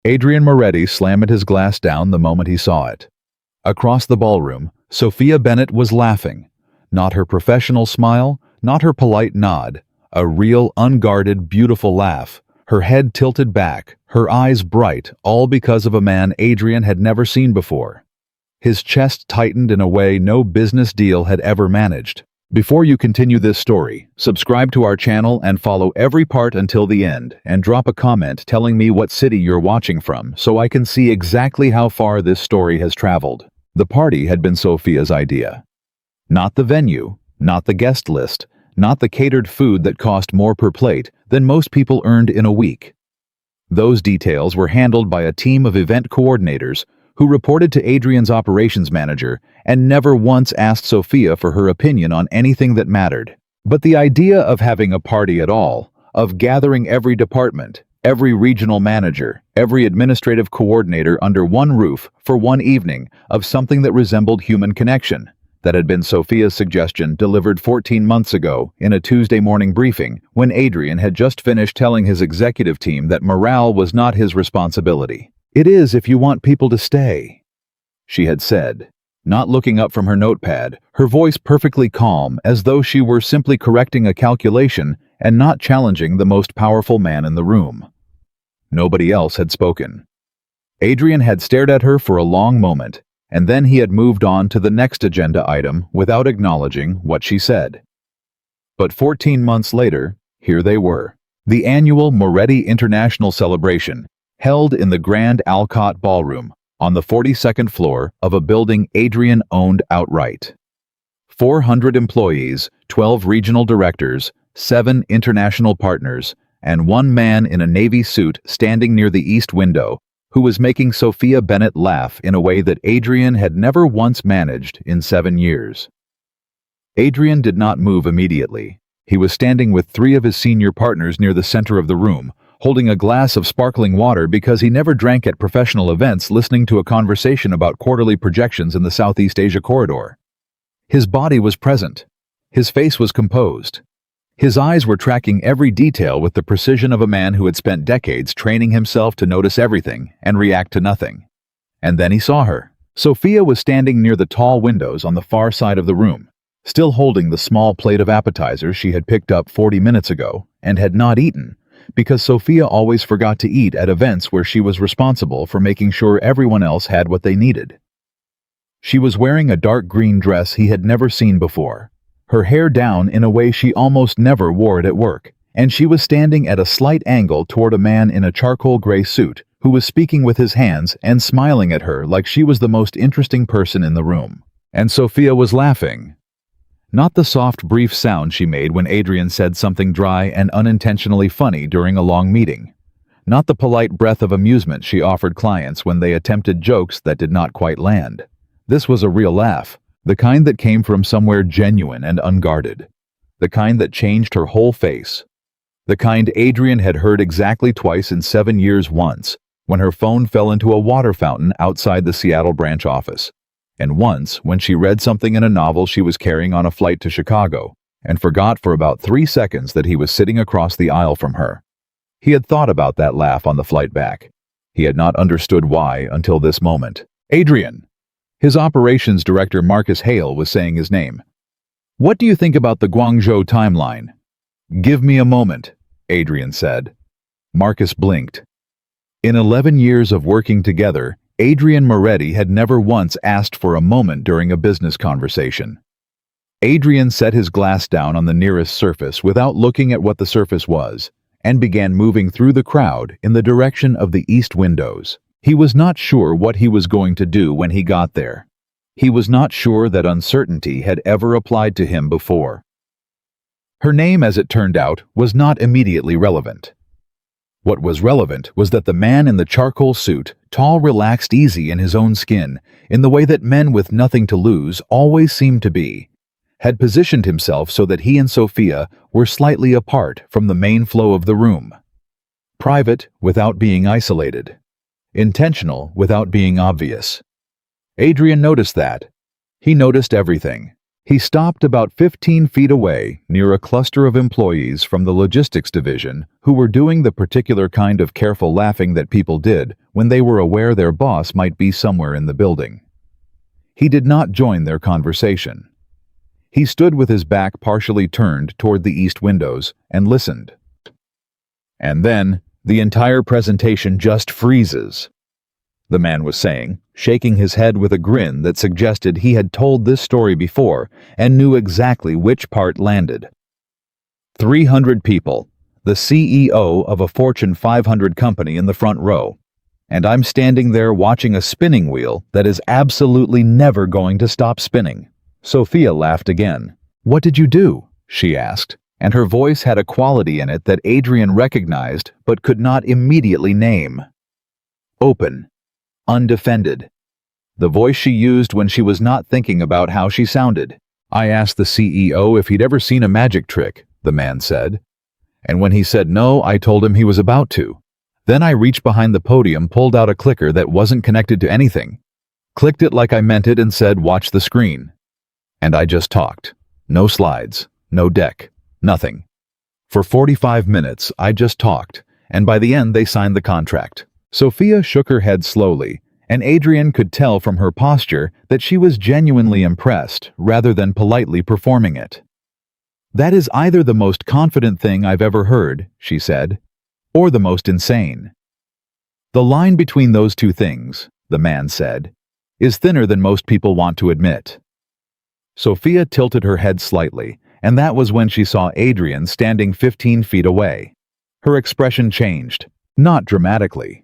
Adrian Moretti slammed his glass down the moment he saw it. Across the ballroom, Sophia Bennett was laughing. Not her professional smile, not her polite nod. A real, unguarded, beautiful laugh. Her head tilted back, her eyes bright, all because of a man Adrian had never seen before. His chest tightened in a way no business deal had ever managed. Before you continue this story, subscribe to our channel and follow every part until the end, and drop a comment telling me what city you're watching from so I can see exactly how far this story has traveled. The party had been Sophia's idea. Not the venue, not the guest list, not the catered food that cost more per plate than most people earned in a week. Those details were handled by a team of event coordinators who reported to Adrian's operations manager and never once asked Sophia for her opinion on anything that mattered. But the idea of having a party at all, of gathering every department, every regional manager, every administrative coordinator under one roof for one evening, of something that resembled human connection, that had been Sophia's suggestion delivered 14 months ago in a Tuesday morning briefing when Adrian had just finished telling his executive team that morale was not his responsibility. "It is if you want people to stay," she had said, not looking up from her notepad, her voice perfectly calm, as though she were simply correcting a calculation and not challenging the most powerful man in the room. Nobody else had spoken. Adrian had stared at her for a long moment, and then he had moved on to the next agenda item without acknowledging what she said. But 14 months later, here they were, the annual Moretti International Celebration, held in the Grand Alcott Ballroom on the 42nd floor of a building Adrian owned outright. 400 employees, 12 regional directors, 7 international partners, and one man in a navy suit standing near the east window who was making Sophia Bennett laugh in a way that Adrian had never once managed in 7 years. Adrian did not move immediately. He was standing with 3 of his senior partners near the center of the room, holding a glass of sparkling water because he never drank at professional events, listening to a conversation about quarterly projections in the Southeast Asia corridor. His body was present. His face was composed. His eyes were tracking every detail with the precision of a man who had spent decades training himself to notice everything and react to nothing. And then he saw her. Sophia was standing near the tall windows on the far side of the room, still holding the small plate of appetizers she had picked up 40 minutes ago and had not eaten, because Sophia always forgot to eat at events where she was responsible for making sure everyone else had what they needed. She was wearing a dark green dress he had never seen before, her hair down in a way she almost never wore it at work, and she was standing at a slight angle toward a man in a charcoal gray suit who was speaking with his hands and smiling at her like she was the most interesting person in the room. And Sophia was laughing. Not the soft, brief sound she made when Adrian said something dry and unintentionally funny during a long meeting. Not the polite breath of amusement she offered clients when they attempted jokes that did not quite land. This was a real laugh, the kind that came from somewhere genuine and unguarded. The kind that changed her whole face. The kind Adrian had heard exactly twice in 7 years, once, when her phone fell into a water fountain outside the Seattle branch office, and once when she read something in a novel she was carrying on a flight to Chicago, and forgot for about 3 seconds that he was sitting across the aisle from her. He had thought about that laugh on the flight back. He had not understood why until this moment. "Adrian!" His operations director Marcus Hale was saying his name. "What do you think about the Guangzhou timeline?" "Give me a moment," Adrian said. Marcus blinked. In 11 years of working together, Adrian Moretti had never once asked for a moment during a business conversation. Adrian set his glass down on the nearest surface without looking at what the surface was, and began moving through the crowd in the direction of the east windows. He was not sure what he was going to do when he got there. He was not sure that uncertainty had ever applied to him before. Her name, as it turned out, was not immediately relevant. What was relevant was that the man in the charcoal suit, tall, relaxed, easy in his own skin, in the way that men with nothing to lose always seemed to be, had positioned himself so that he and Sophia were slightly apart from the main flow of the room. Private without being isolated. Intentional without being obvious. Adrian noticed that. He noticed everything. He stopped about 15 feet away, near a cluster of employees from the logistics division who were doing the particular kind of careful laughing that people did when they were aware their boss might be somewhere in the building. He did not join their conversation. He stood with his back partially turned toward the east windows and listened. And then, the entire presentation just freezes, the man was saying, shaking his head with a grin that suggested he had told this story before and knew exactly which part landed. 300 people, the CEO of a Fortune 500 company in the front row, and I'm standing there watching a spinning wheel that is absolutely never going to stop spinning. Sophia laughed again. "What did you do?" she asked, and her voice had a quality in it that Adrian recognized but could not immediately name. Open. Undefended. The voice she used when she was not thinking about how she sounded. "I asked the CEO if he'd ever seen a magic trick," the man said. "And when he said no, I told him he was about to. Then I reached behind the podium, pulled out a clicker that wasn't connected to anything, clicked it like I meant it and said, 'Watch the screen.' And I just talked. No slides, no deck, nothing. For 45 minutes, I just talked, and by the end they signed the contract." Sophia shook her head slowly, and Adrian could tell from her posture that she was genuinely impressed rather than politely performing it. "That is either the most confident thing I've ever heard," she said, "or the most insane." "The line between those two things," the man said, "is thinner than most people want to admit." Sophia tilted her head slightly, and that was when she saw Adrian standing 15 feet away. Her expression changed, not dramatically.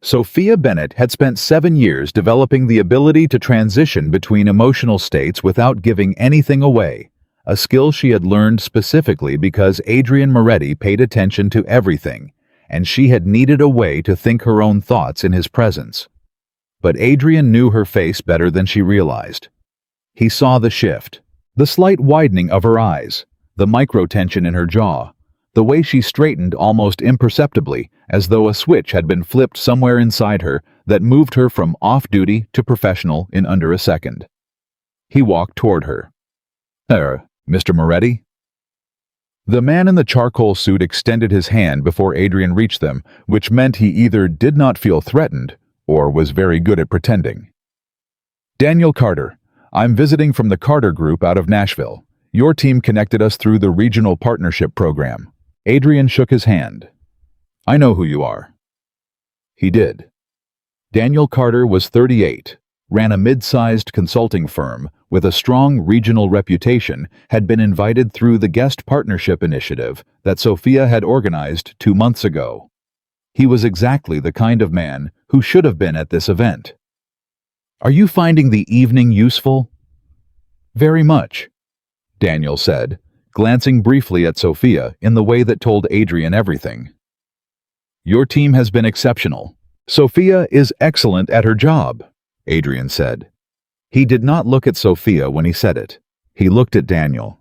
Sophia Bennett had spent 7 years developing the ability to transition between emotional states without giving anything away, a skill she had learned specifically because Adrian Moretti paid attention to everything, and she had needed a way to think her own thoughts in his presence. But Adrian knew her face better than she realized. He saw the shift, the slight widening of her eyes, the micro-tension in her jaw, the way she straightened almost imperceptibly, as though a switch had been flipped somewhere inside her that moved her from off-duty to professional in under a second. He walked toward her. Mr. Moretti?" The man in the charcoal suit extended his hand before Adrian reached them, which meant he either did not feel threatened or was very good at pretending. "Daniel Carter. I'm visiting from the Carter Group out of Nashville. Your team connected us through the Regional Partnership Program." Adrian shook his hand. "I know who you are." He did. Daniel Carter was 38, ran a mid-sized consulting firm with a strong regional reputation, had been invited through the Guest Partnership Initiative that Sophia had organized 2 months ago. He was exactly the kind of man who should have been at this event. "Are you finding the evening useful?" "Very much," Daniel said, glancing briefly at Sophia in the way that told Adrian everything. "Your team has been exceptional. Sophia is excellent at her job," Adrian said. He did not look at Sophia when he said it. He looked at Daniel.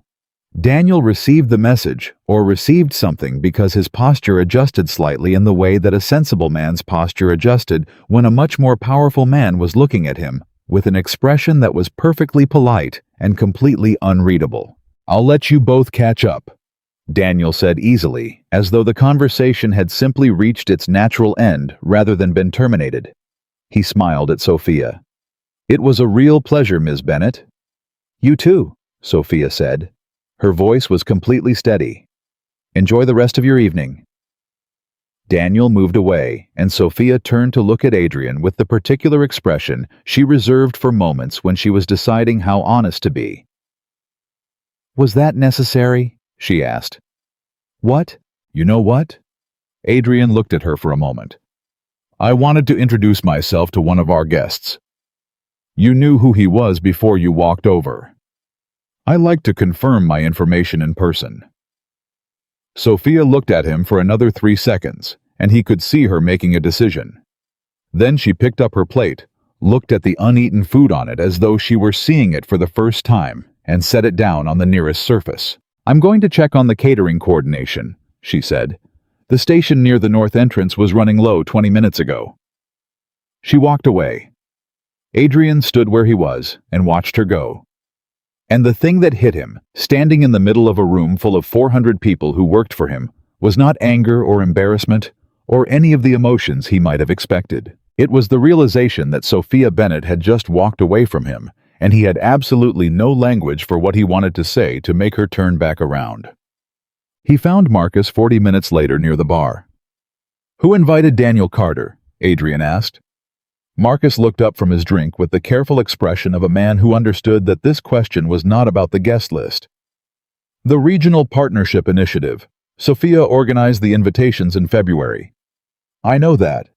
Daniel received the message, or received something, because his posture adjusted slightly in the way that a sensible man's posture adjusted when a much more powerful man was looking at him, with an expression that was perfectly polite and completely unreadable. "I'll let you both catch up," Daniel said easily, as though the conversation had simply reached its natural end rather than been terminated. He smiled at Sophia. "It was a real pleasure, Ms. Bennett." "You too," Sophia said. Her voice was completely steady. "Enjoy the rest of your evening." Daniel moved away, and Sophia turned to look at Adrian with the particular expression she reserved for moments when she was deciding how honest to be. "Was that necessary?" she asked. "What? You know what?" Adrian looked at her for a moment. "I wanted to introduce myself to one of our guests. You knew who he was before you walked over. I like to confirm my information in person." Sophia looked at him for another 3 seconds, and he could see her making a decision. Then she picked up her plate, looked at the uneaten food on it as though she were seeing it for the first time, and set it down on the nearest surface. "I'm going to check on the catering coordination," she said. "The station near the north entrance was running low 20 minutes ago." She walked away. Adrian stood where he was and watched her go. And the thing that hit him, standing in the middle of a room full of 400 people who worked for him, was not anger or embarrassment or any of the emotions he might have expected. It was the realization that Sophia Bennett had just walked away from him, and he had absolutely no language for what he wanted to say to make her turn back around. He found Marcus 40 minutes later near the bar. "Who invited Daniel Carter?" Adrian asked. Marcus looked up from his drink with the careful expression of a man who understood that this question was not about the guest list. "The Regional Partnership Initiative. Sophia organized the invitations in February." "I know that.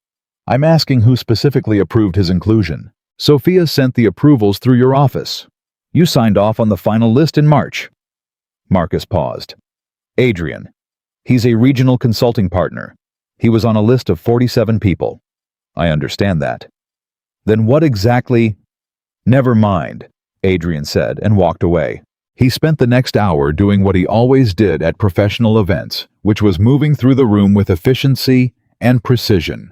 I'm asking who specifically approved his inclusion." "Sophia sent the approvals through your office. You signed off on the final list in March." Marcus paused. "Adrian. He's a regional consulting partner. He was on a list of 47 people." "I understand that." "Then what exactly—" "Never mind," Adrian said and walked away. He spent the next hour doing what he always did at professional events, which was moving through the room with efficiency and precision,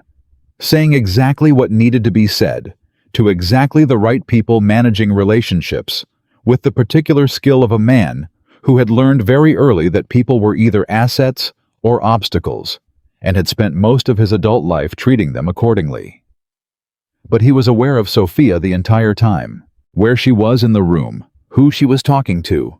saying exactly what needed to be said, to exactly the right people, managing relationships, with the particular skill of a man who had learned very early that people were either assets or obstacles, and had spent most of his adult life treating them accordingly. But he was aware of Sophia the entire time, where she was in the room, who she was talking to,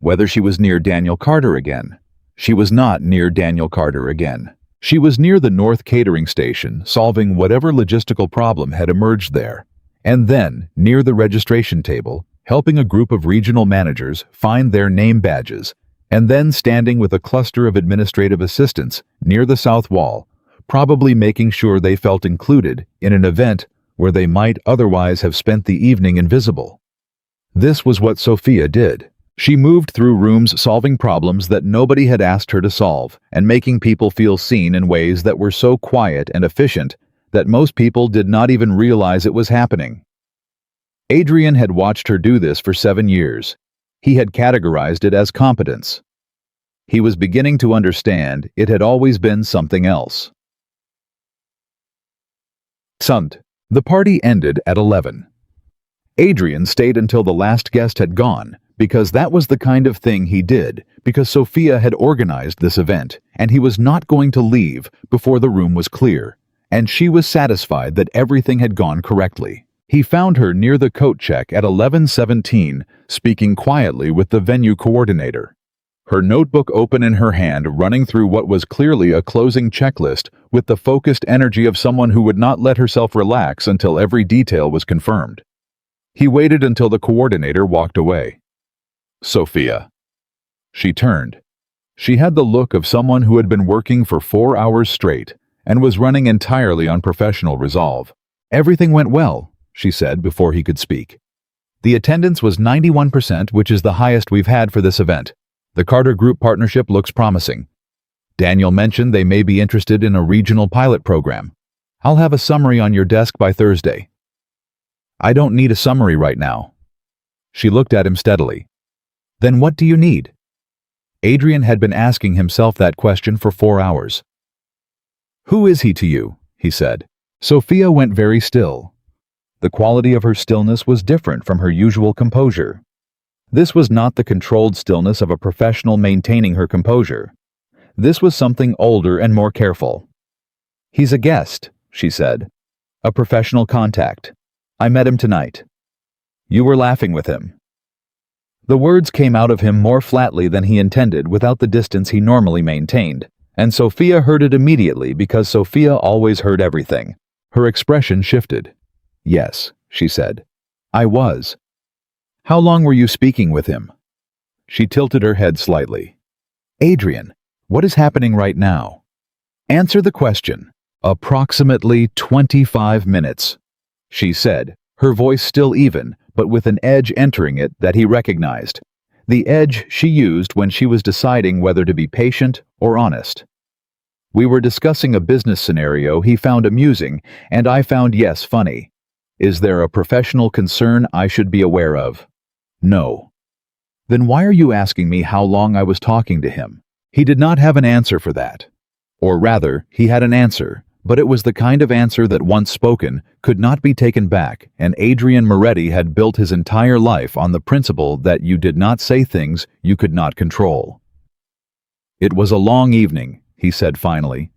whether she was near Daniel Carter again. She was not near Daniel Carter again. She was near the North Catering Station, solving whatever logistical problem had emerged there, and then near the registration table, helping a group of regional managers find their name badges, and then standing with a cluster of administrative assistants near the south wall, probably making sure they felt included in an event where they might otherwise have spent the evening invisible. This was what Sophia did. She moved through rooms solving problems that nobody had asked her to solve, and making people feel seen in ways that were so quiet and efficient that most people did not even realize it was happening. Adrian had watched her do this for 7 years. He had categorized it as competence. He was beginning to understand it had always been something else. The party ended at 11. Adrian stayed until the last guest had gone, because that was the kind of thing he did, because Sophia had organized this event, and he was not going to leave before the room was clear, and she was satisfied that everything had gone correctly. He found her near the coat check at 11:17, speaking quietly with the venue coordinator, her notebook open in her hand, running through what was clearly a closing checklist with the focused energy of someone who would not let herself relax until every detail was confirmed. He waited until the coordinator walked away. "Sophia." She turned. She had the look of someone who had been working for 4 hours straight and was running entirely on professional resolve. "Everything went well," she said before he could speak. "The attendance was 91%, which is the highest we've had for this event. The Carter Group partnership looks promising. Daniel mentioned they may be interested in a regional pilot program. I'll have a summary on your desk by Thursday." "I don't need a summary right now." She looked at him steadily. "Then what do you need?" Adrian had been asking himself that question for 4 hours. "Who is he to you?" he said. Sophia went very still. The quality of her stillness was different from her usual composure. This was not the controlled stillness of a professional maintaining her composure. This was something older and more careful. "He's a guest," she said. "A professional contact. I met him tonight." "You were laughing with him." The words came out of him more flatly than he intended, without the distance he normally maintained, and Sophia heard it immediately because Sophia always heard everything. Her expression shifted. "Yes," she said. "I was." "How long were you speaking with him?" She tilted her head slightly. "Adrian, what is happening right now?" "Answer the question." "Approximately 25 minutes." she said, her voice still even, but with an edge entering it that he recognized. The edge she used when she was deciding whether to be patient or honest. "We were discussing a business scenario he found amusing, and I found yes funny. Is there a professional concern I should be aware of?" "No." "Then why are you asking me how long I was talking to him?" He did not have an answer for that. Or rather, he had an answer, But it was the kind of answer that once spoken could not be taken back, and Adrian Moretti had built his entire life on the principle that you did not say things you could not control. "It was a long evening," he said finally.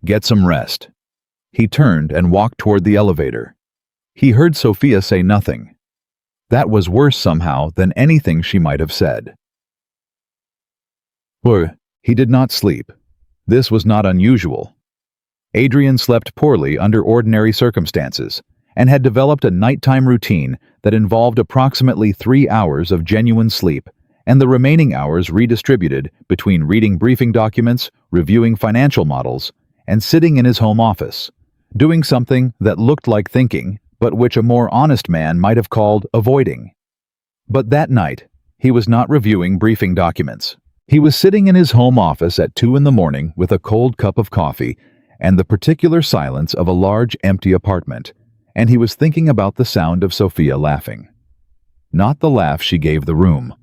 "Get some rest." He turned and walked toward the elevator. He heard Sophia say nothing. That was worse somehow than anything she might have said. He did not sleep. This was not unusual. Adrian slept poorly under ordinary circumstances and had developed a nighttime routine that involved approximately 3 hours of genuine sleep and the remaining hours redistributed between reading briefing documents, reviewing financial models, and sitting in his home office, doing something that looked like thinking, but which a more honest man might have called avoiding. But that night, he was not reviewing briefing documents. He was sitting in his home office at 2 in the morning with a cold cup of coffee and the particular silence of a large empty apartment, and he was thinking about the sound of Sophia laughing. Not the laugh she gave the room,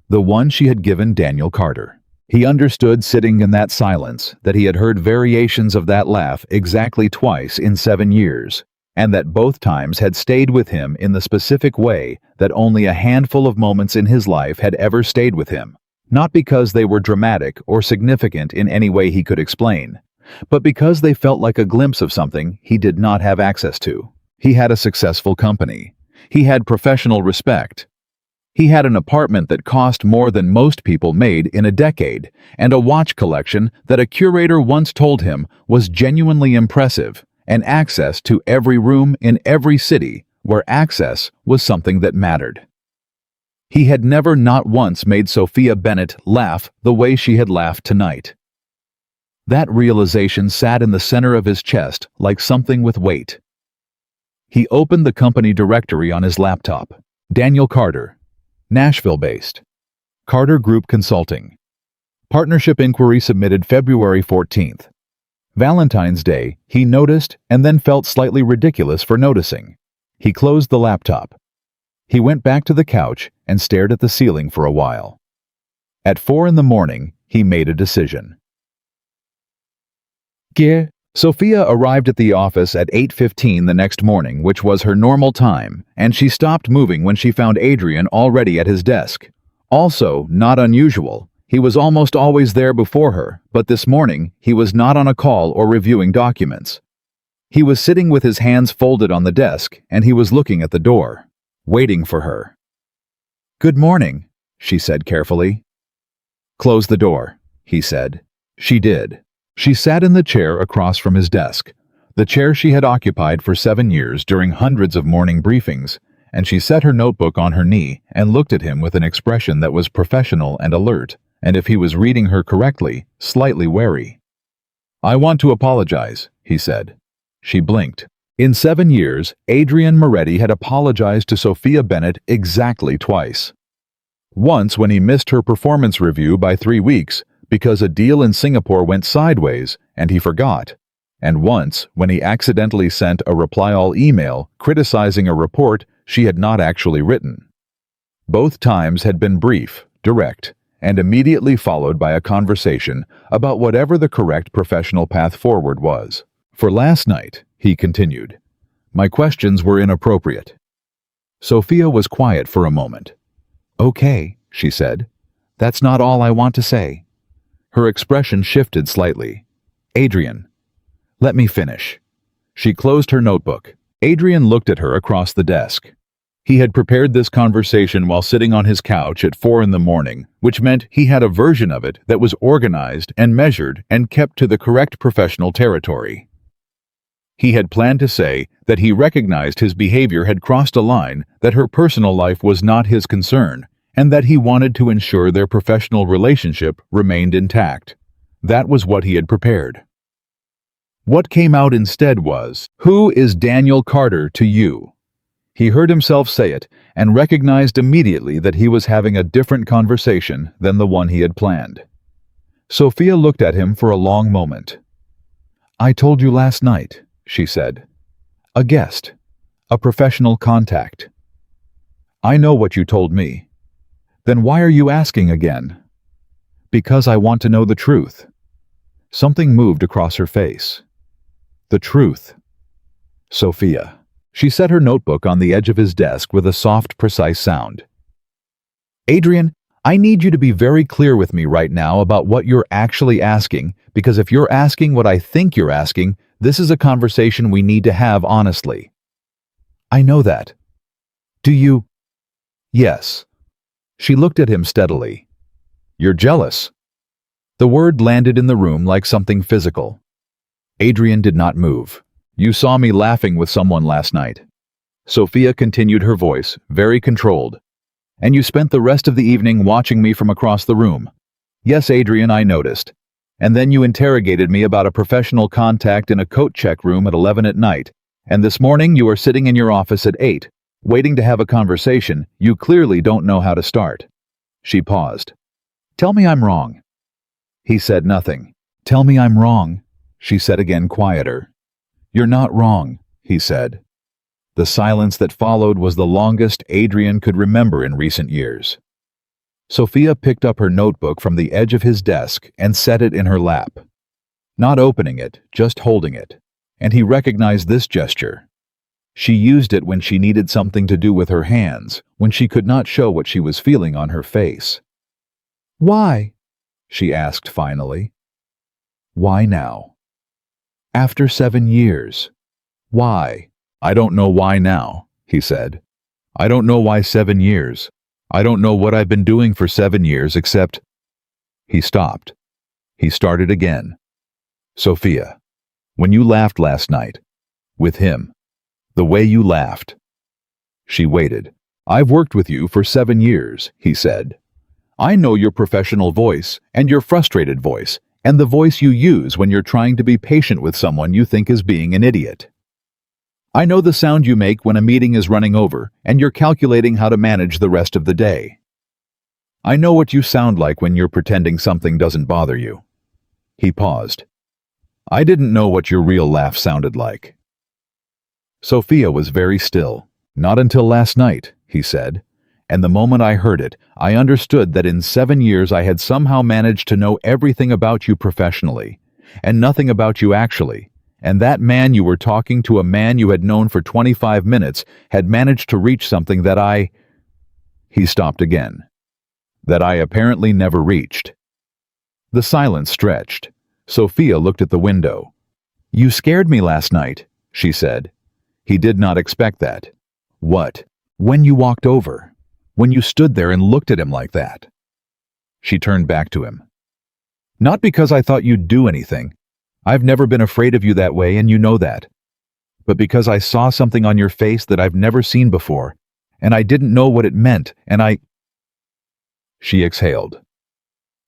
the one she had given Daniel Carter. He understood sitting in that silence that he had heard variations of that laugh exactly twice in 7 years, and that both times had stayed with him in the specific way that only a handful of moments in his life had ever stayed with him, not because they were dramatic or significant in any way he could explain, but because they felt like a glimpse of something he did not have access to. He had a successful company. He had professional respect. He had an apartment that cost more than most people made in a decade, and a watch collection that a curator once told him was genuinely impressive, and access to every room in every city where access was something that mattered. He had never not once made Sophia Bennett laugh the way she had laughed tonight. That realization sat in the center of his chest like something with weight. He opened the company directory on his laptop. Daniel Carter, Nashville-based. Carter Group Consulting. Partnership inquiry submitted February 14th. Valentine's Day, he noticed and then felt slightly ridiculous for noticing. He closed the laptop. He went back to the couch and stared at the ceiling for a while. At 4 in the morning, he made a decision. Sophia arrived at the office at 8:15 the next morning, which was her normal time, and she stopped moving when she found Adrian already at his desk. Also, not unusual, he was almost always there before her, but this morning he was not on a call or reviewing documents. He was sitting with his hands folded on the desk, and he was looking at the door, waiting for her. "Good morning," she said carefully. "Close the door," he said. She did. She sat in the chair across from his desk, the chair she had occupied for 7 years during hundreds of morning briefings, and she set her notebook on her knee and looked at him with an expression that was professional and alert, and if he was reading her correctly, slightly wary. "I want to apologize," he said. She blinked. In 7 years, Adrian Moretti had apologized to Sophia Bennett exactly twice. Once when he missed her performance review by 3 weeks, because a deal in Singapore went sideways and he forgot, and once when he accidentally sent a reply-all email criticizing a report she had not actually written. Both times had been brief, direct, and immediately followed by a conversation about whatever the correct professional path forward was. "For last night," he continued, "my questions were inappropriate." Sophia was quiet for a moment. "Okay," she said. "That's not all I want to say." Her expression shifted slightly. "Adrian, let me finish." She closed her notebook. Adrian looked at her across the desk. He had prepared this conversation while sitting on his couch at 4 in the morning, which meant he had a version of it that was organized and measured and kept to the correct professional territory. He had planned to say that he recognized his behavior had crossed a line, that her personal life was not his concern, and that he wanted to ensure their professional relationship remained intact. That was what he had prepared. What came out instead was, "Who is Daniel Carter to you?" He heard himself say it and recognized immediately that he was having a different conversation than the one he had planned. Sophia looked at him for a long moment. "I told you last night," she said. "A guest. A professional contact." "I know what you told me." "Then why are you asking again?" "Because I want to know the truth." Something moved across her face. The truth. Sophia. She set her notebook on the edge of his desk with a soft, precise sound. Adrian, I need you to be very clear with me right now about what you're actually asking, because if you're asking what I think you're asking, this is a conversation we need to have honestly. I know that. Do you? Yes. She looked at him steadily. You're jealous. The word landed in the room like something physical. Adrian did not move. You saw me laughing with someone last night. Sophia continued, her voice very controlled. And you spent the rest of the evening watching me from across the room. Yes, Adrian, I noticed. And then you interrogated me about a professional contact in a coat check room at 11 at night. And this morning you are sitting in your office at 8, waiting to have a conversation you clearly don't know how to start. She paused. Tell me I'm wrong. He said nothing. Tell me I'm wrong, she said again, quieter. You're not wrong, he said. The silence that followed was the longest Adrian could remember in recent years. Sophia picked up her notebook from the edge of his desk and set it in her lap. Not opening it, just holding it. And he recognized this gesture. She used it when she needed something to do with her hands, when she could not show what she was feeling on her face. Why? She asked finally. Why now? After 7 years. Why? I don't know why now, he said. I don't know why 7 years. I don't know what I've been doing for 7 years except... He stopped. He started again. Sophia, when you laughed last night, with him, the way you laughed. She waited. I've worked with you for 7 years, he said. I know your professional voice and your frustrated voice and the voice you use when you're trying to be patient with someone you think is being an idiot. I know the sound you make when a meeting is running over and you're calculating how to manage the rest of the day. I know what you sound like when you're pretending something doesn't bother you. He paused. I didn't know what your real laugh sounded like. Sophia was very still. Not until last night, he said. And the moment I heard it, I understood that in 7 years I had somehow managed to know everything about you professionally, and nothing about you actually. And that man you were talking to, a man you had known for 25 minutes, had managed to reach something that I... He stopped again. That I apparently never reached. The silence stretched. Sophia looked at the window. You scared me last night, she said. He did not expect that. What? When you walked over. When you stood there and looked at him like that. She turned back to him. Not because I thought you'd do anything. I've never been afraid of you that way, and you know that. But because I saw something on your face that I've never seen before, and I didn't know what it meant, and I... She exhaled.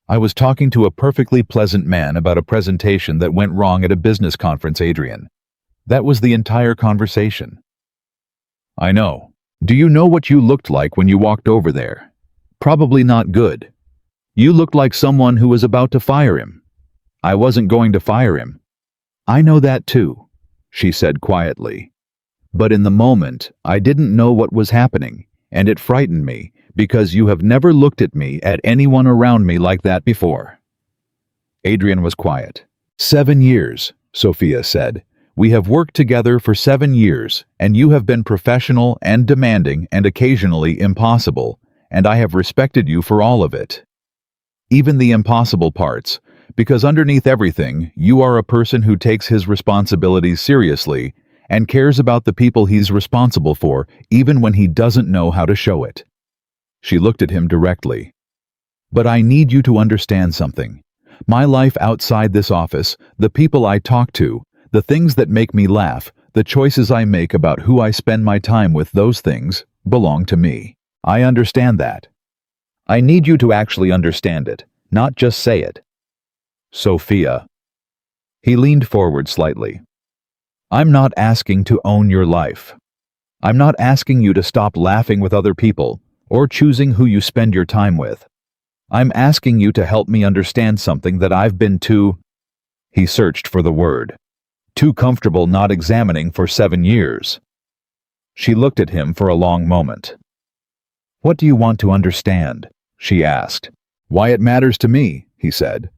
I was talking to a perfectly pleasant man about a presentation that went wrong at a business conference, Adrian. That was the entire conversation. I know. Do you know what you looked like when you walked over there? Probably not good. You looked like someone who was about to fire him. I wasn't going to fire him. I know that too, she said quietly. But in the moment, I didn't know what was happening, and it frightened me, because you have never looked at me, at anyone around me like that before. Adrian was quiet. 7 years, Sophia said. We have worked together for 7 years, and you have been professional and demanding and occasionally impossible, and I have respected you for all of it. Even the impossible parts, because underneath everything, you are a person who takes his responsibilities seriously and cares about the people he's responsible for, even when he doesn't know how to show it. She looked at him directly. But I need you to understand something. My life outside this office, the people I talk to, the things that make me laugh, the choices I make about who I spend my time with, those things belong to me. I understand that. I need you to actually understand it, not just say it. Sophia. He leaned forward slightly. I'm not asking to own your life. I'm not asking you to stop laughing with other people or choosing who you spend your time with. I'm asking you to help me understand something that I've been too... He searched for the word. Too comfortable not examining for 7 years. She looked at him for a long moment. What do you want to understand? She asked. Why it matters to me, he said.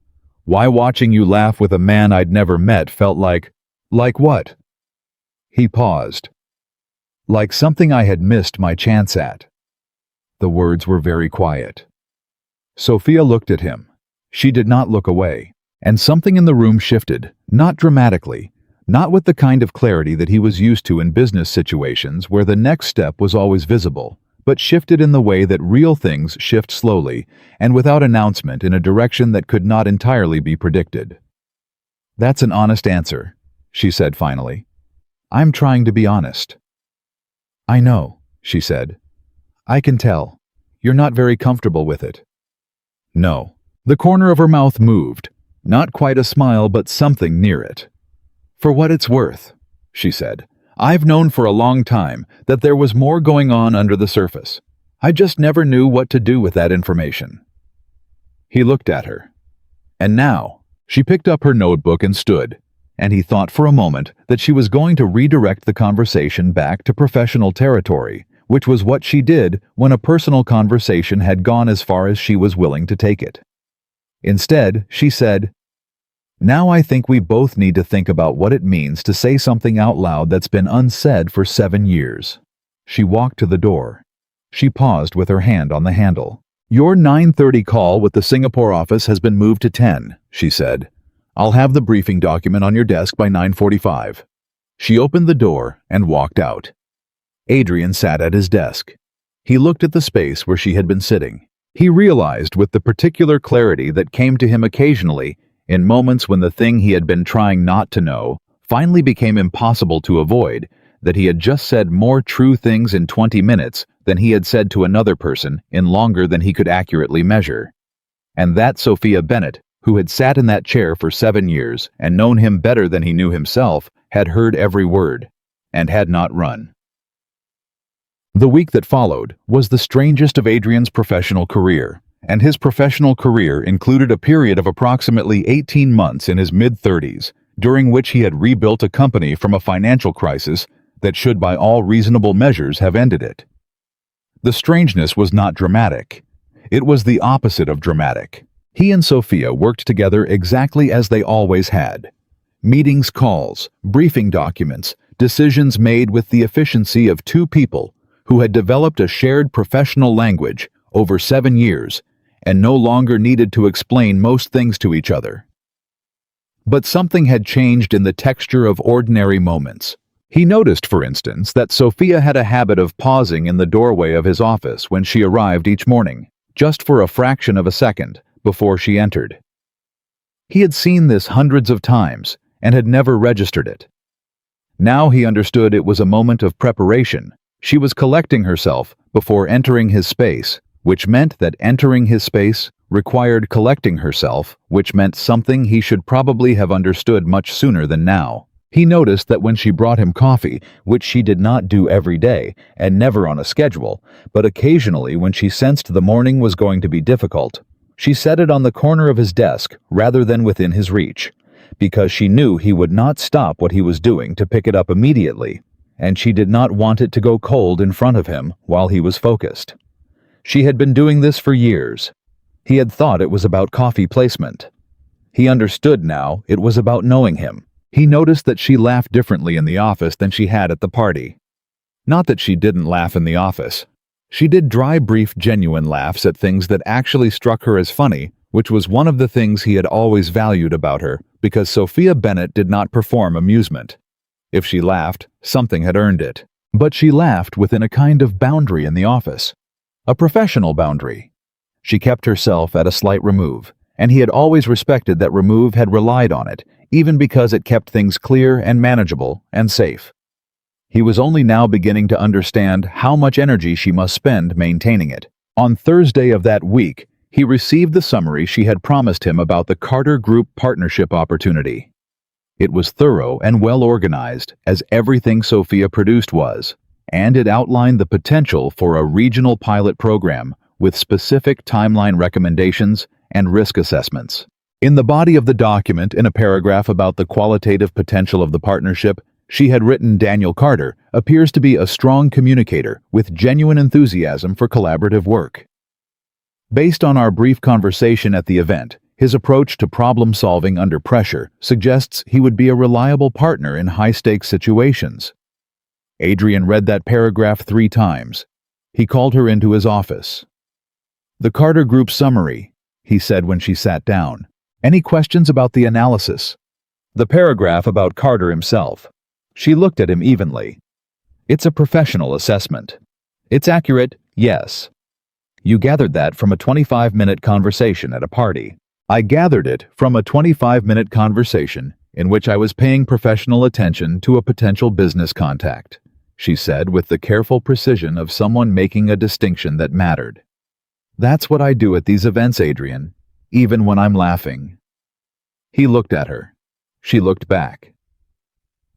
Why watching you laugh with a man I'd never met felt like Like what? He paused. Like something I had missed my chance at. The words were very quiet. Sophia looked at him. She did not look away, and something in the room shifted, not dramatically, not with the kind of clarity that he was used to in business situations where the next step was always visible, but shifted in the way that real things shift slowly and without announcement in a direction that could not entirely be predicted. That's an honest answer, she said finally. I'm trying to be honest. I know, she said. I can tell. You're not very comfortable with it. No. The corner of her mouth moved. Not quite a smile, but something near it. For what it's worth, she said, I've known for a long time that there was more going on under the surface. I just never knew what to do with that information. He looked at her. And now, she picked up her notebook and stood, and he thought for a moment that she was going to redirect the conversation back to professional territory, which was what she did when a personal conversation had gone as far as she was willing to take it. Instead, she said, Now I think we both need to think about what it means to say something out loud that's been unsaid for 7 years. She walked to the door. She paused with her hand on the handle. Your 9:30 call with the Singapore office has been moved to 10, she said. I'll have the briefing document on your desk by 9:45. She opened the door and walked out. Adrian sat at his desk. He looked at the space where she had been sitting. He realized with the particular clarity that came to him occasionally, in moments when the thing he had been trying not to know finally became impossible to avoid, that he had just said more true things in 20 minutes than he had said to another person in longer than he could accurately measure. And that Sophia Bennett, who had sat in that chair for 7 years and known him better than he knew himself, had heard every word, and had not run. The week that followed was the strangest of Adrian's professional career, and his professional career included a period of approximately 18 months in his mid-30s, during which he had rebuilt a company from a financial crisis that should by all reasonable measures have ended it. The strangeness was not dramatic. It was the opposite of dramatic. He and Sophia worked together exactly as they always had. Meetings, calls, briefing documents, decisions made with the efficiency of two people who had developed a shared professional language over 7 years and no longer needed to explain most things to each other. But something had changed in the texture of ordinary moments. He noticed, for instance, that Sophia had a habit of pausing in the doorway of his office when she arrived each morning, just for a fraction of a second before she entered. He had seen this hundreds of times and had never registered it. Now he understood it was a moment of preparation. She was collecting herself before entering his space, which meant that entering his space required collecting herself, which meant something he should probably have understood much sooner than now. He noticed that when she brought him coffee, which she did not do every day and never on a schedule, but occasionally when she sensed the morning was going to be difficult, she set it on the corner of his desk rather than within his reach, because she knew he would not stop what he was doing to pick it up immediately, and she did not want it to go cold in front of him while he was focused. She had been doing this for years. He had thought it was about coffee placement. He understood now it was about knowing him. He noticed that she laughed differently in the office than she had at the party. Not that she didn't laugh in the office. She did dry, brief, genuine laughs at things that actually struck her as funny, which was one of the things he had always valued about her, because Sophia Bennett did not perform amusement. If she laughed, something had earned it. But she laughed within a kind of boundary in the office. A professional boundary. She kept herself at a slight remove, and he had always respected that remove had relied on it, even because it kept things clear and manageable and safe. He was only now beginning to understand how much energy she must spend maintaining it. On Thursday of that week, he received the summary she had promised him about the Carter Group partnership opportunity. It was thorough and well organized, as everything Sophia produced was, and it outlined the potential for a regional pilot program with specific timeline recommendations and risk assessments. In the body of the document, in a paragraph about the qualitative potential of the partnership, she had written Daniel Carter appears to be a strong communicator with genuine enthusiasm for collaborative work. Based on our brief conversation at the event, His approach to problem-solving under pressure suggests he would be a reliable partner in high-stakes situations. Adrian read that paragraph 3 times. He called her into his office. "The Carter Group summary," he said when she sat down. "Any questions about the analysis?" The paragraph about Carter himself. She looked at him evenly. "It's a professional assessment. It's accurate, yes. You gathered that from a 25-minute conversation at a party." "I gathered it from a 25-minute conversation in which I was paying professional attention to a potential business contact," she said with the careful precision of someone making a distinction that mattered. "That's what I do at these events, Adrian, even when I'm laughing." He looked at her. She looked back.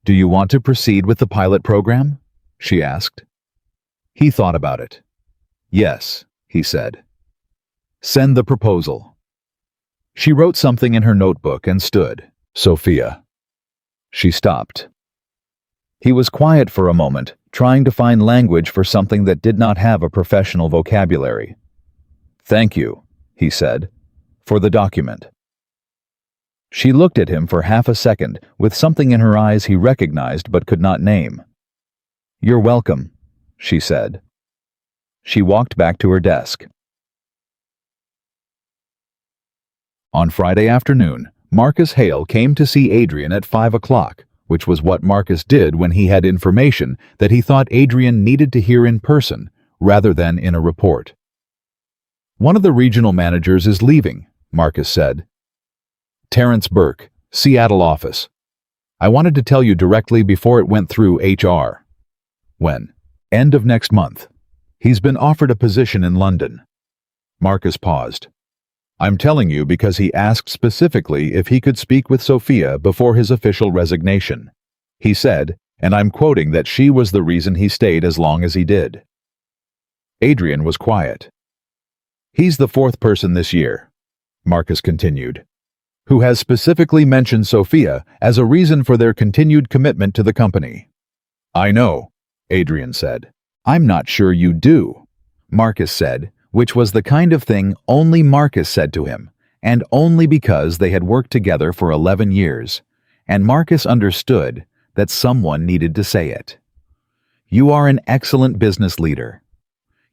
"Do you want to proceed with the pilot program?" she asked. He thought about it. "Yes," he said. "Send the proposal." She wrote something in her notebook and stood. "Sophia." She stopped. He was quiet for a moment, trying to find language for something that did not have a professional vocabulary. "Thank you," he said, "for the document." She looked at him for half a second, with something in her eyes he recognized but could not name. "You're welcome," she said. She walked back to her desk. On Friday afternoon, Marcus Hale came to see Adrian at 5 o'clock, which was what Marcus did when he had information that he thought Adrian needed to hear in person, rather than in a report. "One of the regional managers is leaving," Marcus said. "Terrence Burke, Seattle office. I wanted to tell you directly before it went through HR." "When?" "End of next month. He's been offered a position in London." Marcus paused. "I'm telling you because he asked specifically if he could speak with Sophia before his official resignation. He said, and I'm quoting, that she was the reason he stayed as long as he did." Adrian was quiet. "He's the 4th person this year," Marcus continued, "who has specifically mentioned Sophia as a reason for their continued commitment to the company." "I know," Adrian said. "I'm not sure you do," Marcus said, which was the kind of thing only Marcus said to him, and only because they had worked together for 11 years, and Marcus understood that someone needed to say it. "You are an excellent business leader.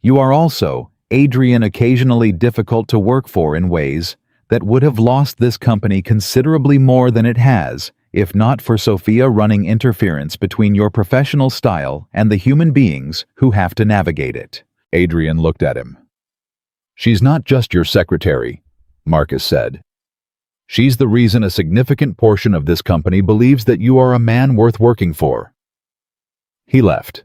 You are also, Adrian, occasionally difficult to work for in ways that would have lost this company considerably more than it has if not for Sophia running interference between your professional style and the human beings who have to navigate it." Adrian looked at him. "She's not just your secretary," Marcus said. "She's the reason a significant portion of this company believes that you are a man worth working for." He left.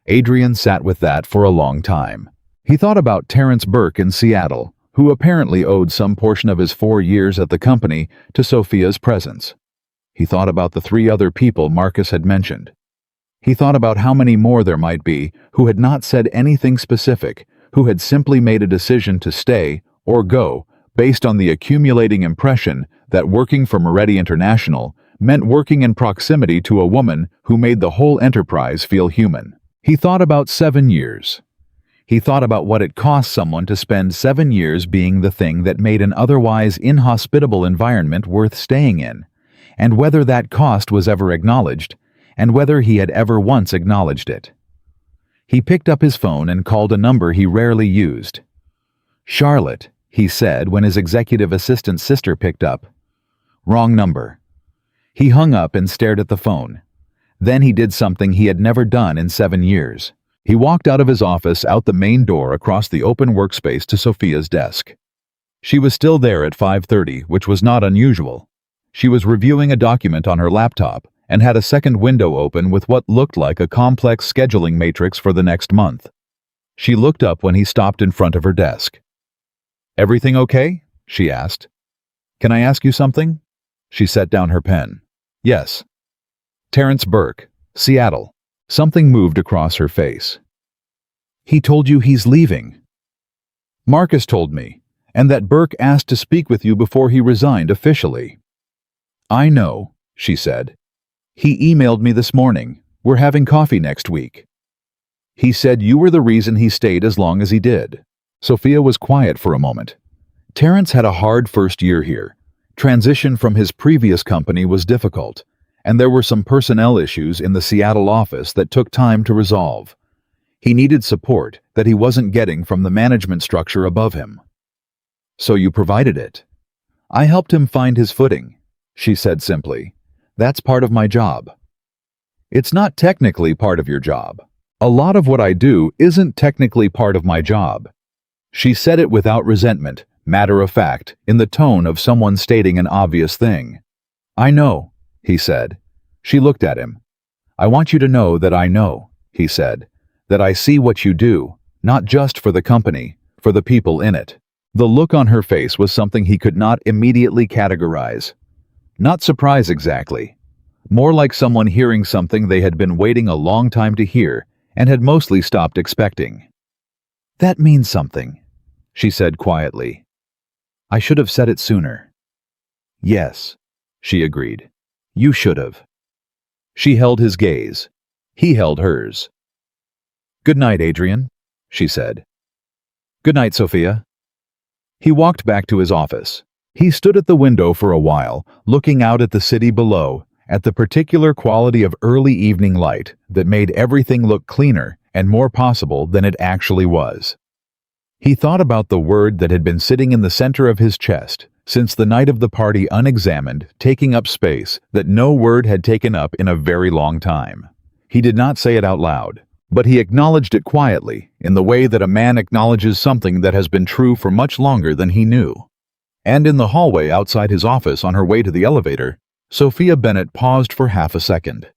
Adrian sat with that for a long time. He thought about Terrence Burke in Seattle, who apparently owed some portion of his 4 years at the company to Sophia's presence. He thought about the 3 other people Marcus had mentioned. He thought about how many more there might be who had not said anything specific, who had simply made a decision to stay or go based on the accumulating impression that working for Moretti International meant working in proximity to a woman who made the whole enterprise feel human. He thought about 7 years. He thought about what it cost someone to spend 7 years being the thing that made an otherwise inhospitable environment worth staying in, and whether that cost was ever acknowledged, and whether he had ever once acknowledged it. He picked up his phone and called a number he rarely used. "Charlotte," he said when his executive assistant's sister picked up. "Wrong number." He hung up and stared at the phone. Then he did something he had never done in 7 years. He walked out of his office, out the main door, across the open workspace to Sophia's desk. She was still there at 5:30, which was not unusual. She was reviewing a document on her laptop and had a second window open with what looked like a complex scheduling matrix for the next month. She looked up when he stopped in front of her desk. "Everything okay?" she asked. "Can I ask you something?" She set down her pen. "Yes." "Terrence Burke, Seattle." Something moved across her face. "He told you he's leaving." "Marcus told me, and that Burke asked to speak with you before he resigned officially." "I know," she said. "He emailed me this morning. We're having coffee next week. He said you were the reason he stayed as long as he did." Sophia was quiet for a moment. Terrence had a hard first year here. Transition from his previous company was difficult, and there were some personnel issues in the Seattle office that took time to resolve. He needed support that he wasn't getting from the management structure above him. "So you provided it." "I helped him find his footing," she said simply. "That's part of my job." "It's not technically part of your job. A lot of what I do isn't technically part of my job." She said it without resentment, matter of fact, in the tone of someone stating an obvious thing. "I know," he said. She looked at him. "I want you to know that I know," he said, "that I see what you do, not just for the company, for the people in it." The look on her face was something he could not immediately categorize. Not surprise exactly. More like someone hearing something they had been waiting a long time to hear and had mostly stopped expecting. "That means something," she said quietly. "I should have said it sooner." "Yes," she agreed. "You should have." She held his gaze. He held hers. "Good night, Adrian," she said. "Good night, Sophia." He walked back to his office. He stood at the window for a while, looking out at the city below, at the particular quality of early evening light that made everything look cleaner and more possible than it actually was. He thought about the word that had been sitting in the center of his chest since the night of the party, unexamined, taking up space that no word had taken up in a very long time. He did not say it out loud, but he acknowledged it quietly, in the way that a man acknowledges something that has been true for much longer than he knew. And in the hallway outside his office on her way to the elevator, Sophia Bennett paused for half a second.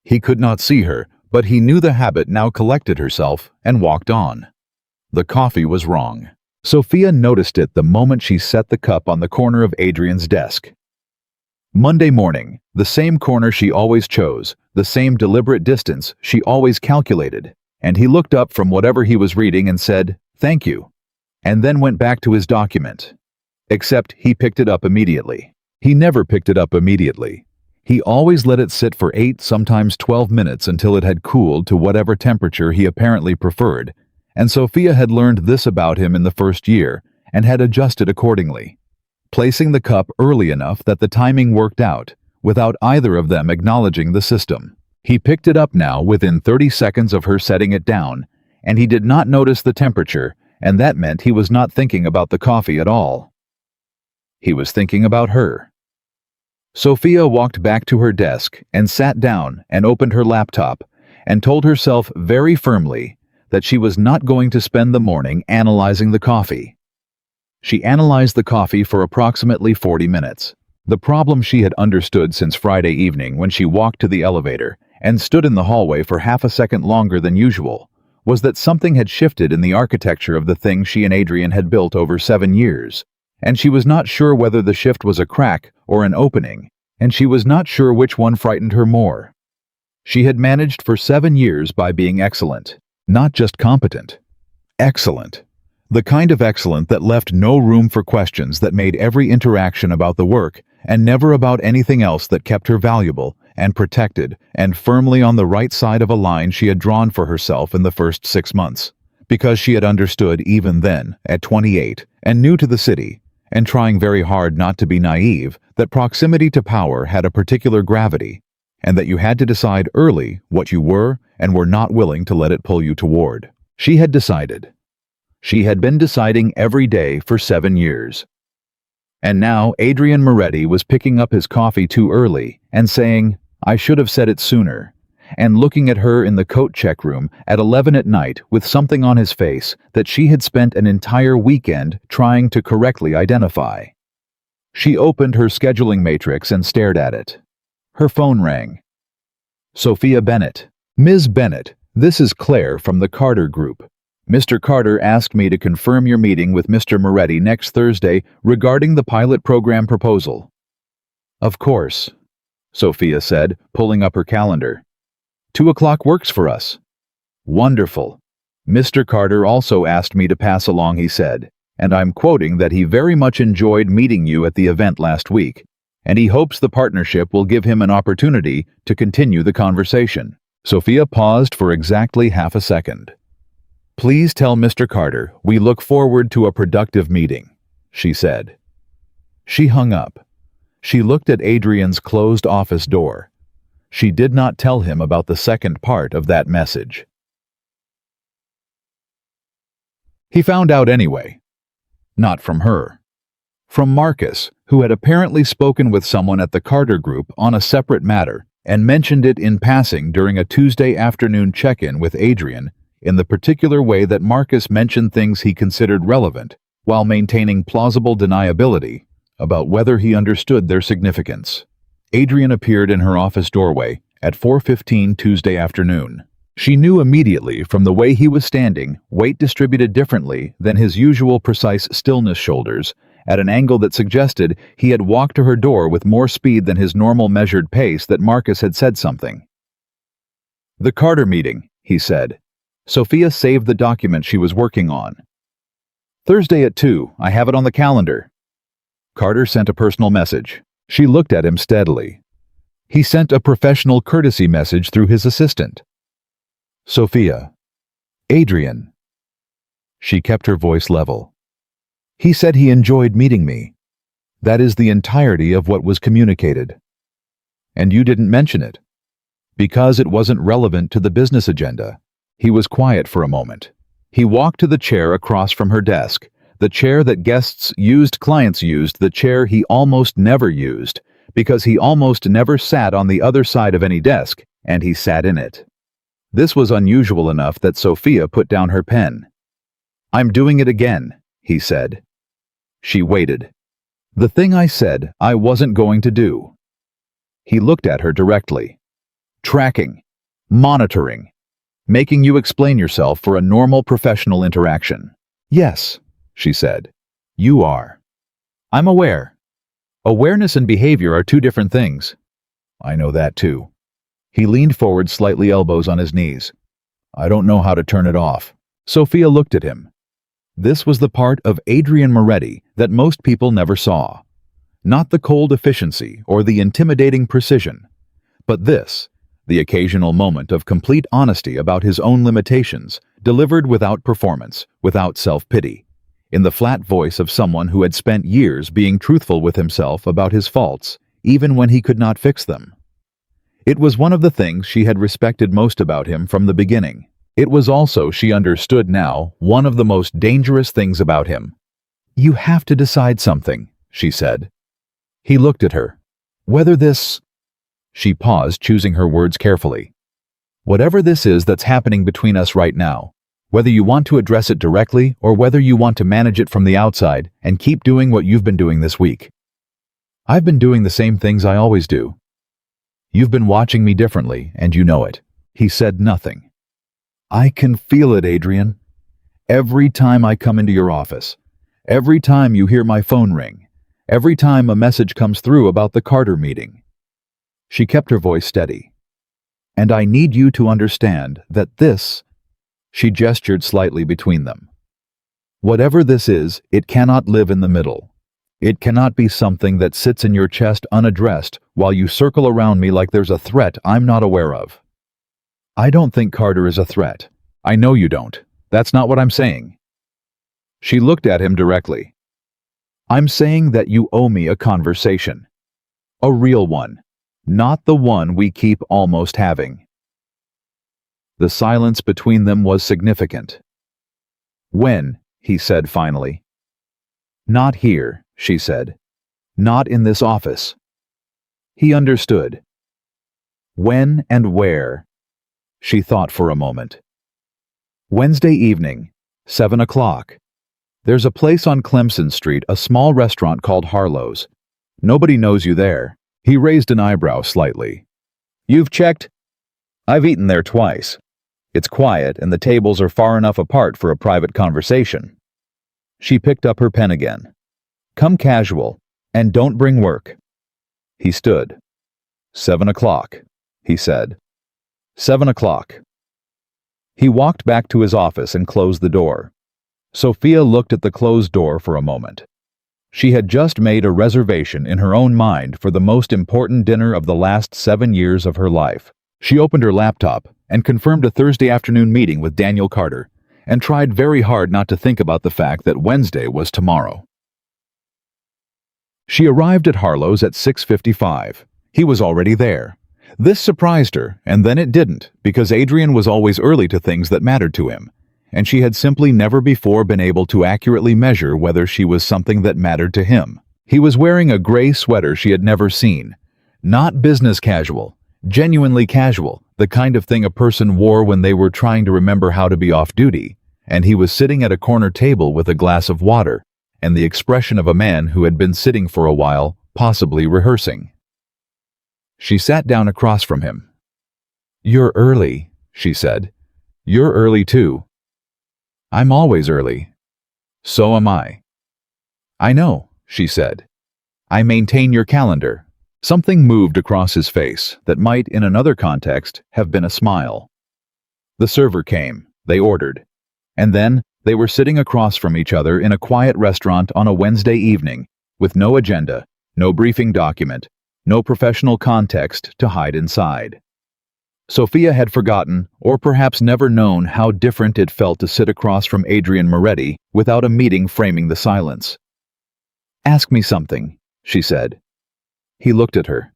He could not see her, but he knew the habit now collected herself and walked on. The coffee was wrong. Sophia noticed it the moment she set the cup on the corner of Adrian's desk. Monday morning, the same corner she always chose, the same deliberate distance she always calculated, and he looked up from whatever he was reading and said, "Thank you," and then went back to his document. Except he picked it up immediately. He never picked it up immediately. He always let it sit for 8, sometimes 12 minutes until it had cooled to whatever temperature he apparently preferred, and Sophia had learned this about him in the first year and had adjusted accordingly, placing the cup early enough that the timing worked out, without either of them acknowledging the system. He picked it up now within 30 seconds of her setting it down, and he did not notice the temperature, and that meant he was not thinking about the coffee at all. He was thinking about her. Sophia walked back to her desk and sat down and opened her laptop and told herself very firmly that she was not going to spend the morning analyzing the coffee. She analyzed the coffee for approximately 40 minutes. The problem she had understood since Friday evening when she walked to the elevator and stood in the hallway for half a second longer than usual was that something had shifted in the architecture of the thing she and Adrian had built over 7 years, and she was not sure whether the shift was a crack or an opening, and she was not sure which one frightened her more. She had managed for 7 years by being excellent, not just competent. Excellent. The kind of excellent that left no room for questions, that made every interaction about the work and never about anything else, that kept her valuable and protected and firmly on the right side of a line she had drawn for herself in the first 6 months, because she had understood even then, at 28, and new to the city, and trying very hard not to be naive, that proximity to power had a particular gravity, and that you had to decide early what you were and were not willing to let it pull you toward. She had decided. She had been deciding every day for 7 years. And now Adrian Moretti was picking up his coffee too early and saying, "I should have said it sooner," and looking at her in the coat check room at 11 at night with something on his face that she had spent an entire weekend trying to correctly identify. She opened her scheduling matrix and stared at it. Her phone rang. Sophia Bennett. "Ms. Bennett, this is Claire from the Carter Group. Mr. Carter asked me to confirm your meeting with Mr. Moretti next Thursday regarding the pilot program proposal." "Of course," Sophia said, pulling up her calendar. 2 o'clock works for us." "Wonderful. Mr. Carter also asked me to pass along," he said, "and I'm quoting, that he very much enjoyed meeting you at the event last week, and he hopes the partnership will give him an opportunity to continue the conversation." Sophia paused for exactly half a second. "Please tell Mr. Carter we look forward to a productive meeting," she said. She hung up. She looked at Adrian's closed office door. She did not tell him about the second part of that message. He found out anyway. Not from her. From Marcus, who had apparently spoken with someone at the Carter Group on a separate matter and mentioned it in passing during a Tuesday afternoon check-in with Adrian in the particular way that Marcus mentioned things he considered relevant while maintaining plausible deniability about whether he understood their significance. Adrian appeared in her office doorway at 4:15 Tuesday afternoon. She knew immediately from the way he was standing, weight distributed differently than his usual precise stillness shoulders, at an angle that suggested he had walked to her door with more speed than his normal measured pace, that Marcus had said something. "The Carter meeting," he said. Sophia saved the document she was working on. "Thursday at 2, I have it on the calendar." Carter sent a personal message. She looked at him steadily. He sent a professional courtesy message through his assistant. "Sophia. Adrian." She kept her voice level. "He said he enjoyed meeting me. That is the entirety of what was communicated. And you didn't mention it. Because it wasn't relevant to the business agenda." He was quiet for a moment. He walked to the chair across from her desk, the chair that guests used, clients used, the chair he almost never used, because he almost never sat on the other side of any desk, and he sat in it. This was unusual enough that Sophia put down her pen. "I'm doing it again," he said. She waited. "The thing I said I wasn't going to do." He looked at her directly. "Tracking. Monitoring. Making you explain yourself for a normal professional interaction." "Yes," she said. "You are." "I'm aware. Awareness and behavior are two different things." "I know that too." He leaned forward, slightly, elbows on his knees. "I don't know how to turn it off." Sophia looked at him. This was the part of Adrian Moretti that most people never saw. Not the cold efficiency or the intimidating precision, but this, the occasional moment of complete honesty about his own limitations, delivered without performance, without self-pity, in the flat voice of someone who had spent years being truthful with himself about his faults, even when he could not fix them. It was one of the things she had respected most about him from the beginning. It was also, she understood now, one of the most dangerous things about him. "You have to decide something," she said. He looked at her. "Whether this—" She paused, choosing her words carefully. "Whatever this is that's happening between us right now, whether you want to address it directly or whether you want to manage it from the outside and keep doing what you've been doing this week. I've been doing the same things I always do. You've been watching me differently, and you know it." He said nothing. "I can feel it, Adrian. Every time I come into your office, every time you hear my phone ring, every time a message comes through about the Carter meeting." She kept her voice steady. "And I need you to understand that this—" She gestured slightly between them. "Whatever this is, it cannot live in the middle. It cannot be something that sits in your chest unaddressed while you circle around me like there's a threat I'm not aware of. I don't think Carter is a threat. I know you don't. That's not what I'm saying." She looked at him directly. "I'm saying that you owe me a conversation. A real one. Not the one we keep almost having." The silence between them was significant. "When?" he said finally. "Not here," she said. "Not in this office." He understood. "When and where?" She thought for a moment. "Wednesday evening, 7 o'clock. There's a place on Clemson Street, a small restaurant called Harlow's. Nobody knows you there." He raised an eyebrow slightly. "You've checked?" "I've eaten there twice. It's quiet and the tables are far enough apart for a private conversation." She picked up her pen again. "Come casual, and don't bring work." He stood. 7 o'clock, he said. 7 o'clock. He walked back to his office and closed the door. Sophia looked at the closed door for a moment. She had just made a reservation in her own mind for the most important dinner of the last 7 years of her life. She opened her laptop and confirmed a Thursday afternoon meeting with Daniel Carter, and tried very hard not to think about the fact that Wednesday was tomorrow. She arrived at Harlow's at 6:55. He was already there. This surprised her, and then it didn't, because Adrian was always early to things that mattered to him, and she had simply never before been able to accurately measure whether she was something that mattered to him. He was wearing a gray sweater she had never seen. Not business casual, genuinely casual, the kind of thing a person wore when they were trying to remember how to be off duty, and he was sitting at a corner table with a glass of water, and the expression of a man who had been sitting for a while, possibly rehearsing. She sat down across from him. "You're early," she said. "You're early too." "I'm always early." "So am I." "I know," she said. "I maintain your calendar." Something moved across his face that might, in another context, have been a smile. The server came. They ordered. And then, they were sitting across from each other in a quiet restaurant on a Wednesday evening, with no agenda, no briefing document, no professional context to hide inside. Sophia had forgotten, or perhaps never known, how different it felt to sit across from Adrian Moretti without a meeting framing the silence. "Ask me something," she said. He looked at her.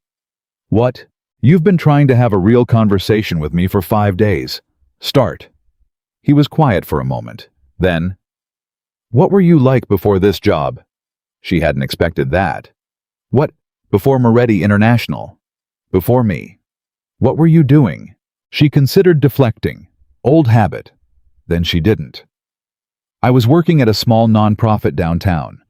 "What? You've been trying to have a real conversation with me for 5 days. Start." He was quiet for a moment. Then, "What were you like before this job?" She hadn't expected that. "What? Before Moretti International? Before me? What were you doing?" She considered deflecting. Old habit. Then she didn't. "I was working at a small nonprofit downtown.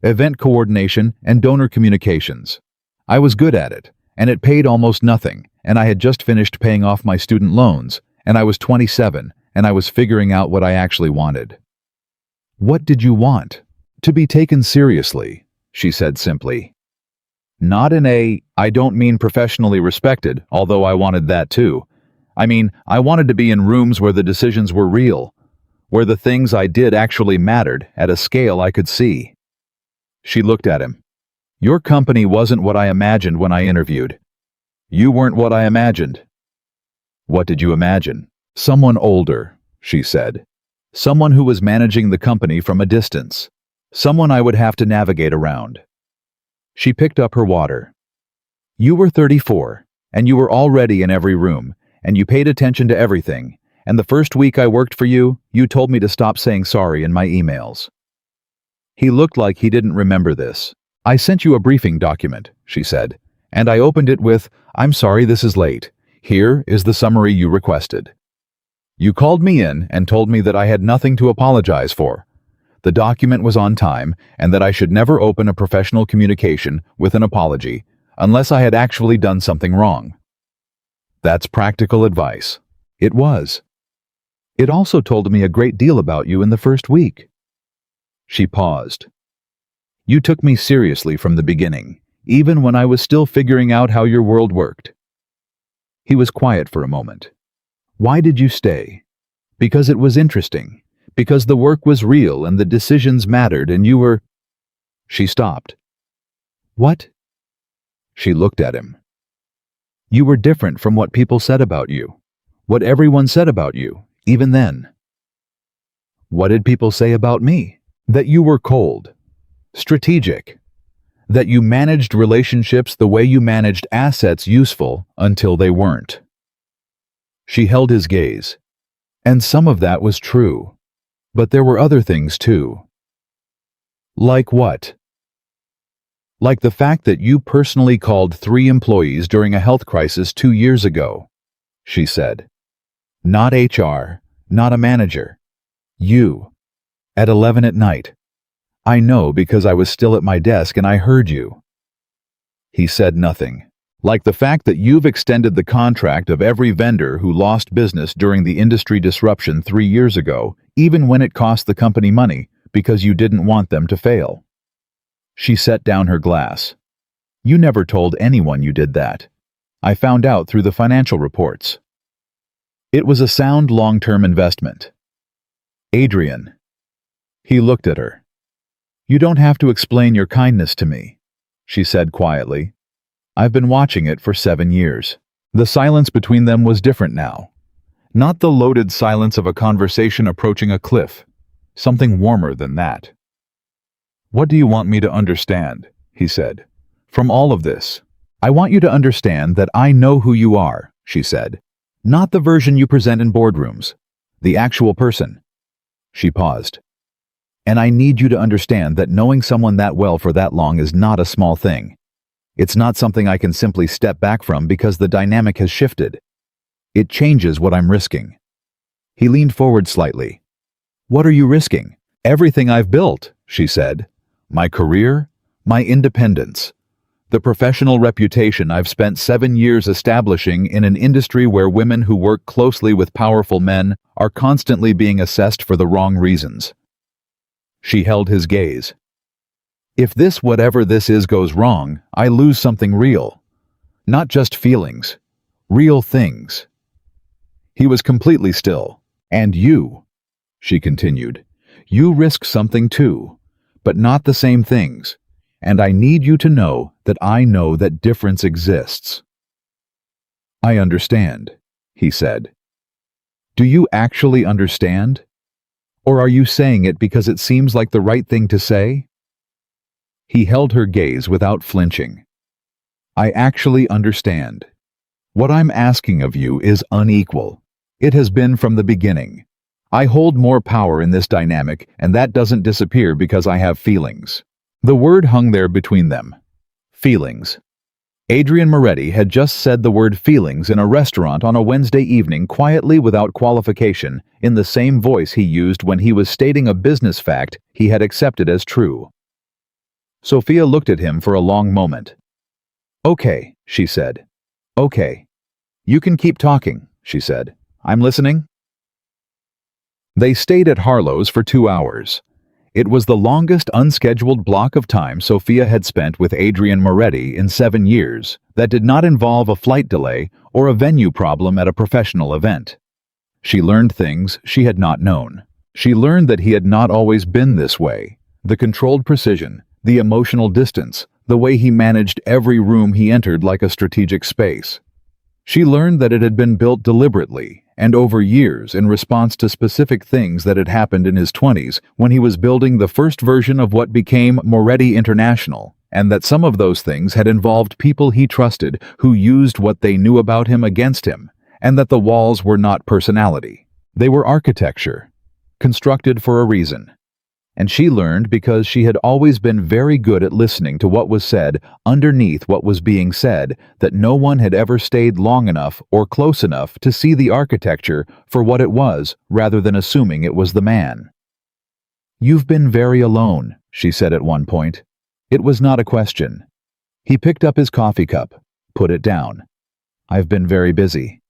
Event coordination and donor communications. I was good at it, and it paid almost nothing, and I had just finished paying off my student loans, and I was 27, and I was figuring out what I actually wanted." "What did you want?" "To be taken seriously," she said simply. Not in a, I don't mean professionally respected, although I wanted that too. I mean, I wanted to be in rooms where the decisions were real, where the things I did actually mattered at a scale I could see. She looked at him. "Your company wasn't what I imagined when I interviewed." "You weren't what I imagined." "What did you imagine?" "Someone older," she said. "Someone who was managing the company from a distance. Someone I would have to navigate around." She picked up her water. "You were 34, and you were already in every room, and you paid attention to everything, and the first week I worked for you, you told me to stop saying sorry in my emails." He looked like he didn't remember this. "I sent you a briefing document," she said, "and I opened it with, 'I'm sorry this is late. Here is the summary you requested.' You called me in and told me that I had nothing to apologize for. The document was on time, and that I should never open a professional communication with an apology unless I had actually done something wrong." That's practical advice. It was. "It also told me a great deal about you in the first week." She paused. "You took me seriously from the beginning, even when I was still figuring out how your world worked." He was quiet for a moment. "Why did you stay?" "Because it was interesting. Because the work was real and the decisions mattered and you were—" She stopped. "What?" She looked at him. "You were different from what people said about you. What everyone said about you, even then." "What did people say about me?" "That you were cold. Strategic. That you managed relationships the way you managed assets useful until they weren't." She held his gaze. "And some of that was true. But there were other things too." "Like what?" "Like the fact that you personally called 3 employees during a health crisis 2 years ago," she said. "Not HR, not a manager. You. At 11 at night. I know because I was still at my desk and I heard you." He said nothing. "Like the fact that you've extended the contract of every vendor who lost business during the industry disruption 3 years ago, even when it cost the company money, because you didn't want them to fail." She set down her glass. "You never told anyone you did that. I found out through the financial reports." It was a sound long-term investment. "Adrian." He looked at her. "You don't have to explain your kindness to me," she said quietly. "I've been watching it for 7 years." The silence between them was different now. Not the loaded silence of a conversation approaching a cliff. Something warmer than that. "What do you want me to understand?" he said. "From all of this, I want you to understand that I know who you are," she said. "Not the version you present in boardrooms. The actual person." She paused. "And I need you to understand that knowing someone that well for that long is not a small thing. It's not something I can simply step back from because the dynamic has shifted. It changes what I'm risking." He leaned forward slightly. "What are you risking?" "Everything I've built," she said. "My career, my independence, the professional reputation I've spent 7 years establishing in an industry where women who work closely with powerful men are constantly being assessed for the wrong reasons." She held his gaze. "If this whatever this is goes wrong, I lose something real. Not just feelings. Real things." He was completely still. "And you," she continued, "you risk something too, but not the same things. And I need you to know that I know that difference exists." "I understand," he said. "Do you actually understand? Or are you saying it because it seems like the right thing to say?" He held her gaze without flinching. "I actually understand. What I'm asking of you is unequal. It has been from the beginning. I hold more power in this dynamic, and that doesn't disappear because I have feelings." The word hung there between them. Feelings. Adrian Moretti had just said the word feelings in a restaurant on a Wednesday evening quietly without qualification, in the same voice he used when he was stating a business fact he had accepted as true. Sophia looked at him for a long moment. "Okay," she said. "Okay. You can keep talking," she said. "I'm listening." They stayed at Harlow's for 2 hours. It was the longest unscheduled block of time Sophia had spent with Adrian Moretti in 7 years that did not involve a flight delay or a venue problem at a professional event. She learned things she had not known. She learned that he had not always been this way. The controlled precision, the emotional distance, the way he managed every room he entered like a strategic space. She learned that it had been built deliberately and over years in response to specific things that had happened in his 20s when he was building the first version of what became Moretti International, and that some of those things had involved people he trusted who used what they knew about him against him, and that the walls were not personality. They were architecture, constructed for a reason. And she learned because she had always been very good at listening to what was said underneath what was being said, that no one had ever stayed long enough or close enough to see the architecture for what it was rather than assuming it was the man. "You've been very alone," she said at one point. It was not a question. He picked up his coffee cup, put it down. "I've been very busy."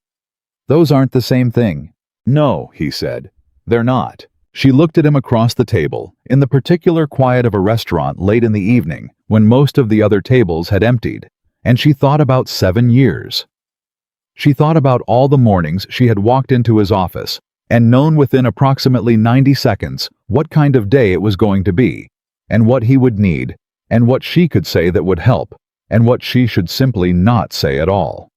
"Those aren't the same thing." "No," he said. "They're not." She looked at him across the table, in the particular quiet of a restaurant late in the evening, when most of the other tables had emptied, and she thought about 7 years. She thought about all the mornings she had walked into his office, and known within approximately 90 seconds what kind of day it was going to be, and what he would need, and what she could say that would help, and what she should simply not say at all.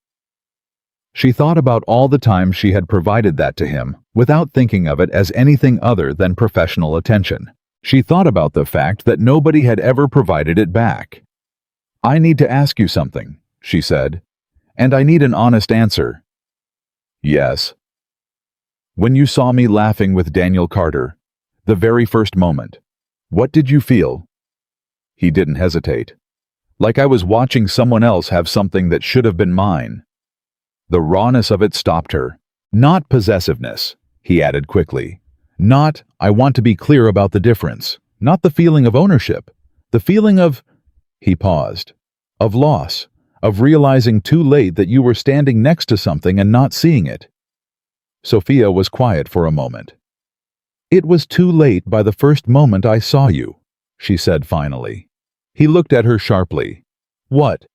She thought about all the times she had provided that to him, without thinking of it as anything other than professional attention. She thought about the fact that nobody had ever provided it back. "I need to ask you something," she said, "and I need an honest answer." "Yes." "When you saw me laughing with Daniel Carter, the very first moment, what did you feel?" He didn't hesitate. "Like I was watching someone else have something that should have been mine." The rawness of it stopped her. "Not possessiveness," he added quickly. "Not, I want to be clear about the difference. Not the feeling of ownership. The feeling of," he paused, "of loss, of realizing too late that you were standing next to something and not seeing it." Sophia was quiet for a moment. "It was too late by the first moment I saw you," she said finally. He looked at her sharply. "What?"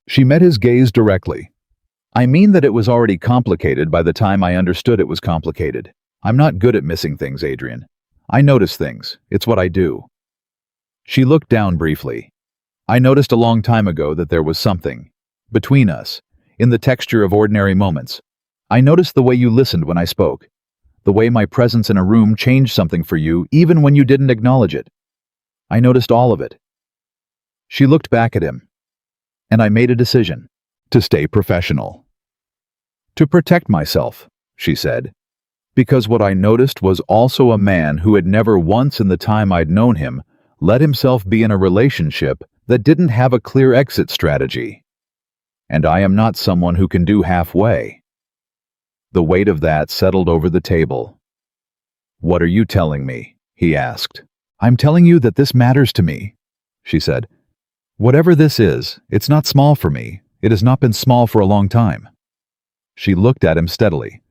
She met his gaze directly. "I mean that it was already complicated by the time I understood it was complicated. I'm not good at missing things, Adrian. I notice things. It's what I do." She looked down briefly. "I noticed a long time ago that there was something between us, in the texture of ordinary moments. I noticed the way you listened when I spoke, the way my presence in a room changed something for you even when you didn't acknowledge it. I noticed all of it." She looked back at him. And I made a decision to stay professional. To protect myself, she said, because what I noticed was also a man who had never once in the time I'd known him let himself be in a relationship that didn't have a clear exit strategy. And I am not someone who can do halfway. The weight of that settled over the table. What are you telling me? He asked. I'm telling you that this matters to me, she said. Whatever this is, it's not small for me. It has not been small for a long time. She looked at him steadily.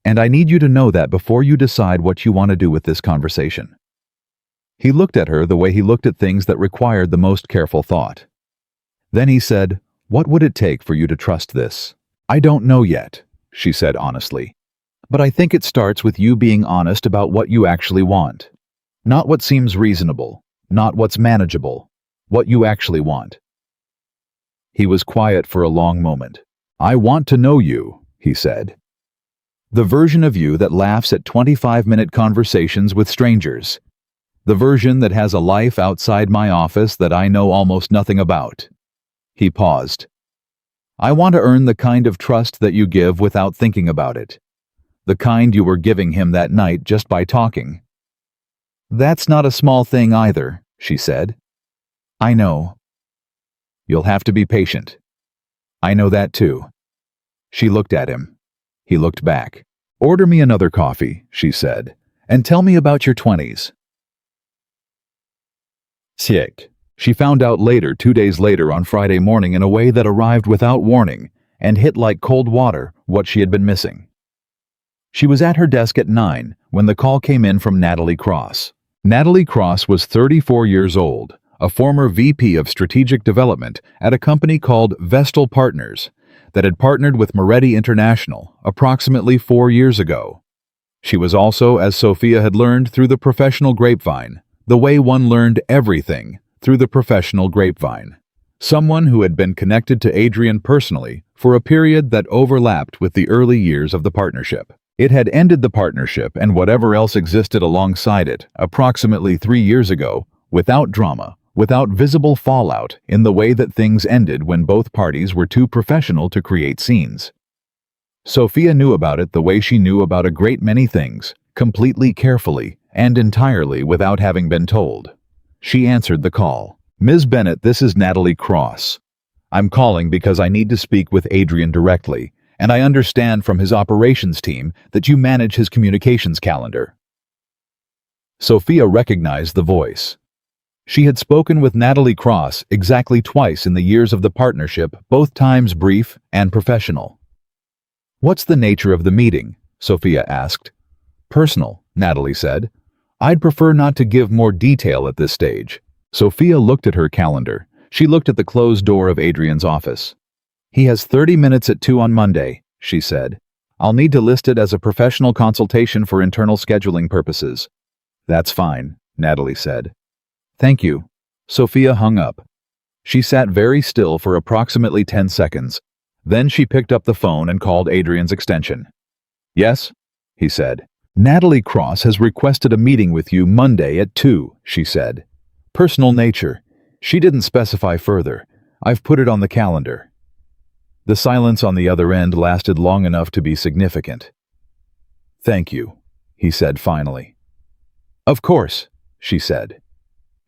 And I need you to know that before you decide what you want to do with this conversation. He looked at her the way he looked at things that required the most careful thought. Then he said, what would it take for you to trust this? I don't know yet, she said honestly. But I think it starts with you being honest about what you actually want. Not what seems reasonable, not what's manageable, what you actually want. He was quiet for a long moment. I want to know you, he said. The version of you that laughs at 25-minute conversations with strangers. The version that has a life outside my office that I know almost nothing about. He paused. I want to earn the kind of trust that you give without thinking about it. The kind you were giving him that night just by talking. That's not a small thing either, she said. I know. You'll have to be patient. I know that too. She looked at him. He looked back. Order me another coffee, she said, and tell me about your 20s. Sick. She found out later, 2 days later on Friday morning in a way that arrived without warning and hit like cold water what she had been missing. She was at her desk at 9 when the call came in from Natalie Cross. Natalie Cross was 34 years old, a former VP of Strategic Development at a company called Vestal Partners that had partnered with Moretti International approximately 4 years ago. She was also, as Sophia had learned through the professional grapevine, the way one learned everything through the professional grapevine. Someone who had been connected to Adrian personally for a period that overlapped with the early years of the partnership. It had ended the partnership and whatever else existed alongside it approximately 3 years ago, without drama, without visible fallout in the way that things ended when both parties were too professional to create scenes. Sophia knew about it the way she knew about a great many things, completely carefully and entirely without having been told. She answered the call. Ms. Bennett, this is Natalie Cross. I'm calling because I need to speak with Adrian directly, and I understand from his operations team that you manage his communications calendar. Sophia recognized the voice. She had spoken with Natalie Cross exactly twice in the years of the partnership, both times brief and professional. What's the nature of the meeting? Sophia asked. Personal, Natalie said. I'd prefer not to give more detail at this stage. Sophia looked at her calendar. She looked at the closed door of Adrian's office. He has 30 minutes at 2 on Monday, she said. I'll need to list it as a professional consultation for internal scheduling purposes. That's fine, Natalie said. Thank you. Sophia hung up. She sat very still for approximately 10 seconds. Then she picked up the phone and called Adrian's extension. Yes, he said. Natalie Cross has requested a meeting with you Monday at 2, she said. Personal nature. She didn't specify further. I've put it on the calendar. The silence on the other end lasted long enough to be significant. Thank you, he said finally. Of course, she said.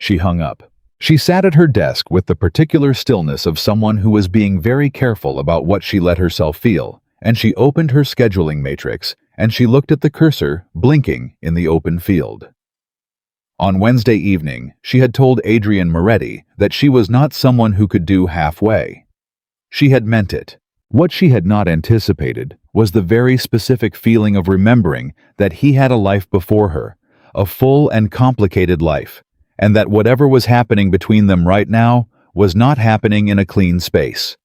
She hung up. She sat at her desk with the particular stillness of someone who was being very careful about what she let herself feel, and she opened her scheduling matrix, and she looked at the cursor, blinking in the open field. On Wednesday evening, she had told Adrian Moretti that she was not someone who could do halfway. She had meant it. What she had not anticipated was the very specific feeling of remembering that he had a life before her, a full and complicated life, and that whatever was happening between them right now was not happening in a clean space.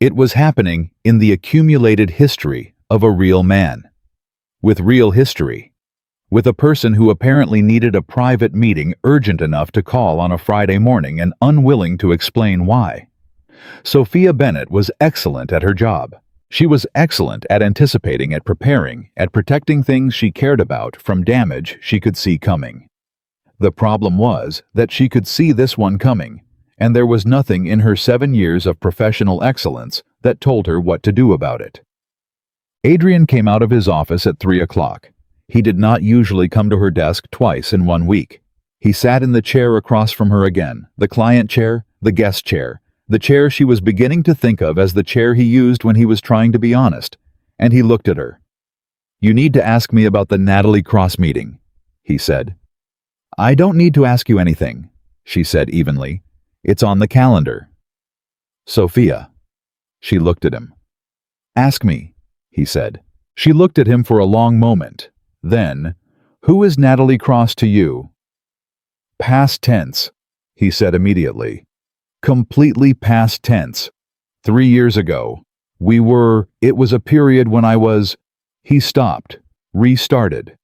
It was happening in the accumulated history of a real man. With real history. With a person who apparently needed a private meeting urgent enough to call on a Friday morning and unwilling to explain why. Sophia Bennett was excellent at her job. She was excellent at anticipating, at preparing, at protecting things she cared about from damage she could see coming. The problem was that she could see this one coming, and there was nothing in her 7 years of professional excellence that told her what to do about it. Adrian came out of his office at 3 o'clock. He did not usually come to her desk twice in 1 week. He sat in the chair across from her again, the client chair, the guest chair, the chair she was beginning to think of as the chair he used when he was trying to be honest, and he looked at her. "You need to ask me about the Natalie Cross meeting," he said. "I don't need to ask you anything," she said evenly. "It's on the calendar." "Sophia." She looked at him. "Ask me," he said. She looked at him for a long moment. Then, "Who is Natalie Cross to you?" "Past tense," he said immediately. "Completely past tense. 3 years ago. It was a period when I was—" He stopped, restarted.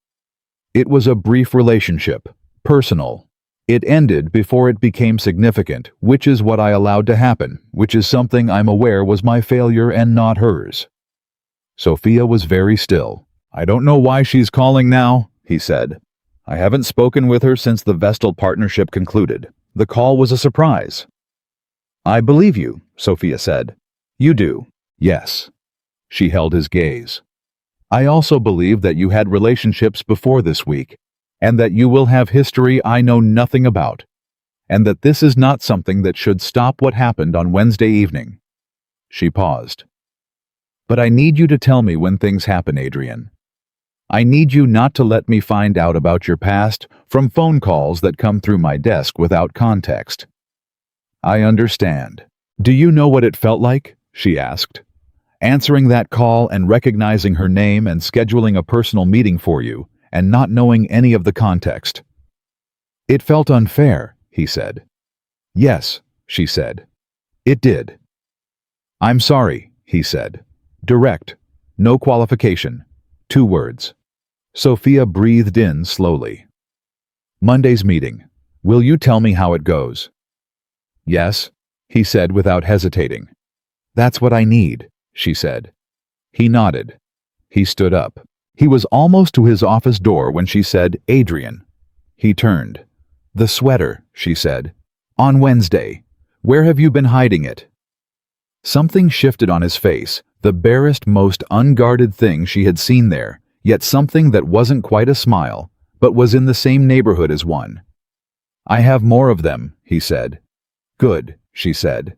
"It was a brief relationship, personal. It ended before it became significant, which is what I allowed to happen, which is something I'm aware was my failure and not hers." Sophia was very still. "I don't know why she's calling now," he said. "I haven't spoken with her since the Vestal partnership concluded. The call was a surprise." "I believe you," Sophia said. "You do." "Yes." She held his gaze. "I also believe that you had relationships before this week, and that you will have history I know nothing about, and that this is not something that should stop what happened on Wednesday evening." She paused. "But I need you to tell me when things happen, Adrian. I need you not to let me find out about your past from phone calls that come through my desk without context." "I understand. Do you know what it felt like?" she asked. "Answering that call and recognizing her name and scheduling a personal meeting for you and not knowing any of the context." "It felt unfair," he said. "Yes," she said. "It did." "I'm sorry," he said. Direct. No qualification. 2 words. Sophia breathed in slowly. "Monday's meeting. Will you tell me how it goes?" "Yes," he said without hesitating. "That's what I need," she said. He nodded. He stood up. He was almost to his office door when she said, "Adrian." He turned. "The sweater," she said. "On Wednesday. Where have you been hiding it?" Something shifted on his face, the barest, most unguarded thing she had seen there, yet something that wasn't quite a smile, but was in the same neighborhood as one. "I have more of them," he said. "Good," she said.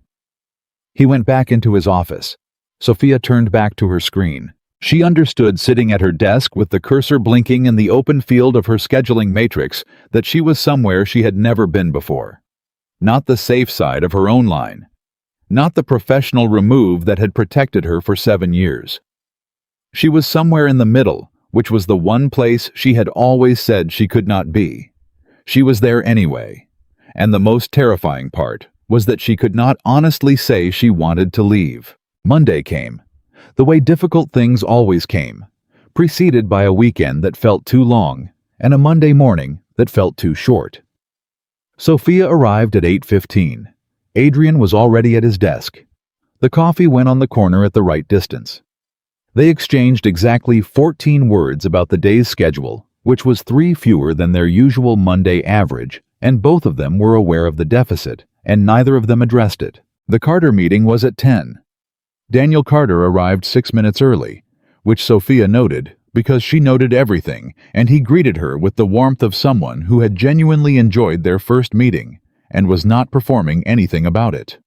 He went back into his office. Sophia turned back to her screen. She understood, sitting at her desk with the cursor blinking in the open field of her scheduling matrix, that she was somewhere she had never been before. Not the safe side of her own line. Not the professional remove that had protected her for 7 years. She was somewhere in the middle, which was the one place she had always said she could not be. She was there anyway. And the most terrifying part was that she could not honestly say she wanted to leave. Monday came, the way difficult things always came, preceded by a weekend that felt too long and a Monday morning that felt too short. Sophia arrived at 8:15. Adrian was already at his desk. The coffee went on the corner at the right distance. They exchanged exactly 14 words about the day's schedule, which was 3 fewer than their usual Monday average, and both of them were aware of the deficit, and neither of them addressed it. The Carter meeting was at 10. Daniel Carter arrived 6 minutes early, which Sophia noted because she noted everything, and he greeted her with the warmth of someone who had genuinely enjoyed their first meeting and was not performing anything about it.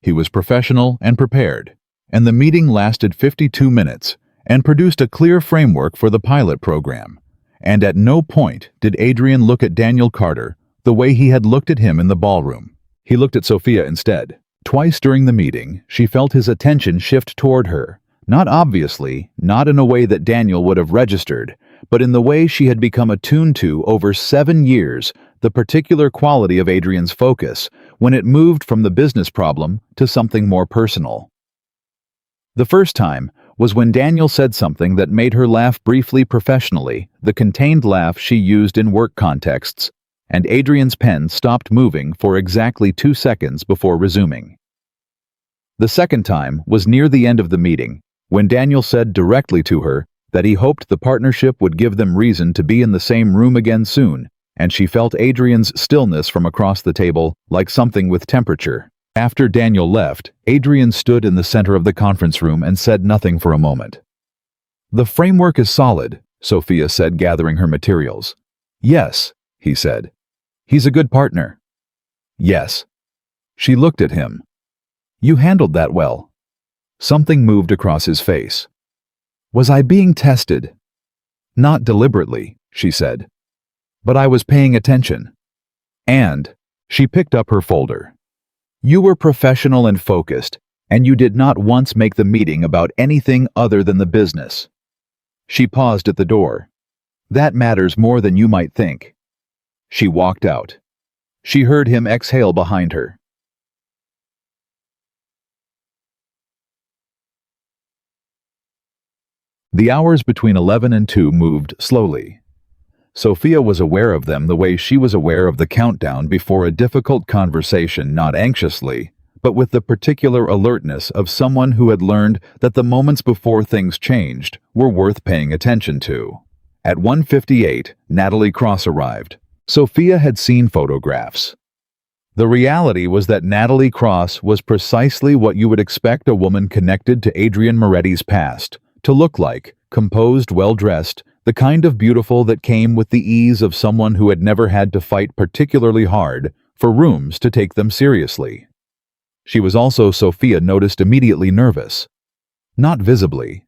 He was professional and prepared, and the meeting lasted 52 minutes and produced a clear framework for the pilot program. And at no point did Adrian look at Daniel Carter the way he had looked at him in the ballroom. He looked at Sophia instead. Twice during the meeting, she felt his attention shift toward her, not obviously, not in a way that Daniel would have registered, but in the way she had become attuned to over 7 years, the particular quality of Adrian's focus, when it moved from the business problem to something more personal. The first time was when Daniel said something that made her laugh briefly professionally, the contained laugh she used in work contexts, and Adrian's pen stopped moving for exactly 2 seconds before resuming. The second time was near the end of the meeting, when Daniel said directly to her that he hoped the partnership would give them reason to be in the same room again soon, and she felt Adrian's stillness from across the table like something with temperature. After Daniel left, Adrian stood in the center of the conference room and said nothing for a moment. "The framework is solid," Sophia said, gathering her materials. "Yes," he said. "He's a good partner." "Yes." She looked at him. "You handled that well." Something moved across his face. "Was I being tested?" "Not deliberately," she said. "But I was paying attention." And she picked up her folder. "You were professional and focused, and you did not once make the meeting about anything other than the business." She paused at the door. "That matters more than you might think." She walked out. She heard him exhale behind her. The hours between 11 and 2 moved slowly. Sophia was aware of them the way she was aware of the countdown before a difficult conversation, not anxiously, but with the particular alertness of someone who had learned that the moments before things changed were worth paying attention to. At 1:58, Natalie Cross arrived. Sophia had seen photographs. The reality was that Natalie Cross was precisely what you would expect a woman connected to Adrian Moretti's past to look like: composed, well-dressed, the kind of beautiful that came with the ease of someone who had never had to fight particularly hard for rooms to take them seriously. She was also, Sophia noticed, immediately nervous. Not visibly,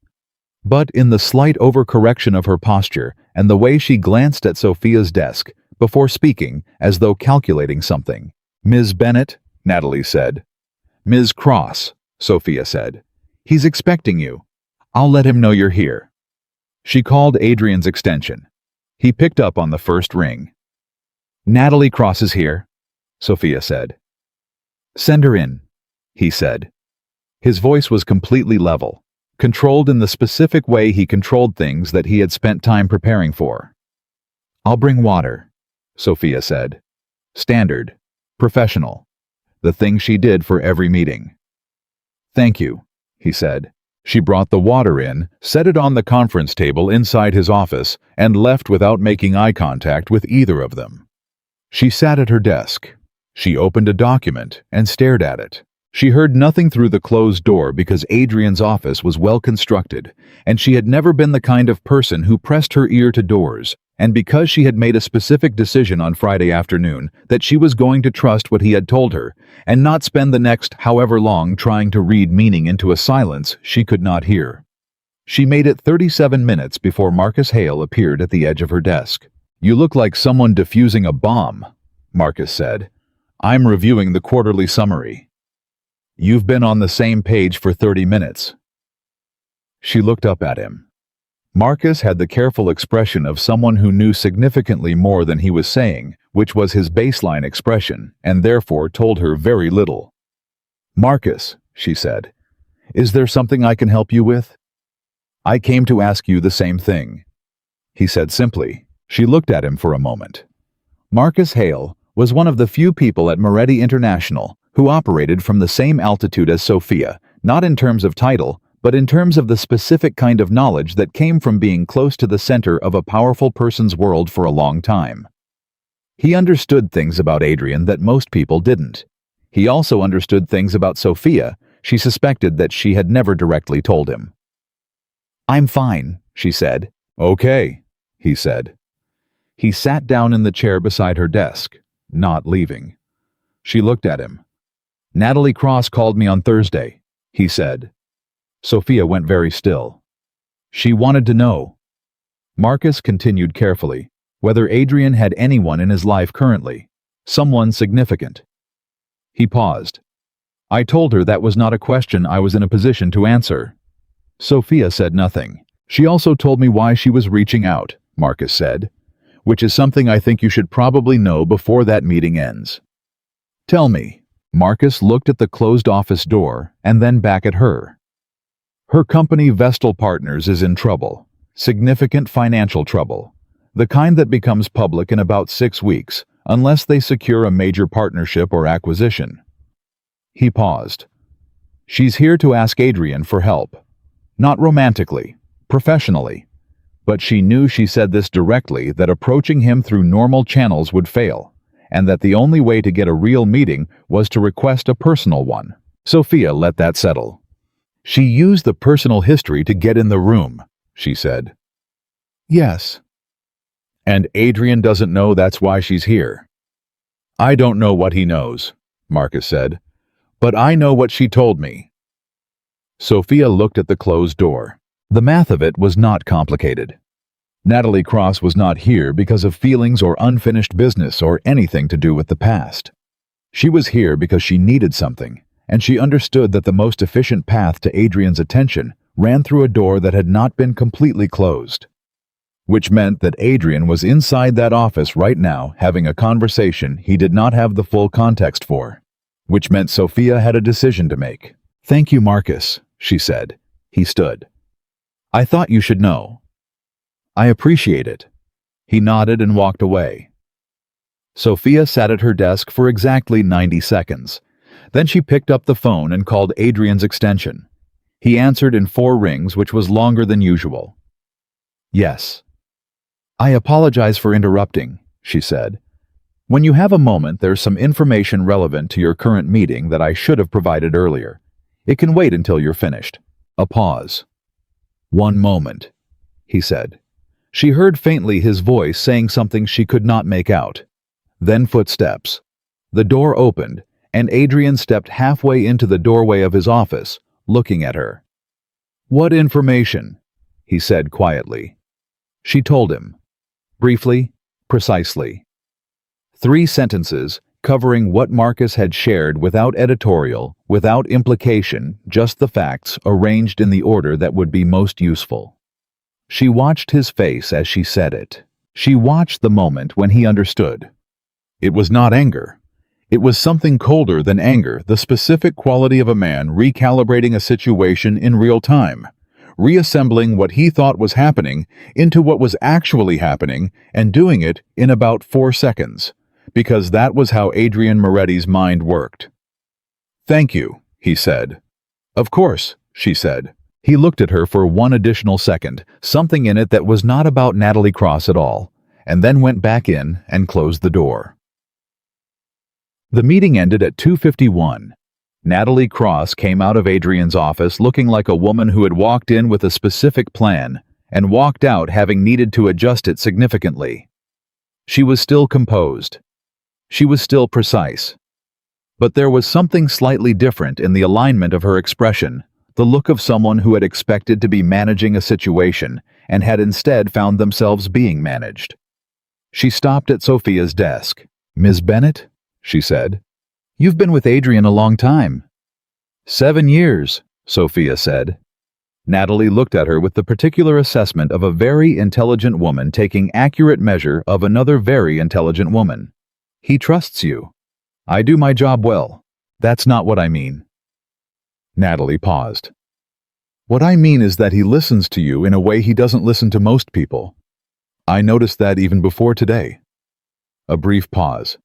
but in the slight overcorrection of her posture and the way she glanced at Sophia's desk before speaking, as though calculating something. "Ms. Bennett," Natalie said. "Ms. Cross," Sophia said. "He's expecting you. I'll let him know you're here." She called Adrian's extension. He picked up on the first ring. "Natalie Cross is here," Sophia said. "Send her in," he said. His voice was completely level, controlled in the specific way he controlled things that he had spent time preparing for. "I'll bring water," Sophia said. Standard, professional, the thing she did for every meeting. "Thank you," he said. She brought the water in, set it on the conference table inside his office, and left without making eye contact with either of them. She sat at her desk. She opened a document and stared at it. She heard nothing through the closed door because Adrian's office was well constructed, and she had never been the kind of person who pressed her ear to doors, and because she had made a specific decision on Friday afternoon that she was going to trust what he had told her, and not spend the next however long trying to read meaning into a silence she could not hear. She made it 37 minutes before Marcus Hale appeared at the edge of her desk. "You look like someone defusing a bomb," Marcus said. "I'm reviewing the quarterly summary." "You've been on the same page for 30 minutes. She looked up at him. Marcus had the careful expression of someone who knew significantly more than he was saying, which was his baseline expression, and therefore told her very little. "Marcus," she said, "is there something I can help you with?" "I came to ask you the same thing," he said simply. She looked at him for a moment. Marcus Hale was one of the few people at Moretti International who operated from the same altitude as Sophia, not in terms of title, but in terms of the specific kind of knowledge that came from being close to the center of a powerful person's world for a long time. He understood things about Adrian that most people didn't. He also understood things about Sophia she suspected that she had never directly told him. "I'm fine," she said. "Okay," he said. He sat down in the chair beside her desk, not leaving. She looked at him. "Natalie Cross called me on Thursday," he said. Sophia went very still. "She wanted to know." Marcus continued carefully, whether Adrian had anyone in his life currently, someone significant. He paused. "I told her that was not a question I was in a position to answer." Sophia said nothing. "She also told me why she was reaching out," Marcus said, "which is something I think you should probably know before that meeting ends." "Tell me." Marcus looked at the closed office door and then back at her. "Her company Vestal Partners is in trouble, significant financial trouble, the kind that becomes public in about 6 weeks, unless they secure a major partnership or acquisition." He paused. "She's here to ask Adrian for help. Not romantically, professionally. But she knew she said this directly that approaching him through normal channels would fail, and that the only way to get a real meeting was to request a personal one. Sophia let that settle. She used the personal history to get in the room, she said. Yes. And Adrian doesn't know that's why she's here. I don't know what he knows, Marcus said, but I know what she told me. Sophia looked at the closed door. The math of it was not complicated. Natalie Cross was not here because of feelings or unfinished business or anything to do with the past. She was here because she needed something, and she understood that the most efficient path to Adrian's attention ran through a door that had not been completely closed. Which meant that Adrian was inside that office right now having a conversation he did not have the full context for. Which meant Sophia had a decision to make. Thank you, Marcus, she said. He stood. I thought you should know. I appreciate it. He nodded and walked away. Sophia sat at her desk for exactly 90 seconds. Then she picked up the phone and called Adrian's extension. He answered in 4 rings, which was longer than usual. Yes. I apologize for interrupting, she said. When you have a moment, there's some information relevant to your current meeting that I should have provided earlier. It can wait until you're finished. A pause. 1 moment, he said. She heard faintly his voice saying something she could not make out. Then footsteps. The door opened, and Adrian stepped halfway into the doorway of his office, looking at her. What information? He said quietly. She told him. Briefly, precisely. 3 sentences covering what Marcus had shared without editorial, without implication, just the facts arranged in the order that would be most useful. She watched his face as she said it. She watched the moment when he understood. It was not anger. It was something colder than anger, the specific quality of a man recalibrating a situation in real time, reassembling what he thought was happening into what was actually happening and doing it in about 4 seconds, because that was how Adrian Moretti's mind worked. Thank you, he said. Of course, she said. He looked at her for 1 additional second, something in it that was not about Natalie Cross at all, and then went back in and closed the door. The meeting ended at 2:51. Natalie Cross came out of Adrian's office looking like a woman who had walked in with a specific plan and walked out having needed to adjust it significantly. She was still composed. She was still precise. But there was something slightly different in the alignment of her expression, the look of someone who had expected to be managing a situation and had instead found themselves being managed. She stopped at Sophia's desk. Ms. Bennett, she said. You've been with Adrian a long time. 7 years, Sophia said. Natalie looked at her with the particular assessment of a very intelligent woman taking accurate measure of another very intelligent woman. He trusts you. I do my job well. That's not what I mean. Natalie paused. What I mean is that he listens to you in a way he doesn't listen to most people. I noticed that even before today. A brief pause.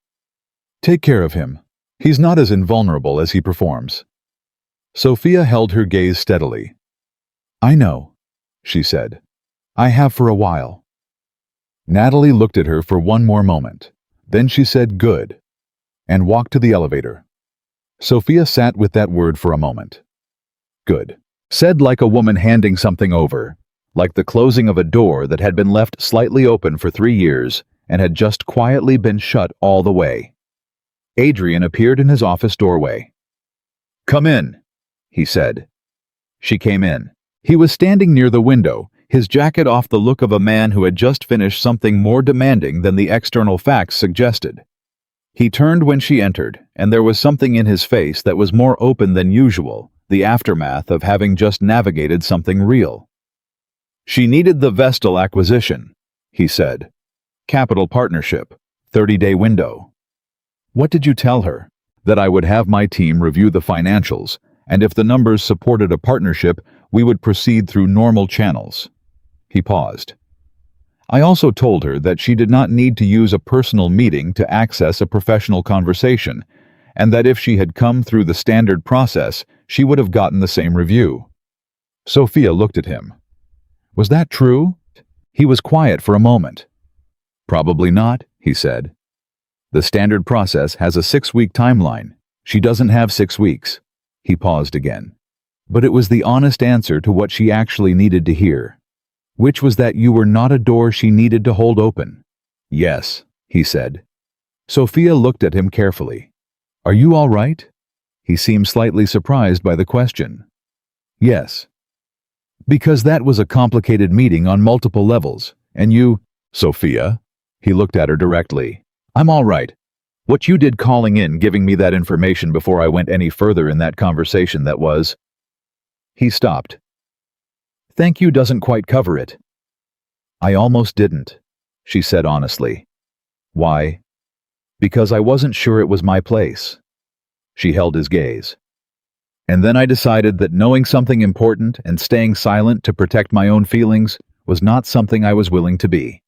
Take care of him. He's not as invulnerable as he performs. Sophia held her gaze steadily. I know, she said. I have for a while. Natalie looked at her for 1 more moment. Then she said good, and walked to the elevator. Sophia sat with that word for a moment. Good. Said like a woman handing something over, like the closing of a door that had been left slightly open for 3 years and had just quietly been shut all the way. Adrian appeared in his office doorway. Come in, he said. She came in. He was standing near the window, his jacket off the look of a man who had just finished something more demanding than the external facts suggested. He turned when she entered, and there was something in his face that was more open than usual, the aftermath of having just navigated something real. She needed the Vestal acquisition, he said. Capital partnership, 30-day window. What did you tell her? That I would have my team review the financials, and if the numbers supported a partnership, we would proceed through normal channels. He paused. I also told her that she did not need to use a personal meeting to access a professional conversation, and that if she had come through the standard process, she would have gotten the same review. Sophia looked at him. Was that true? He was quiet for a moment. "Probably not," he said. "The standard process has a 6-week timeline. She doesn't have 6 weeks." He paused again. But it was the honest answer to what she actually needed to hear, which was that you were not a door she needed to hold open. "Yes," he said. Sophia looked at him carefully. "Are you all right?" He seemed slightly surprised by the question. "Yes." "Because that was a complicated meeting on multiple levels, and you—" "Sophia?" He looked at her directly. "I'm all right. What you did calling in, giving me that information before I went any further in that conversation, that was—" He stopped. "Thank you doesn't quite cover it." "I almost didn't," she said honestly. "Why?" "Because I wasn't sure it was my place." She held his gaze. "And then I decided that knowing something important and staying silent to protect my own feelings was not something I was willing to be."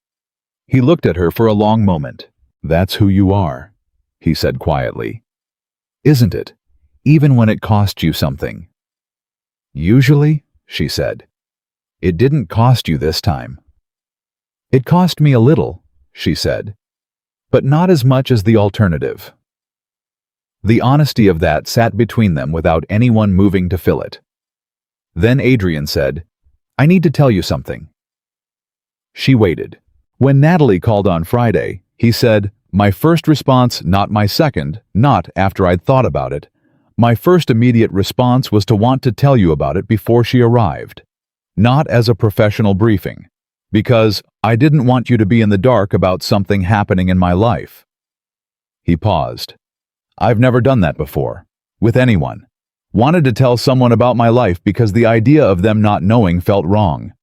He looked at her for a long moment. "That's who you are," he said quietly. "Isn't it? Even when it costs you something." "Usually," she said. "It didn't cost you this time." "It cost me a little," she said, "but not as much as the alternative." The honesty of that sat between them without anyone moving to fill it. Then Adrian said, "I need to tell you something." She waited. When Natalie called on Friday, he said, "My first response, not my second, not after I'd thought about it. My first immediate response was to want to tell you about it before she arrived. Not as a professional briefing. Because I didn't want you to be in the dark about something happening in my life." He paused. "I've never done that before. With anyone. Wanted to tell someone about my life because the idea of them not knowing felt wrong."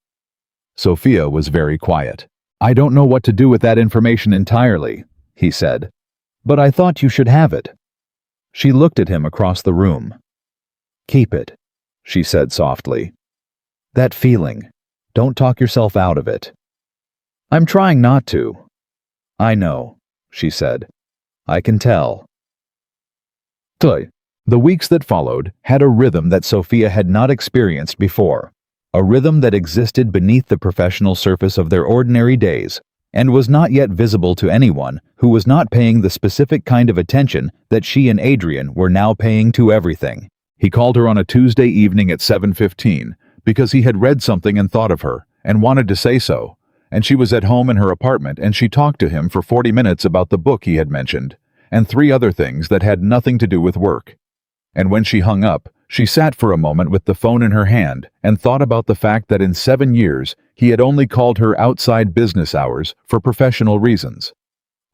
Sophia was very quiet. "I don't know what to do with that information entirely," he said. "But I thought you should have it." She looked at him across the room. "Keep it," she said softly. "That feeling. Don't talk yourself out of it." "I'm trying not to." "I know," she said. "I can tell." The weeks that followed had a rhythm that Sophia had not experienced before, a rhythm that existed beneath the professional surface of their ordinary days and was not yet visible to anyone who was not paying the specific kind of attention that she and Adrian were now paying to everything. He called her on a Tuesday evening at 7:15 because he had read something and thought of her and wanted to say so, and she was at home in her apartment and she talked to him for 40 minutes about the book he had mentioned and 3 other things that had nothing to do with work. And when she hung up, she sat for a moment with the phone in her hand and thought about the fact that in 7 years he had only called her outside business hours for professional reasons,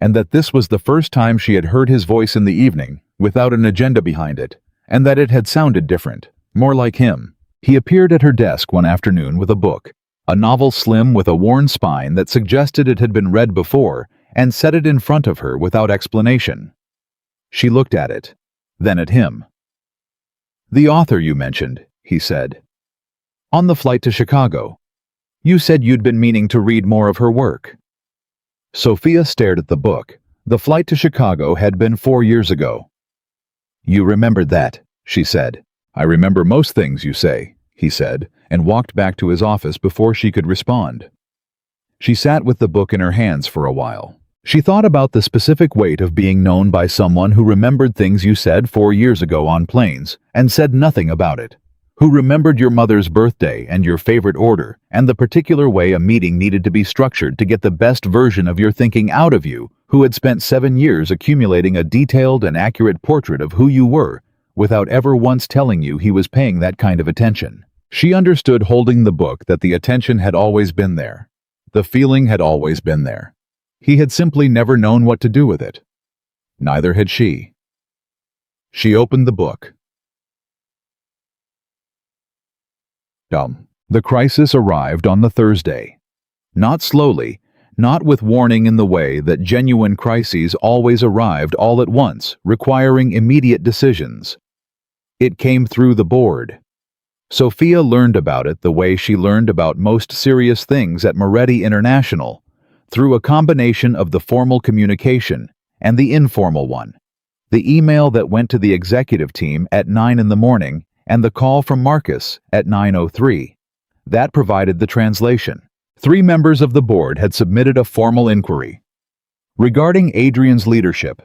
and that this was the first time she had heard his voice in the evening without an agenda behind it, and that it had sounded different, more like him. He appeared at her desk one afternoon with a book, a novel slim with a worn spine that suggested it had been read before, and set it in front of her without explanation. She looked at it, then at him. "The author you mentioned," he said. "On the flight to Chicago. You said you'd been meaning to read more of her work." Sophia stared at the book. The flight to Chicago had been 4 years ago. "You remembered that," she said. "I remember most things you say," he said, and walked back to his office before she could respond. She sat with the book in her hands for a while. She thought about the specific weight of being known by someone who remembered things you said 4 years ago on planes and said nothing about it, who remembered your mother's birthday and your favorite order and the particular way a meeting needed to be structured to get the best version of your thinking out of you, who had spent 7 years accumulating a detailed and accurate portrait of who you were without ever once telling you he was paying that kind of attention. She understood holding the book that the attention had always been there. The feeling had always been there. He had simply never known what to do with it. Neither had she. She opened the book. The crisis arrived on the Thursday. Not slowly, not with warning in the way that genuine crises always arrived all at once, requiring immediate decisions. It came through the board. Sophia learned about it the way she learned about most serious things at Moretti International, through a combination of the formal communication and the informal one. The email that went to the executive team at 9 in the morning and the call from Marcus at 9:03. That provided the translation. 3 members of the board had submitted a formal inquiry regarding Adrian's leadership,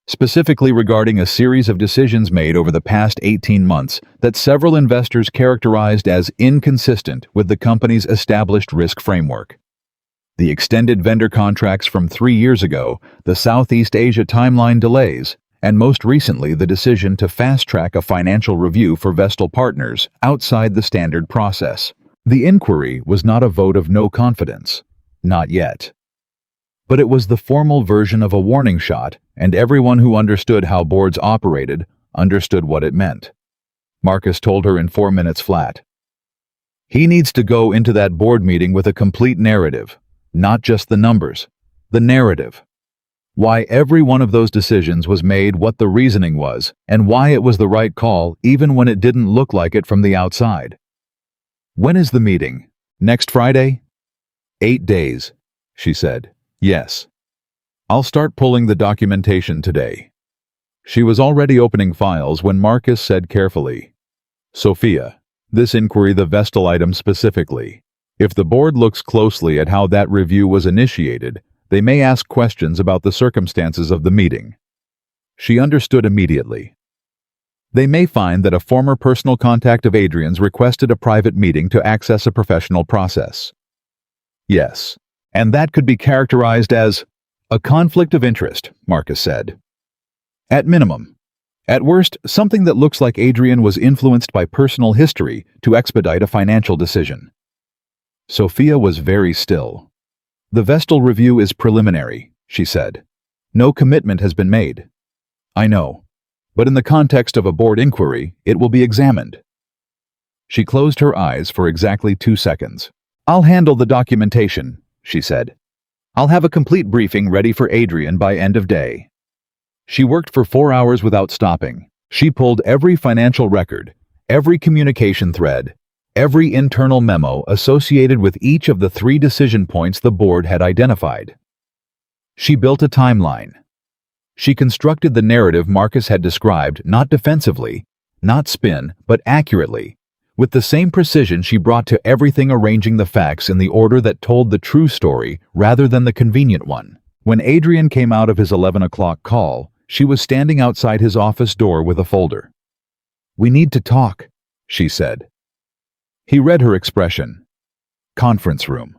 specifically regarding a series of decisions made over the past 18 months that several investors characterized as inconsistent with the company's established risk framework. The extended vendor contracts from 3 years ago, the Southeast Asia timeline delays, and most recently the decision to fast-track a financial review for Vestal partners outside the standard process. The inquiry was not a vote of no confidence. Not yet. But it was the formal version of a warning shot, and everyone who understood how boards operated understood what it meant. Marcus told her in 4 minutes flat. He needs to go into that board meeting with a complete narrative, not just the numbers, the narrative. Why every one of those decisions was made, what the reasoning was, and why it was the right call even when it didn't look like it from the outside. When is the meeting? Next Friday? 8 days, she said. Yes. I'll start pulling the documentation today. She was already opening files when Marcus said carefully, Sophia, this inquiry, the Vestal item specifically. If the board looks closely at how that review was initiated, they may ask questions about the circumstances of the meeting. She understood immediately. They may find that a former personal contact of Adrian's requested a private meeting to access a professional process. Yes, and that could be characterized as a conflict of interest, Marcus said. At minimum. At worst, something that looks like Adrian was influenced by personal history to expedite a financial decision. Sophia was very still. The Vestal review is preliminary, she said. No commitment has been made. I know, but in the context of a board inquiry, it will be examined. She closed her eyes for exactly 2 seconds. I'll handle the documentation, she said. I'll have a complete briefing ready for Adrian by end of day. She worked for 4 hours without stopping. She pulled every financial record, every communication thread, every internal memo associated with each of the 3 decision points the board had identified. She built a timeline. She constructed the narrative Marcus had described, not defensively, not spin, but accurately, with the same precision she brought to everything, arranging the facts in the order that told the true story rather than the convenient one. When Adrian came out of his 11 o'clock call, she was standing outside his office door with a folder. We need to talk, she said. He read her expression. Conference room.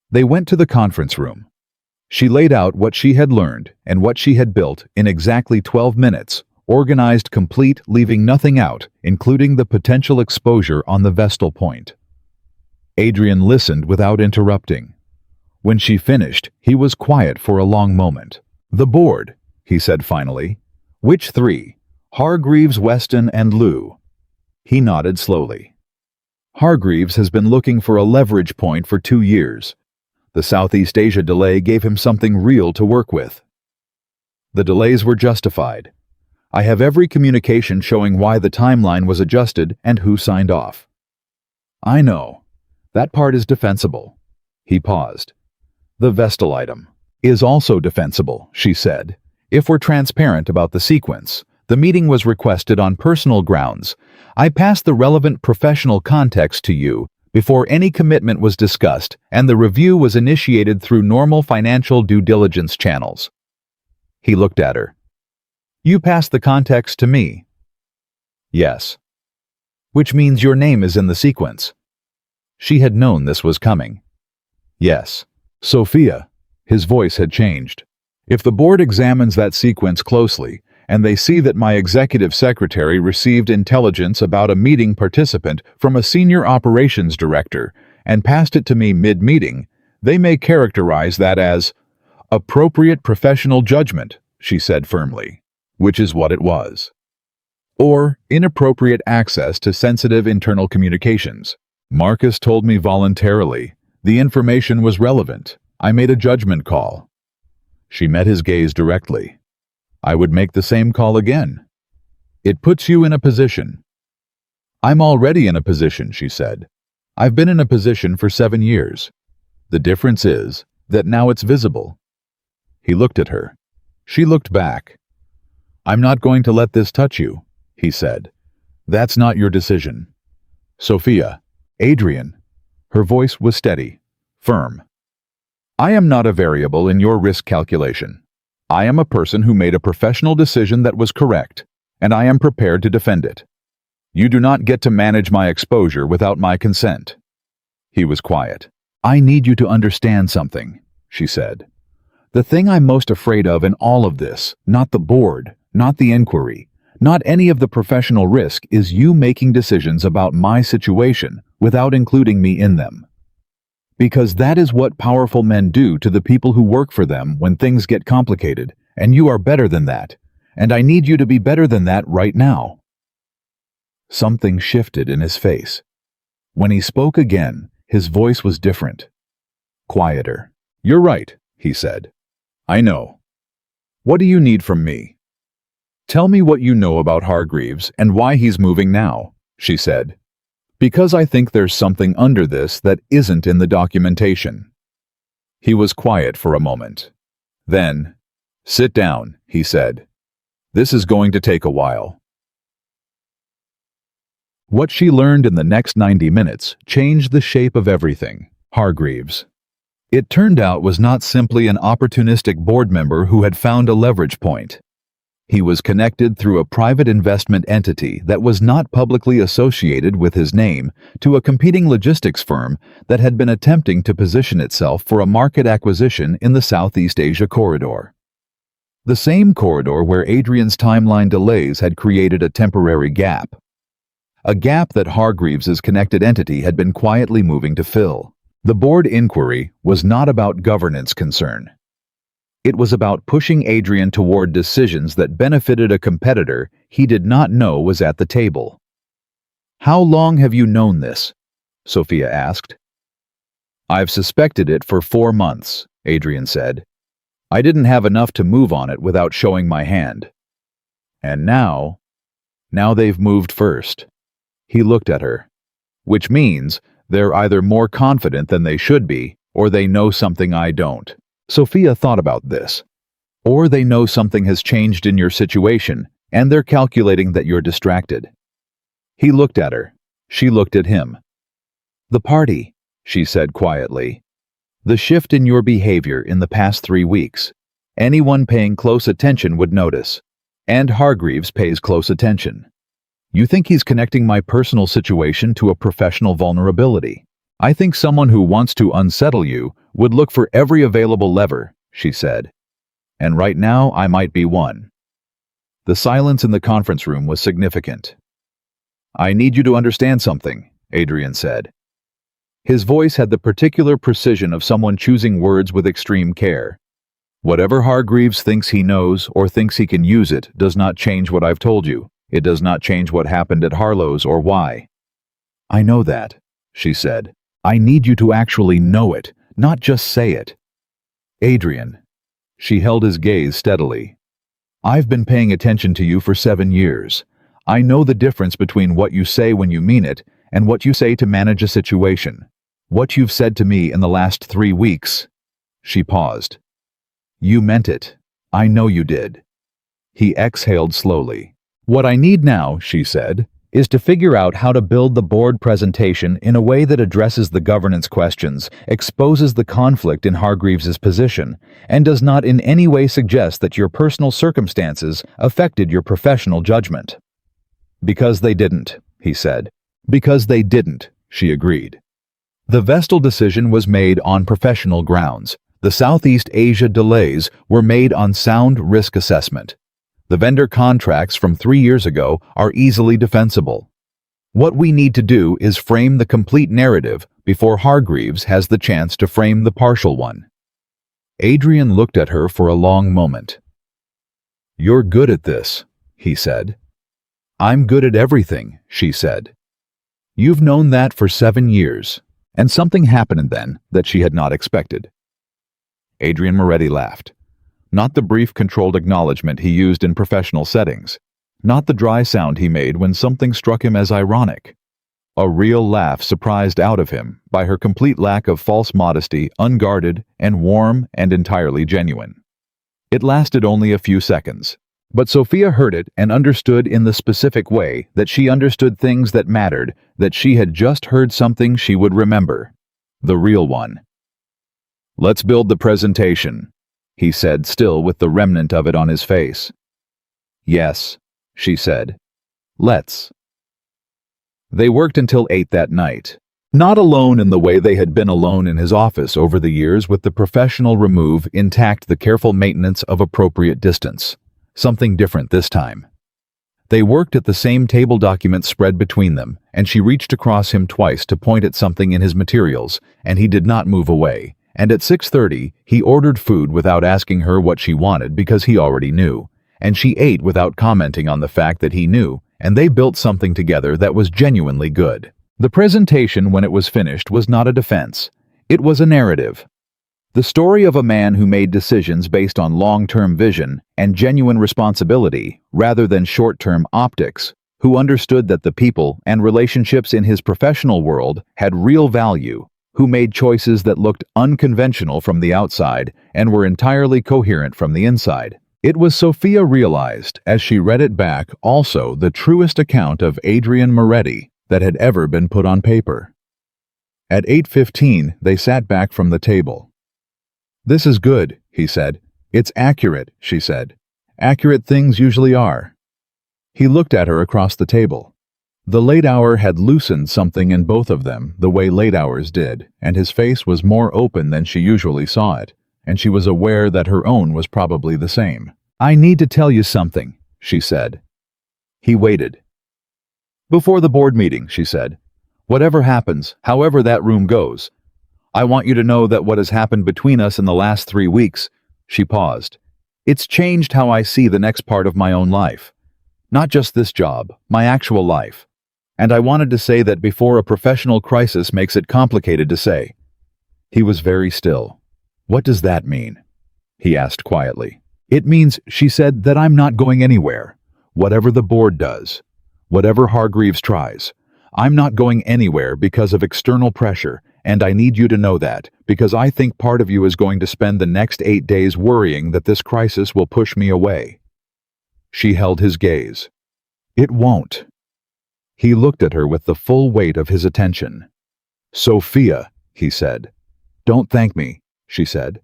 They went to the conference room. She laid out what she had learned and what she had built in exactly 12 minutes, organized, complete, leaving nothing out, including the potential exposure on the Vestal point. Adrian listened without interrupting. When she finished, he was quiet for a long moment. The board, he said finally. Which 3? Hargreaves, Weston, and Liu. He nodded slowly. Hargreaves has been looking for a leverage point for 2 years. The Southeast Asia delay gave him something real to work with. The delays were justified. I have every communication showing why the timeline was adjusted and who signed off. I know. That part is defensible. He paused. The Vestal item is also defensible, she said. If we're transparent about the sequence, the meeting was requested on personal grounds. I passed the relevant professional context to you before any commitment was discussed, and the review was initiated through normal financial due diligence channels. He looked at her. You passed the context to me. Yes. Which means your name is in the sequence. She had known this was coming. Yes. Sophia. His voice had changed. If the board examines that sequence closely, and they see that my executive secretary received intelligence about a meeting participant from a senior operations director and passed it to me mid-meeting, they may characterize that as appropriate professional judgment, she said firmly, which is what it was. Or inappropriate access to sensitive internal communications. Marcus told me voluntarily. The information was relevant. I made a judgment call. She met his gaze directly. I would make the same call again. It puts you in a position. I'm already in a position, she said. I've been in a position for 7 years. The difference is that now it's visible. He looked at her. She looked back. I'm not going to let this touch you, he said. That's not your decision. Sophia, Adrian. Her voice was steady. firm. I am not a variable in your risk calculation. I am a person who made a professional decision that was correct, and I am prepared to defend it. You do not get to manage my exposure without my consent." He was quiet. "I need you to understand something," she said. "The thing I'm most afraid of in all of this, not the board, not the inquiry, not any of the professional risk, is you making decisions about my situation without including me in them. Because that is what powerful men do to the people who work for them when things get complicated, and you are better than that, and I need you to be better than that right now." Something shifted in his face. When he spoke again, his voice was different. Quieter. "You're right," he said. "I know. What do you need from me?" "Tell me what you know about Hargreaves and why he's moving now," she said. "Because I think there's something under this that isn't in the documentation." He was quiet for a moment. Then, "Sit down," he said. "This is going to take a while." What she learned in the next 90 minutes changed the shape of everything. Hargreaves, it turned out, was not simply an opportunistic board member who had found a leverage point. He was connected through a private investment entity that was not publicly associated with his name to a competing logistics firm that had been attempting to position itself for a market acquisition in the Southeast Asia corridor. The same corridor where Adrian's timeline delays had created a temporary gap. A gap that Hargreaves' connected entity had been quietly moving to fill. The board inquiry was not about governance concern. It was about pushing Adrian toward decisions that benefited a competitor he did not know was at the table. "How long have you known this?" Sophia asked. "I've suspected it for 4 months," Adrian said. "I didn't have enough to move on it without showing my hand. And now they've moved first." He looked at her. "Which means they're either more confident than they should be, or they know something I don't." Sophia thought about this. "Or they know something has changed in your situation, and they're calculating that you're distracted." He looked at her. She looked at him. "The party," she said quietly. "The shift in your behavior in the past 3 weeks. Anyone paying close attention would notice. And Hargreaves pays close attention. You think he's connecting my personal situation to a professional vulnerability. I think someone who wants to unsettle you would look for every available lever," she said. "And right now I might be one." The silence in the conference room was significant. "I need you to understand something," Adrian said. His voice had the particular precision of someone choosing words with extreme care. "Whatever Hargreaves thinks he knows or thinks he can use it does not change what I've told you. It does not change what happened at Harlow's or why." "I know that," she said. "I need you to actually know it, not just say it." "Adrian." She held his gaze steadily. "I've been paying attention to you for 7 years. I know the difference between what you say when you mean it and what you say to manage a situation. What you've said to me in the last 3 weeks." She paused. "You meant it. I know you did." He exhaled slowly. "What I need now," she said, "is to figure out how to build the board presentation in a way that addresses the governance questions, exposes the conflict in Hargreaves' position, and does not in any way suggest that your personal circumstances affected your professional judgment." "Because they didn't," he said. "Because they didn't," she agreed. The Vestal decision was made on professional grounds. The Southeast Asia delays were made on sound risk assessment. The vendor contracts from 3 years ago are easily defensible. What we need to do is frame the complete narrative before Hargreaves has the chance to frame the partial one. Adrian looked at her for a long moment. "You're good at this," he said. "I'm good at everything," she said. "You've known that for 7 years." And something happened then that she had not expected. Adrian Moretti laughed. Not the brief, controlled acknowledgement he used in professional settings. Not the dry sound he made when something struck him as ironic. A real laugh surprised out of him by her complete lack of false modesty, unguarded and warm and entirely genuine. It lasted only a few seconds, but Sophia heard it and understood in the specific way that she understood things that mattered, that she had just heard something she would remember. The real one. "Let's build the presentation," he said, still with the remnant of it on his face. "Yes," she said. "Let's." They worked until 8 that night. Not alone in the way they had been alone in his office over the years, with the professional remove intact, the careful maintenance of appropriate distance. Something different this time. They worked at the same table, documents spread between them, and she reached across him twice to point at something in his materials, and he did not move away. And at 6:30, he ordered food without asking her what she wanted because he already knew. And she ate without commenting on the fact that he knew, and they built something together that was genuinely good. The presentation, when it was finished, was not a defense. It was a narrative. The story of a man who made decisions based on long-term vision and genuine responsibility rather than short-term optics, who understood that the people and relationships in his professional world had real value, who made choices that looked unconventional from the outside and were entirely coherent from the inside. It was, Sophia realized, as she read it back, also the truest account of Adrian Moretti that had ever been put on paper. At 8:15, they sat back from the table. "This is good," he said. "It's accurate," she said. "Accurate things usually are." He looked at her across the table. The late hour had loosened something in both of them, the way late hours did, and his face was more open than she usually saw it, and she was aware that her own was probably the same. "I need to tell you something," she said. He waited. "Before the board meeting," she said. "Whatever happens, however that room goes, I want you to know that what has happened between us in the last 3 weeks," she paused, "it's changed how I see the next part of my own life. Not just this job, my actual life. And I wanted to say that before a professional crisis makes it complicated to say." He was very still. "What does that mean?" he asked quietly. "It means," she said, "that I'm not going anywhere. Whatever the board does, whatever Hargreaves tries, I'm not going anywhere because of external pressure, and I need you to know that, because I think part of you is going to spend the next 8 days worrying that this crisis will push me away." She held his gaze. "It won't." He looked at her with the full weight of his attention. "Sophia," he said. "Don't thank me," she said.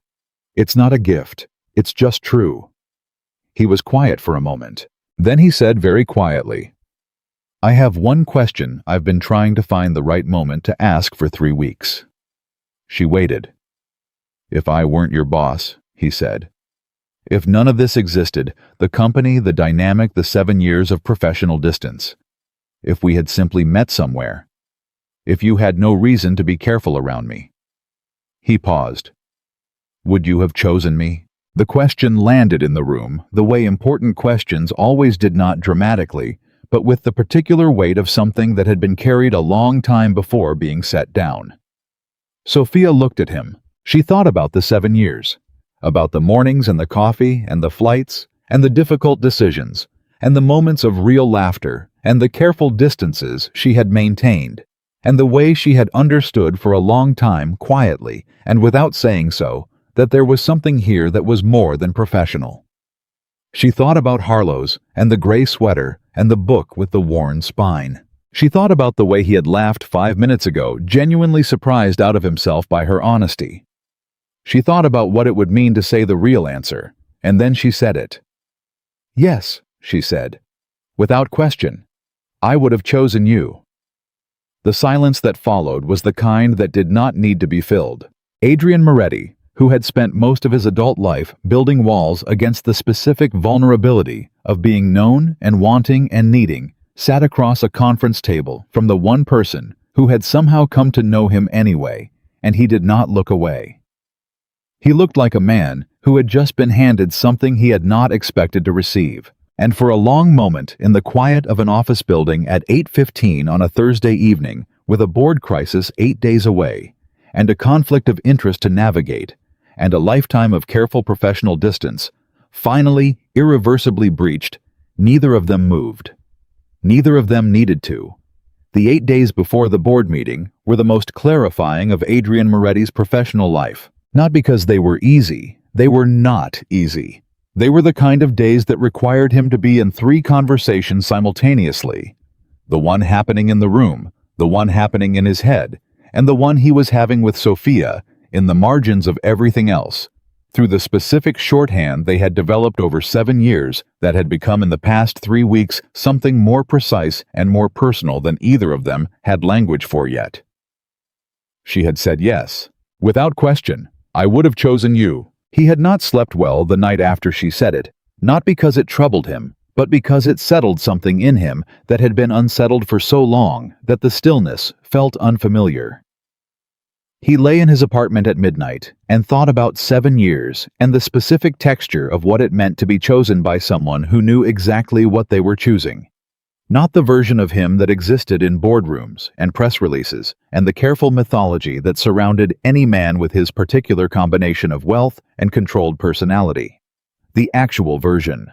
"It's not a gift. It's just true." He was quiet for a moment. Then he said very quietly, "I have one question I've been trying to find the right moment to ask for 3 weeks." She waited. "If I weren't your boss," he said. "If none of this existed, the company, the dynamic, the 7 years of professional distance. If we had simply met somewhere. If you had no reason to be careful around me." He paused. "Would you have chosen me?" The question landed in the room, the way important questions always did, not dramatically, but with the particular weight of something that had been carried a long time before being set down. Sophia looked at him. She thought about the 7 years, about the mornings and the coffee and the flights and the difficult decisions and the moments of real laughter and the careful distances she had maintained, and the way she had understood for a long time, quietly and without saying so, that there was something here that was more than professional. She thought about Harlow's and the gray sweater and the book with the worn spine. She thought about the way he had laughed 5 minutes ago, genuinely surprised out of himself by her honesty. She thought about what it would mean to say the real answer, and then she said it. "Yes," she said, "without question. I would have chosen you." The silence that followed was the kind that did not need to be filled. Adrian Moretti, who had spent most of his adult life building walls against the specific vulnerability of being known and wanting and needing, sat across a conference table from the one person who had somehow come to know him anyway, and he did not look away. He looked like a man who had just been handed something he had not expected to receive, and for a long moment in the quiet of an office building at 8:15 on a Thursday evening, with a board crisis 8 days away, and a conflict of interest to navigate, and a lifetime of careful professional distance, finally, irreversibly breached, neither of them moved. Neither of them needed to. The 8 days before the board meeting were the most clarifying of Adrian Moretti's professional life. Not because they were easy. They were not easy. They were the kind of days that required him to be in 3 conversations simultaneously. The one happening in the room, the one happening in his head, and the one he was having with Sophia in the margins of everything else, through the specific shorthand they had developed over 7 years that had become in the past 3 weeks something more precise and more personal than either of them had language for yet. She had said yes. Without question, I would have chosen you. He had not slept well the night after she said it, not because it troubled him, but because it settled something in him that had been unsettled for so long that the stillness felt unfamiliar. He lay in his apartment at midnight and thought about 7 years and the specific texture of what it meant to be chosen by someone who knew exactly what they were choosing. Not the version of him that existed in boardrooms and press releases and the careful mythology that surrounded any man with his particular combination of wealth and controlled personality. The actual version.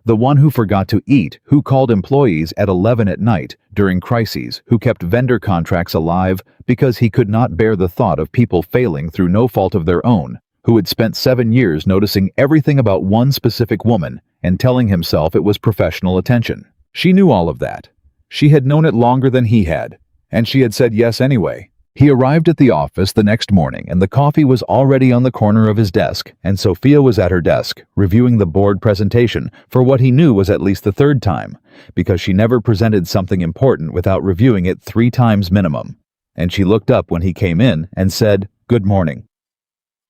The one who forgot to eat, who called employees at 11 at night during crises, who kept vendor contracts alive because he could not bear the thought of people failing through no fault of their own, who had spent 7 years noticing everything about one specific woman and telling himself it was professional attention. She knew all of that. She had known it longer than he had, and she had said yes anyway. He arrived at the office the next morning and the coffee was already on the corner of his desk, and Sophia was at her desk, reviewing the board presentation for what he knew was at least the 3rd time, because she never presented something important without reviewing it 3 times minimum. And she looked up when he came in and said, "Good morning,"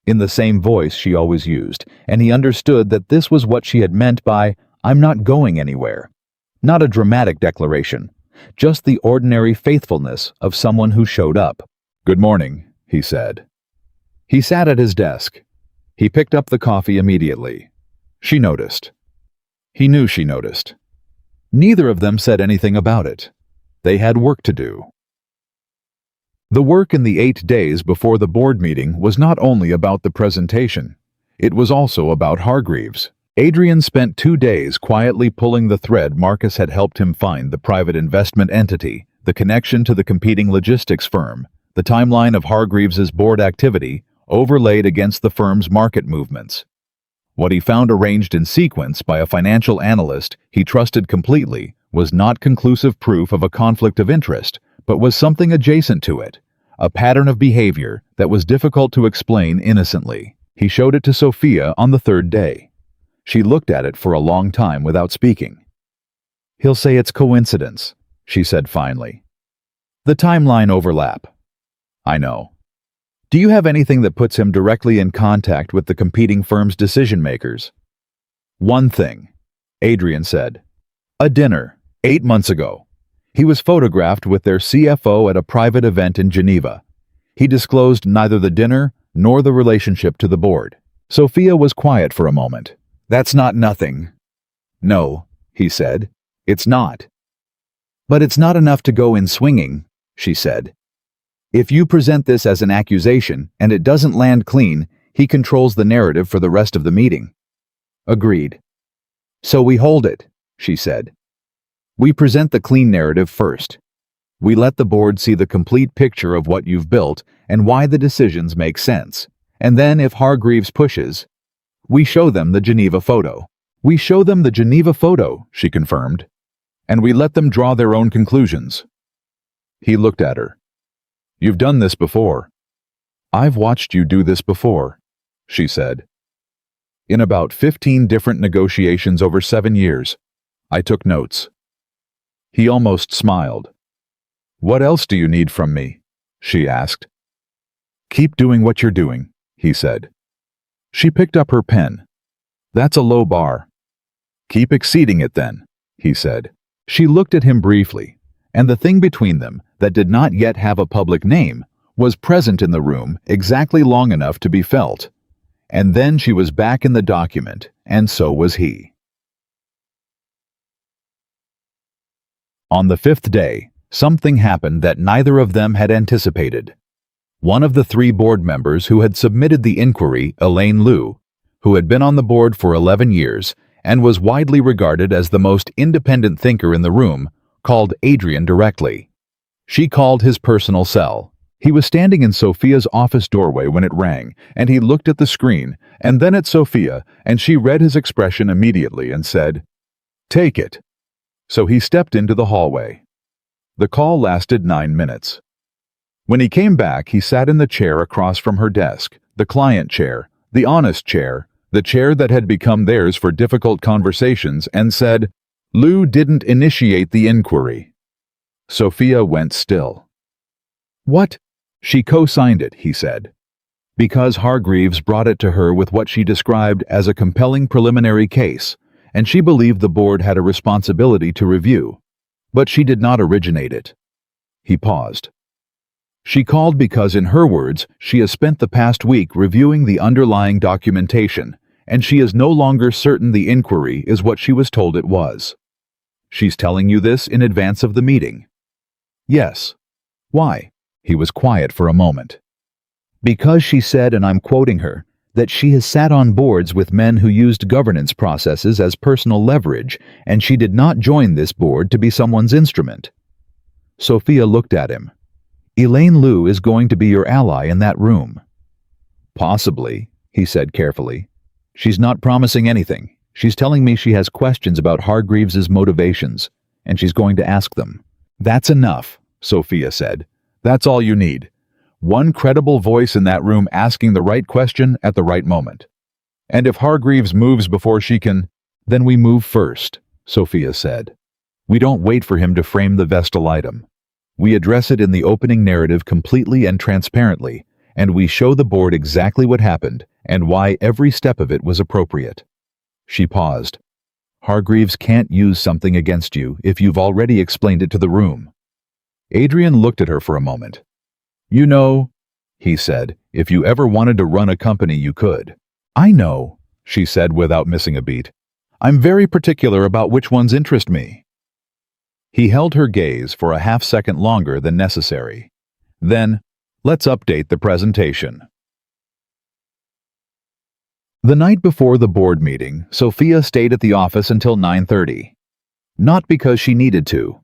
in the same voice she always used, and he understood that this was what she had meant by, "I'm not going anywhere." Not a dramatic declaration, just the ordinary faithfulness of someone who showed up. "Good morning," he said. He sat at his desk. He picked up the coffee immediately. She noticed. He knew she noticed. Neither of them said anything about it. They had work to do. The work in the 8 days before the board meeting was not only about the presentation. It was also about Hargreaves. Adrian spent 2 days quietly pulling the thread Marcus had helped him find: the private investment entity, the connection to the competing logistics firm, the timeline of Hargreaves's board activity overlaid against the firm's market movements. What he found arranged in sequence by a financial analyst he trusted completely was not conclusive proof of a conflict of interest, but was something adjacent to it, a pattern of behavior that was difficult to explain innocently. He showed it to Sophia on the 3rd day. She looked at it for a long time without speaking. "He'll say it's coincidence," she said finally. "The timeline overlap." "I know. Do you have anything that puts him directly in contact with the competing firm's decision-makers?" "One thing," Adrian said. "A dinner, 8 months ago. He was photographed with their CFO at a private event in Geneva. He disclosed neither the dinner nor the relationship to the board." Sophia was quiet for a moment. "That's not nothing." "No," he said. "It's not." "But it's not enough to go in swinging," she said. "If you present this as an accusation and it doesn't land clean, he controls the narrative for the rest of the meeting." "Agreed." "So we hold it," she said. "We present the clean narrative first. We let the board see the complete picture of what you've built and why the decisions make sense. And then if Hargreaves pushes, we show them the Geneva photo." "We show them the Geneva photo," she confirmed. "And we let them draw their own conclusions." He looked at her. "You've done this before." "I've watched you do this before," she said. "In about 15 different negotiations over 7 years. I took notes." He almost smiled. "What else do you need from me?" she asked. "Keep doing what you're doing," he said. She picked up her pen. "That's a low bar." "Keep exceeding it then," he said. She looked at him briefly, and the thing between them that did not yet have a public name was present in the room exactly long enough to be felt. And then she was back in the document, and so was he. On the 5th day, something happened that neither of them had anticipated. One of the 3 board members who had submitted the inquiry, Elaine Liu, who had been on the board for 11 years and was widely regarded as the most independent thinker in the room, called Adrian directly. She called his personal cell. He was standing in Sophia's office doorway when it rang, and he looked at the screen and then at Sophia, and she read his expression immediately and said, "Take it." So he stepped into the hallway. The call lasted 9 minutes. When he came back, he sat in the chair across from her desk, the client chair, the honest chair, the chair that had become theirs for difficult conversations, and said, "Lou didn't initiate the inquiry." Sophia went still. "What?" "She co-signed it," he said, "because Hargreaves brought it to her with what she described as a compelling preliminary case, and she believed the board had a responsibility to review. But she did not originate it." He paused. "She called because, in her words, she has spent the past week reviewing the underlying documentation, and she is no longer certain the inquiry is what she was told it was." "She's telling you this in advance of the meeting?" "Yes." "Why?" He was quiet for a moment. "Because she said, and I'm quoting her, that she has sat on boards with men who used governance processes as personal leverage, and she did not join this board to be someone's instrument." Sophia looked at him. "Elaine Liu is going to be your ally in that room." "Possibly," he said carefully. "She's not promising anything. She's telling me she has questions about Hargreaves's motivations, and she's going to ask them." "That's enough," Sophia said. "That's all you need. One credible voice in that room asking the right question at the right moment. And if Hargreaves moves before she can, then we move first," Sophia said. "We don't wait for him to frame the Vestal item. We address it in the opening narrative completely and transparently, and we show the board exactly what happened and why every step of it was appropriate." She paused. "Hargreaves can't use something against you if you've already explained it to the room." Adrian looked at her for a moment. "You know," he said, "if you ever wanted to run a company, you could." "I know," she said without missing a beat. "I'm very particular about which ones interest me." He held her gaze for a half-second longer than necessary. Then, "Let's update the presentation." The night before the board meeting, Sophia stayed at the office until 9:30. Not because she needed to.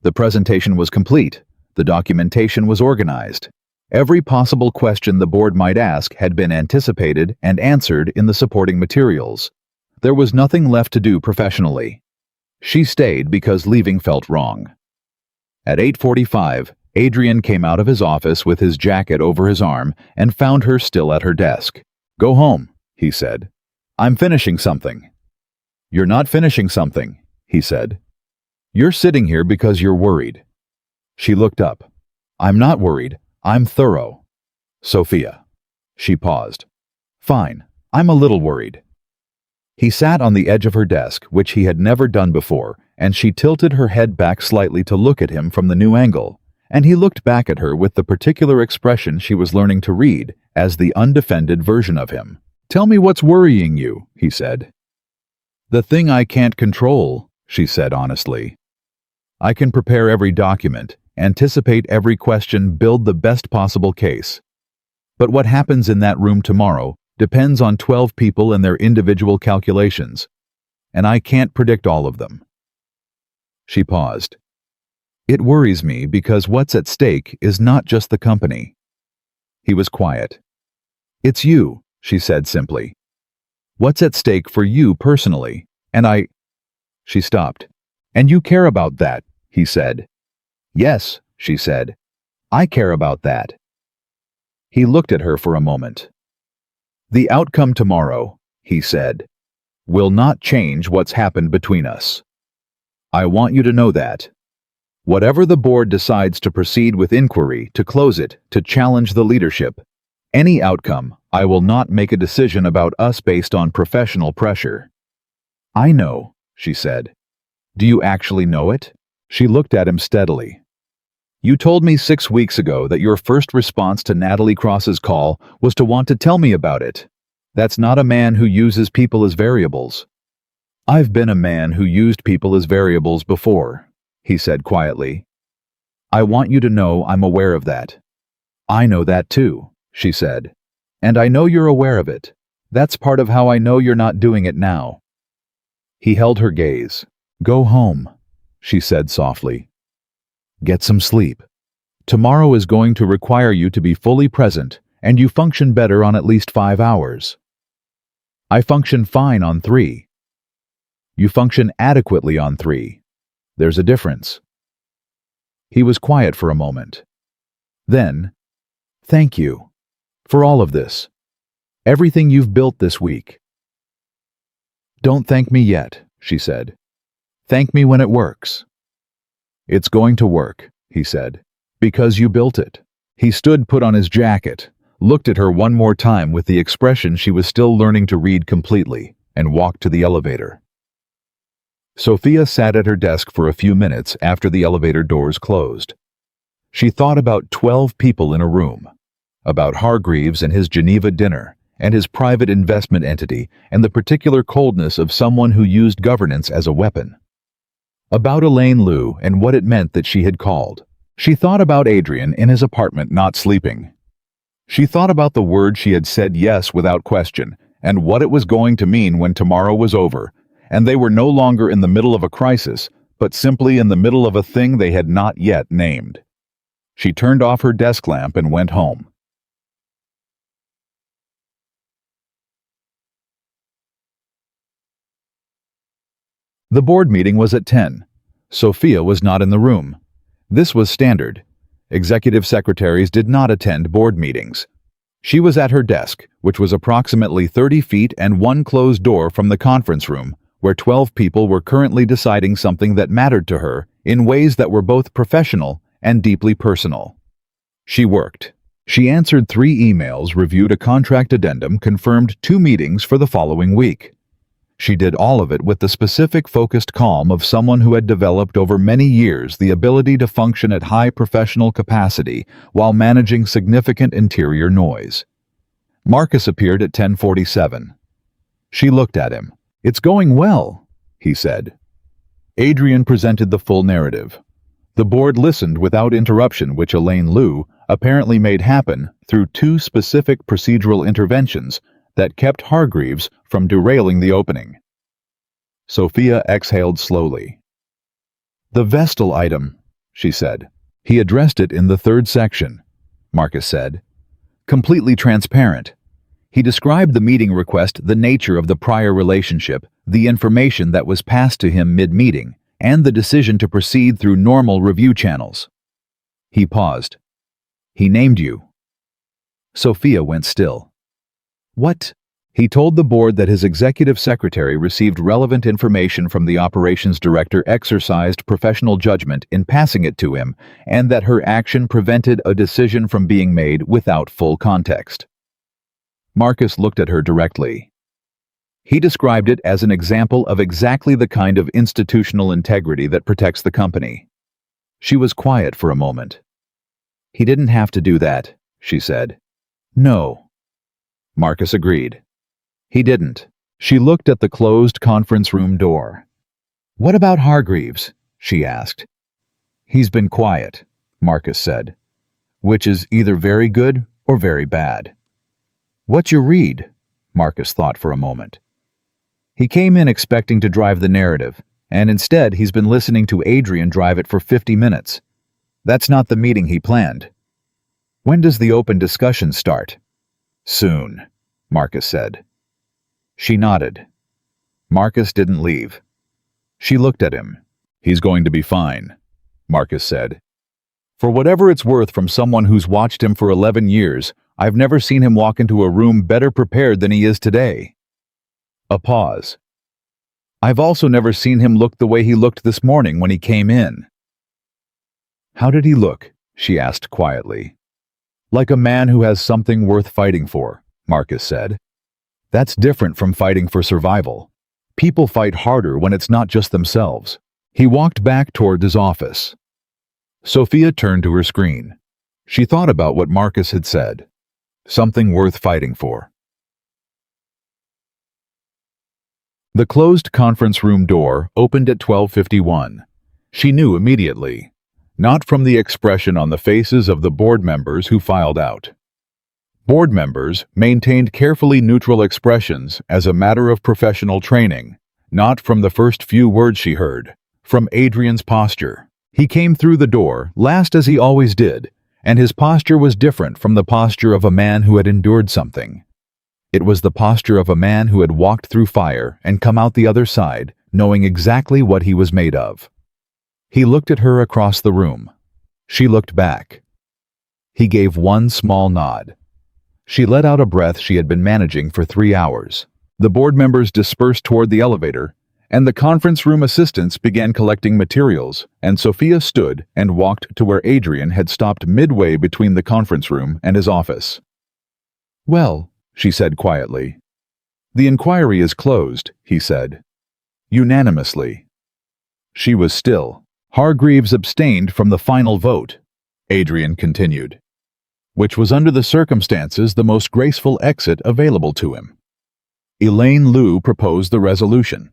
The presentation was complete. The documentation was organized. Every possible question the board might ask had been anticipated and answered in the supporting materials. There was nothing left to do professionally. She stayed because leaving felt wrong. At 8:45, Adrian came out of his office with his jacket over his arm and found her still at her desk. "Go home," he said. "I'm finishing something." "You're not finishing something," he said. "You're sitting here because you're worried." She looked up. "I'm not worried. I'm thorough." "Sophia." She paused. "Fine. I'm a little worried." He sat on the edge of her desk, which he had never done before, and she tilted her head back slightly to look at him from the new angle, and he looked back at her with the particular expression she was learning to read as the undefended version of him. "Tell me what's worrying you," he said. "The thing I can't control," she said honestly. "I can prepare every document, anticipate every question, build the best possible case. But what happens in that room tomorrow depends on 12 people and their individual calculations, and I can't predict all of them." She paused. "It worries me because what's at stake is not just the company." He was quiet. "It's you," she said simply. "What's at stake for you personally, and I—" She stopped. "And you care about that," he said. "Yes," she said. "I care about that." He looked at her for a moment. "The outcome tomorrow," he said, "will not change what's happened between us. I want you to know that. Whatever the board decides to proceed with inquiry, to close it, to challenge the leadership, any outcome, I will not make a decision about us based on professional pressure." "I know," she said. "Do you actually know it?" She looked at him steadily. "You told me 6 weeks ago that your first response to Natalie Cross's call was to want to tell me about it. That's not a man who uses people as variables." "I've been a man who used people as variables before," he said quietly. "I want you to know I'm aware of that." "I know that too," she said. "And I know you're aware of it. That's part of how I know you're not doing it now." He held her gaze. "Go home," she said softly. "Get some sleep. Tomorrow is going to require you to be fully present, and you function better on at least 5 hours. I function fine on 3. You function adequately on 3. There's a difference." He was quiet for a moment. Then, "Thank you for all of this. Everything you've built this week." "Don't thank me yet," she said. "Thank me when it works." "It's going to work," he said, "because you built it." He stood, put on his jacket, looked at her one more time with the expression she was still learning to read completely, and walked to the elevator. Sophia sat at her desk for a few minutes after the elevator doors closed. She thought about 12 people in a room, about Hargreaves and his Geneva dinner, and his private investment entity, and the particular coldness of someone who used governance as a weapon. About Elaine Liu and what it meant that she had called. She thought about Adrian in his apartment not sleeping. She thought about the word she had said yes without question, and what it was going to mean when tomorrow was over, and they were no longer in the middle of a crisis, but simply in the middle of a thing they had not yet named. She turned off her desk lamp and went home. The board meeting was at 10. Sophia was not in the room. This was standard. Executive secretaries did not attend board meetings. She was at her desk, which was approximately 30 feet and one closed door from the conference room, where 12 people were currently deciding something that mattered to her in ways that were both professional and deeply personal. She worked. She answered 3 emails, reviewed a contract addendum, confirmed 2 meetings for the following week. She did all of it with the specific, focused calm of someone who had developed over many years the ability to function at high professional capacity while managing significant interior noise. Marcus appeared at 10:47. She looked at him. "It's going well," he said. Adrian presented the full narrative. The board listened without interruption, which Elaine Liu apparently made happen through 2 specific procedural interventions that kept Hargreaves from derailing the opening. Sophia exhaled slowly. "The Vestal item," she said. "He addressed it in the 3rd section," Marcus said. "Completely transparent. He described the meeting request, the nature of the prior relationship, the information that was passed to him mid-meeting, and the decision to proceed through normal review channels." He paused. "He named you." Sophia went still. "What?" He told the board that his executive secretary received relevant information from the operations director, exercised professional judgment in passing it to him, and that her action prevented a decision from being made without full context. Marcus looked at her directly. He described it as an example of exactly the kind of institutional integrity that protects the company. She was quiet for a moment. "He didn't have to do that," she said. "No." Marcus agreed. "He didn't." She looked at the closed conference room door. "What about Hargreaves?" she asked. "He's been quiet," Marcus said, "which is either very good or very bad." "What's your read?" Marcus thought for a moment. He came in expecting to drive the narrative, and instead he's been listening to Adrian drive it for 50 minutes. That's not the meeting he planned. "When does the open discussion start?" "Soon," Marcus said. She nodded. Marcus didn't leave. She looked at him. "He's going to be fine," Marcus said. "For whatever it's worth, from someone who's watched him for 11 years, I've never seen him walk into a room better prepared than he is today." A pause. "I've also never seen him look the way he looked this morning when he came in." "How did he look?" she asked quietly. "Like a man who has something worth fighting for," Marcus said. "That's different from fighting for survival. People fight harder when it's not just themselves." He walked back toward his office. Sophia turned to her screen. She thought about what Marcus had said. Something worth fighting for. The closed conference room door opened at 12:51. She knew immediately, not from the expression on the faces of the board members who filed out. Board members maintained carefully neutral expressions as a matter of professional training, not from the first few words she heard, from Adrian's posture. He came through the door, last as he always did, and his posture was different from the posture of a man who had endured something. It was the posture of a man who had walked through fire and come out the other side, knowing exactly what he was made of. He looked at her across the room. She looked back. He gave one small nod. She let out a breath she had been managing for 3 hours. The board members dispersed toward the elevator, and the conference room assistants began collecting materials, and Sophia stood and walked to where Adrian had stopped midway between the conference room and his office. "Well," she said quietly. "The inquiry is closed," he said. "Unanimously." She was still. "Hargreaves abstained from the final vote," Adrian continued, "which was under the circumstances the most graceful exit available to him. Elaine Liu proposed the resolution.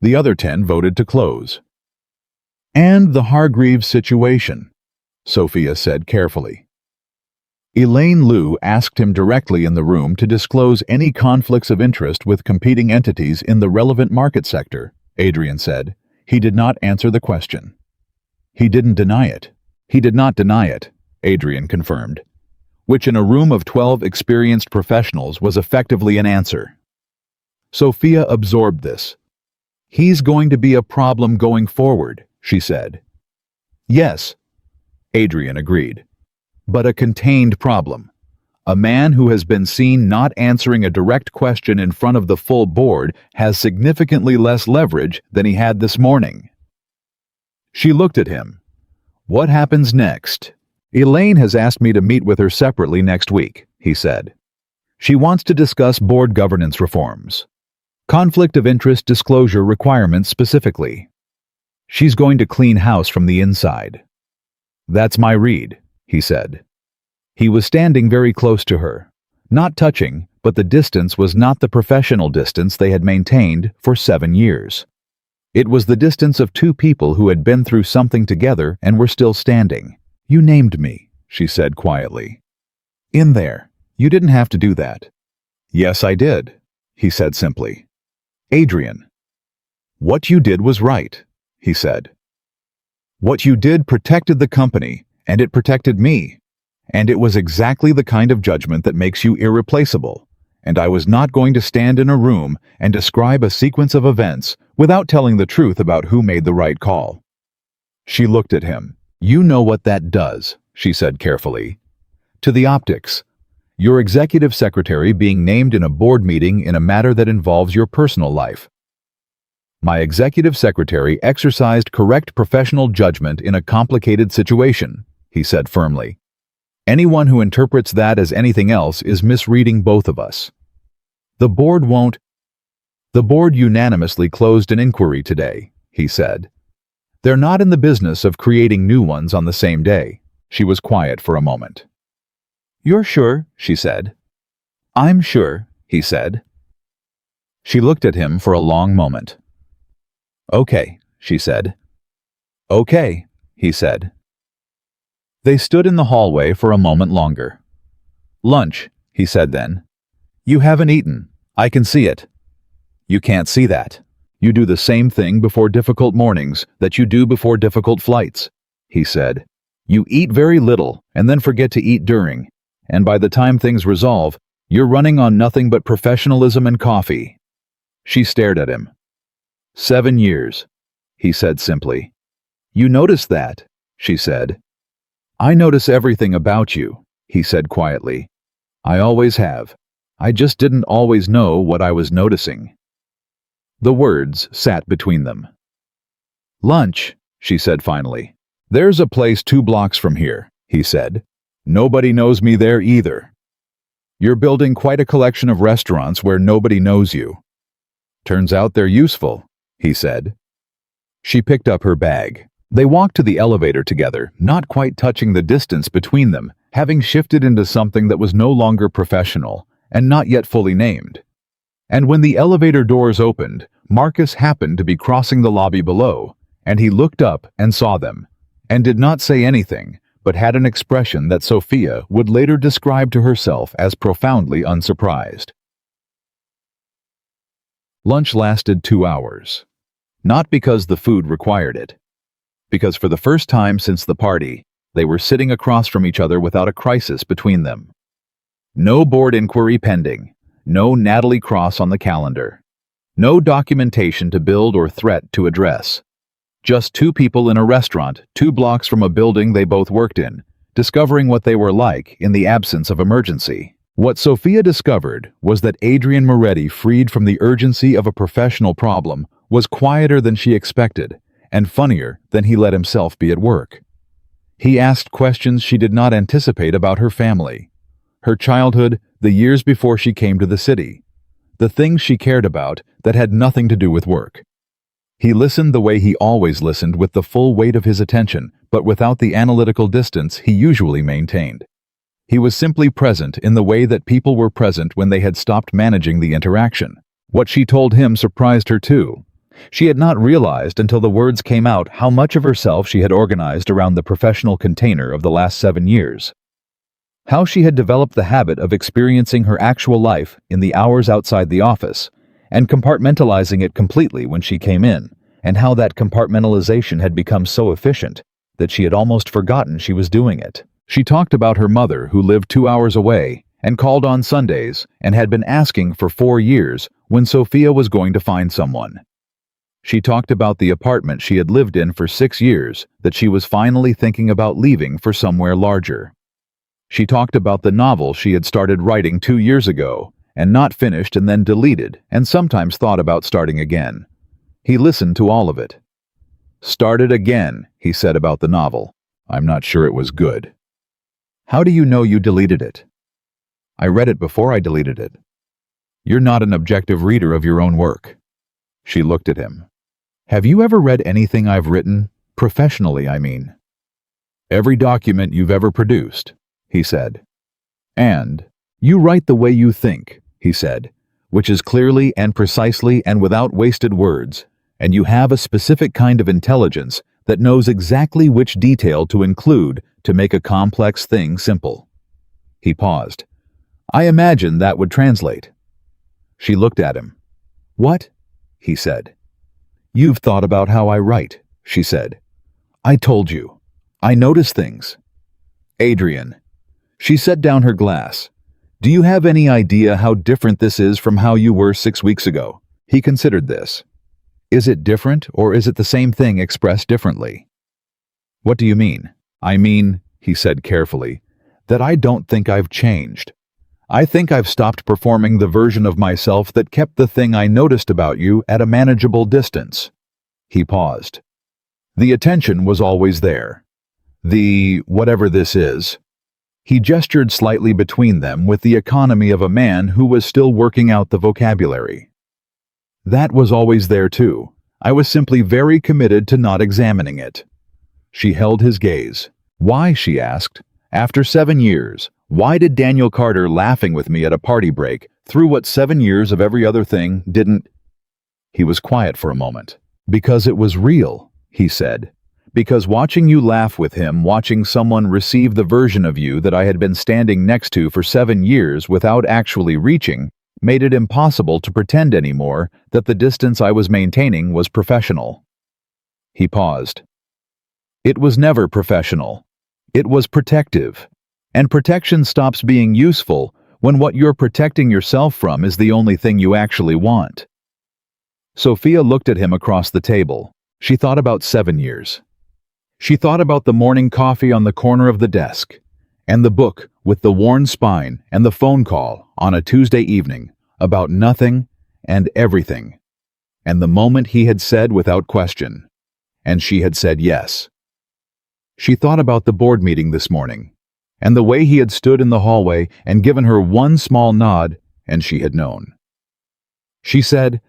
The other 10 voted to close. "And the Hargreaves situation," Sophia said carefully. Elaine Liu asked him directly in the room to disclose any conflicts of interest with competing entities in the relevant market sector, Adrian said. He did not answer the question. "He didn't deny it." "He did not deny it," Adrian confirmed, which in a room of 12 experienced professionals was effectively an answer. Sophia absorbed this. "He's going to be a problem going forward," she said. "Yes," Adrian agreed. "But a contained problem. A man who has been seen not answering a direct question in front of the full board has significantly less leverage than he had this morning." She looked at him. "What happens next?" "Elaine has asked me to meet with her separately next week," he said. "She wants to discuss board governance reforms. Conflict of interest disclosure requirements specifically. She's going to clean house from the inside." "That's my read," he said. He was standing very close to her. Not touching, but the distance was not the professional distance they had maintained for 7 years. It was the distance of 2 people who had been through something together and were still standing. "You named me," she said quietly. "In there. You didn't have to do that." "Yes, I did," he said simply. "Adrian." "What you did was right," he said. "What you did protected the company, and it protected me. And it was exactly the kind of judgment that makes you irreplaceable. And I was not going to stand in a room and describe a sequence of events without telling the truth about who made the right call." She looked at him. "You know what that does," she said carefully. "To the optics. Your executive secretary being named in a board meeting in a matter that involves your personal life. My executive secretary exercised correct professional judgment in a complicated situation," he said firmly. "Anyone who interprets that as anything else is misreading both of us. The board won't—" "The board unanimously closed an inquiry today," he said. "They're not in the business of creating new ones on the same day." She was quiet for a moment. "You're sure?" she said. "I'm sure," he said. She looked at him for a long moment. "Okay," she said. "Okay," he said. They stood in the hallway for a moment longer. "Lunch," he said then. "You haven't eaten. I can see it." "You can't see that. You do the same thing before difficult mornings that you do before difficult flights," he said. "You eat very little and then forget to eat during, and by the time things resolve, you're running on nothing but professionalism and coffee." She stared at him. 7 years, he said simply. "You notice that," she said. "I notice everything about you," he said quietly. "I always have. I just didn't always know what I was noticing." The words sat between them. "Lunch," she said finally. "There's a place 2 blocks from here," he said. "Nobody knows me there either. You're building quite a collection of restaurants where nobody knows you. Turns out they're useful," he said. She picked up her bag. They walked to the elevator together, not quite touching the distance between them, having shifted into something that was no longer professional and not yet fully named. And when the elevator doors opened, Marcus happened to be crossing the lobby below, and he looked up and saw them, and did not say anything, but had an expression that Sophia would later describe to herself as profoundly unsurprised. Lunch lasted 2 hours. Not because the food required it. Because for the first time since the party, they were sitting across from each other without a crisis between them. No board inquiry pending. No Natalie Cross on the calendar. No documentation to build or threat to address. Just 2 people in a restaurant 2 blocks from a building they both worked in, discovering what they were like in the absence of emergency. What Sophia discovered was that Adrian Moretti, freed from the urgency of a professional problem, was quieter than she expected and funnier than he let himself be at work. He asked questions she did not anticipate about her family, her childhood, the years before she came to the city, the things she cared about that had nothing to do with work. He listened the way he always listened, with the full weight of his attention, but without the analytical distance he usually maintained. He was simply present in the way that people were present when they had stopped managing the interaction. What she told him surprised her too. She had not realized until the words came out how much of herself she had organized around the professional container of the last 7 years. How she had developed the habit of experiencing her actual life in the hours outside the office, and compartmentalizing it completely when she came in, and how that compartmentalization had become so efficient that she had almost forgotten she was doing it. She talked about her mother, who lived 2 hours away and called on Sundays and had been asking for 4 years when Sophia was going to find someone. She talked about the apartment she had lived in for 6 years that she was finally thinking about leaving for somewhere larger. She talked about the novel she had started writing 2 years ago and not finished and then deleted, and sometimes thought about starting again. He listened to all of it. "Started again," he said about the novel. "I'm not sure it was good." "How do you know you deleted it?" "I read it before I deleted it." "You're not an objective reader of your own work." She looked at him. "Have you ever read anything I've written? Professionally, I mean." "Every document you've ever produced," he said. "And you write the way you think," he said, "which is clearly and precisely and without wasted words, and you have a specific kind of intelligence that knows exactly which detail to include to make a complex thing simple." He paused. "I imagine that would translate." She looked at him. "What?" he said. "You've thought about how I write," she said. "I told you. I notice things." "Adrian." She set down her glass. "Do you have any idea how different this is from how you were 6 weeks ago?" He considered this. "Is it different, or is it the same thing expressed differently?" "What do you mean?" "I mean," he said carefully, "that I don't think I've changed. I think I've stopped performing the version of myself that kept the thing I noticed about you at a manageable distance." He paused. "The attention was always there. Whatever this is." He gestured slightly between them with the economy of a man who was still working out the vocabulary. "That was always there too. I was simply very committed to not examining it." She held his gaze. "Why?" she asked. "After 7 years, why did Daniel Carter laughing with me at a party break through what 7 years of every other thing didn't?" He was quiet for a moment. "Because it was real," he said. "Because watching you laugh with him, watching someone receive the version of you that I had been standing next to for 7 years without actually reaching, made it impossible to pretend anymore that the distance I was maintaining was professional." He paused. "It was never professional. It was protective. And protection stops being useful when what you're protecting yourself from is the only thing you actually want." Sophia looked at him across the table. She thought about 7 years. She thought about the morning coffee on the corner of the desk, and the book with the worn spine, and the phone call on a Tuesday evening about nothing and everything, and the moment he had said without question, and she had said yes. She thought about the board meeting this morning, and the way he had stood in the hallway and given her one small nod, and she had known. She said,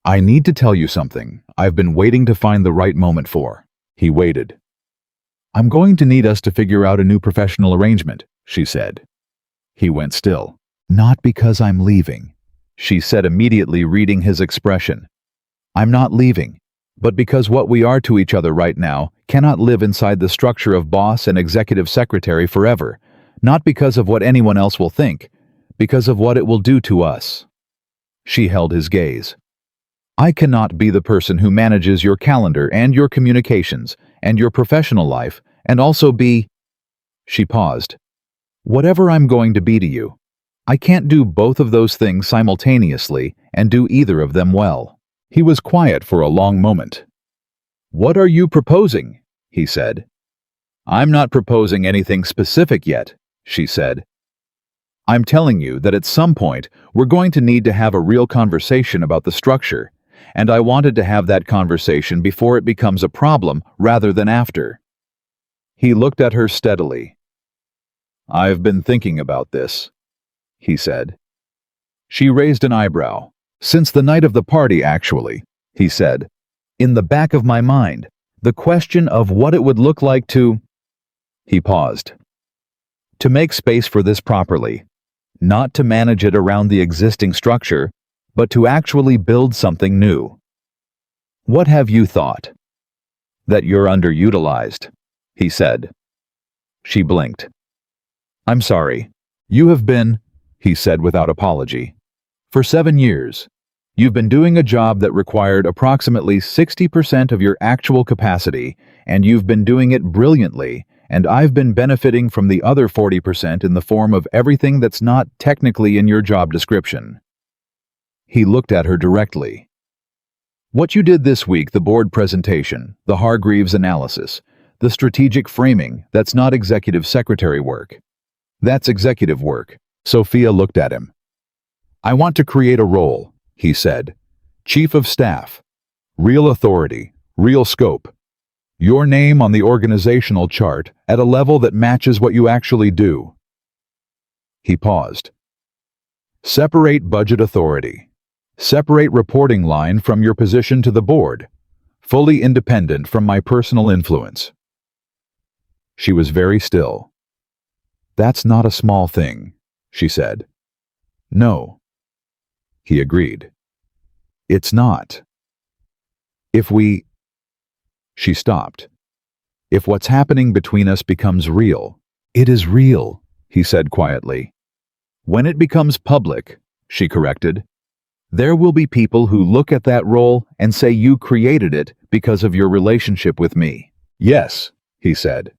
"I need to tell you something I've been waiting to find the right moment for." He waited. "I'm going to need us to figure out a new professional arrangement," she said. He went still. "Not because I'm leaving," she said, immediately reading his expression. "I'm not leaving, but because what we are to each other right now cannot live inside the structure of boss and executive secretary forever, not because of what anyone else will think, because of what it will do to us." She held his gaze. "I cannot be the person who manages your calendar and your communications and your professional life and also be—" She paused. "Whatever I'm going to be to you. I can't do both of those things simultaneously and do either of them well." He was quiet for a long moment. "What are you proposing?" he said. I'm not proposing anything specific yet, she said. I'm telling you that at some point we're going to need to have a real conversation about the structure, and I wanted to have that conversation before it becomes a problem rather than after. He looked at her steadily. I've been thinking about this, he said. She raised an eyebrow. Since the night of the party, actually, he said. In the back of my mind, the question of what it would look like to... He paused. To make space for this properly, not to manage it around the existing structure, but to actually build something new. What have you thought? That you're underutilized, he said. She blinked. I'm sorry. You have been, he said without apology. For 7 years, you've been doing a job that required approximately 60% of your actual capacity, and you've been doing it brilliantly, and I've been benefiting from the other 40% in the form of everything that's not technically in your job description. He looked at her directly. What you did this week, the board presentation, the Hargreaves analysis, the strategic framing, that's not executive secretary work. That's executive work. Sophia looked at him. I want to create a role, he said. Chief of Staff. Real authority, real scope. Your name on the organizational chart at a level that matches what you actually do. He paused. Separate budget authority. Separate reporting line from your position to the board. Fully independent from my personal influence. She was very still. That's not a small thing, she said. No. He agreed. It's not. If we... She stopped. If what's happening between us becomes real, it is real, he said quietly. When it becomes public, she corrected, there will be people who look at that role and say you created it because of your relationship with me. Yes, he said.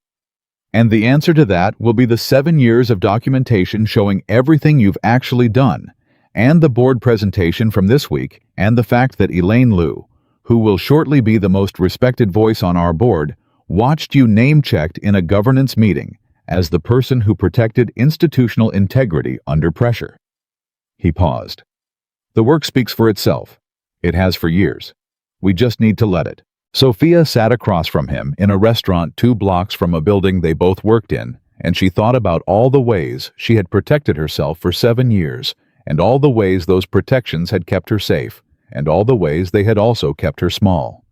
And the answer to that will be the 7 years of documentation showing everything you've actually done, and the board presentation from this week, and the fact that Elaine Liu, who will shortly be the most respected voice on our board, watched you name-checked in a governance meeting as the person who protected institutional integrity under pressure. He paused. The work speaks for itself. It has for years. We just need to let it. Sophia sat across from him in a restaurant 2 blocks from a building they both worked in, and she thought about all the ways she had protected herself for 7 years, and all the ways those protections had kept her safe, and all the ways they had also kept her small.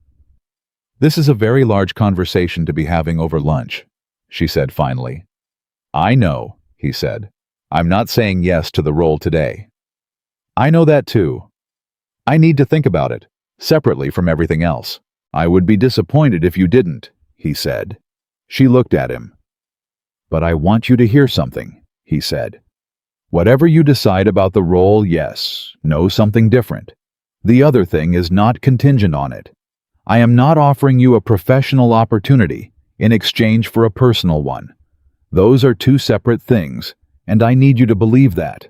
This is a very large conversation to be having over lunch, she said finally. I know, he said. I'm not saying yes to the role today. I know that too. I need to think about it, separately from everything else. I would be disappointed if you didn't, he said. She looked at him. But I want you to hear something, he said. Whatever you decide about the role, yes, know something different. The other thing is not contingent on it. I am not offering you a professional opportunity in exchange for a personal one. Those are 2 separate things, and I need you to believe that.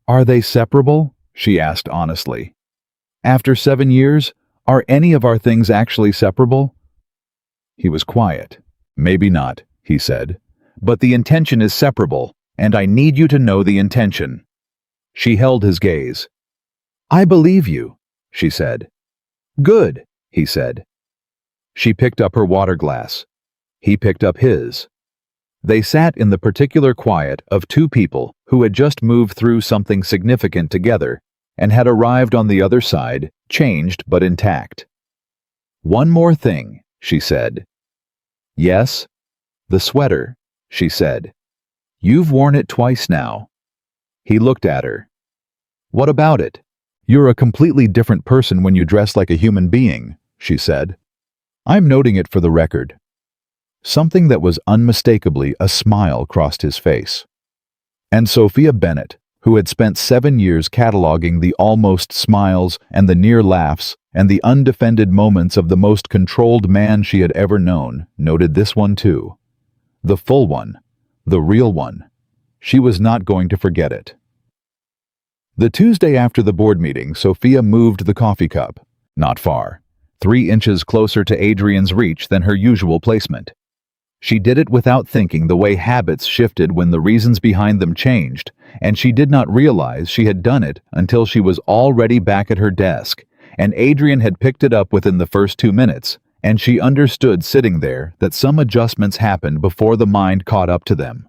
Are they separable? She asked honestly. After 7 years, are any of our things actually separable? He was quiet. Maybe not, he said. But the intention is separable, and I need you to know the intention. She held his gaze. I believe you, she said. Good, he said. She picked up her water glass. He picked up his. They sat in the particular quiet of 2 people who had just moved through something significant together and had arrived on the other side, changed but intact. One more thing, she said. Yes? The sweater, she said. You've worn it twice now. He looked at her. What about it? You're a completely different person when you dress like a human being, she said. I'm noting it for the record. Something that was unmistakably a smile crossed his face. And Sophia Bennett, who had spent 7 years cataloging the almost smiles and the near laughs and the undefended moments of the most controlled man she had ever known, noted this one too. The full one, the real one. She was not going to forget it. The Tuesday after the board meeting, Sophia moved the coffee cup, not far, 3 inches closer to Adrian's reach than her usual placement. She did it without thinking the way habits shifted when the reasons behind them changed, and she did not realize she had done it until she was already back at her desk, and Adrian had picked it up within the first 2 minutes, and she understood sitting there that some adjustments happened before the mind caught up to them.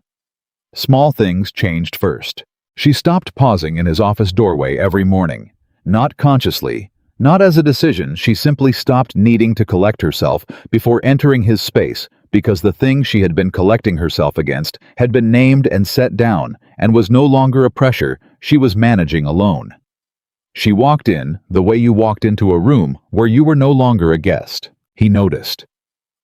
Small things changed first. She stopped pausing in his office doorway every morning. Not consciously, not as a decision, she simply stopped needing to collect herself before entering his space because the thing she had been collecting herself against had been named and set down and was no longer a pressure she was managing alone. She walked in the way you walked into a room where you were no longer a guest. He noticed.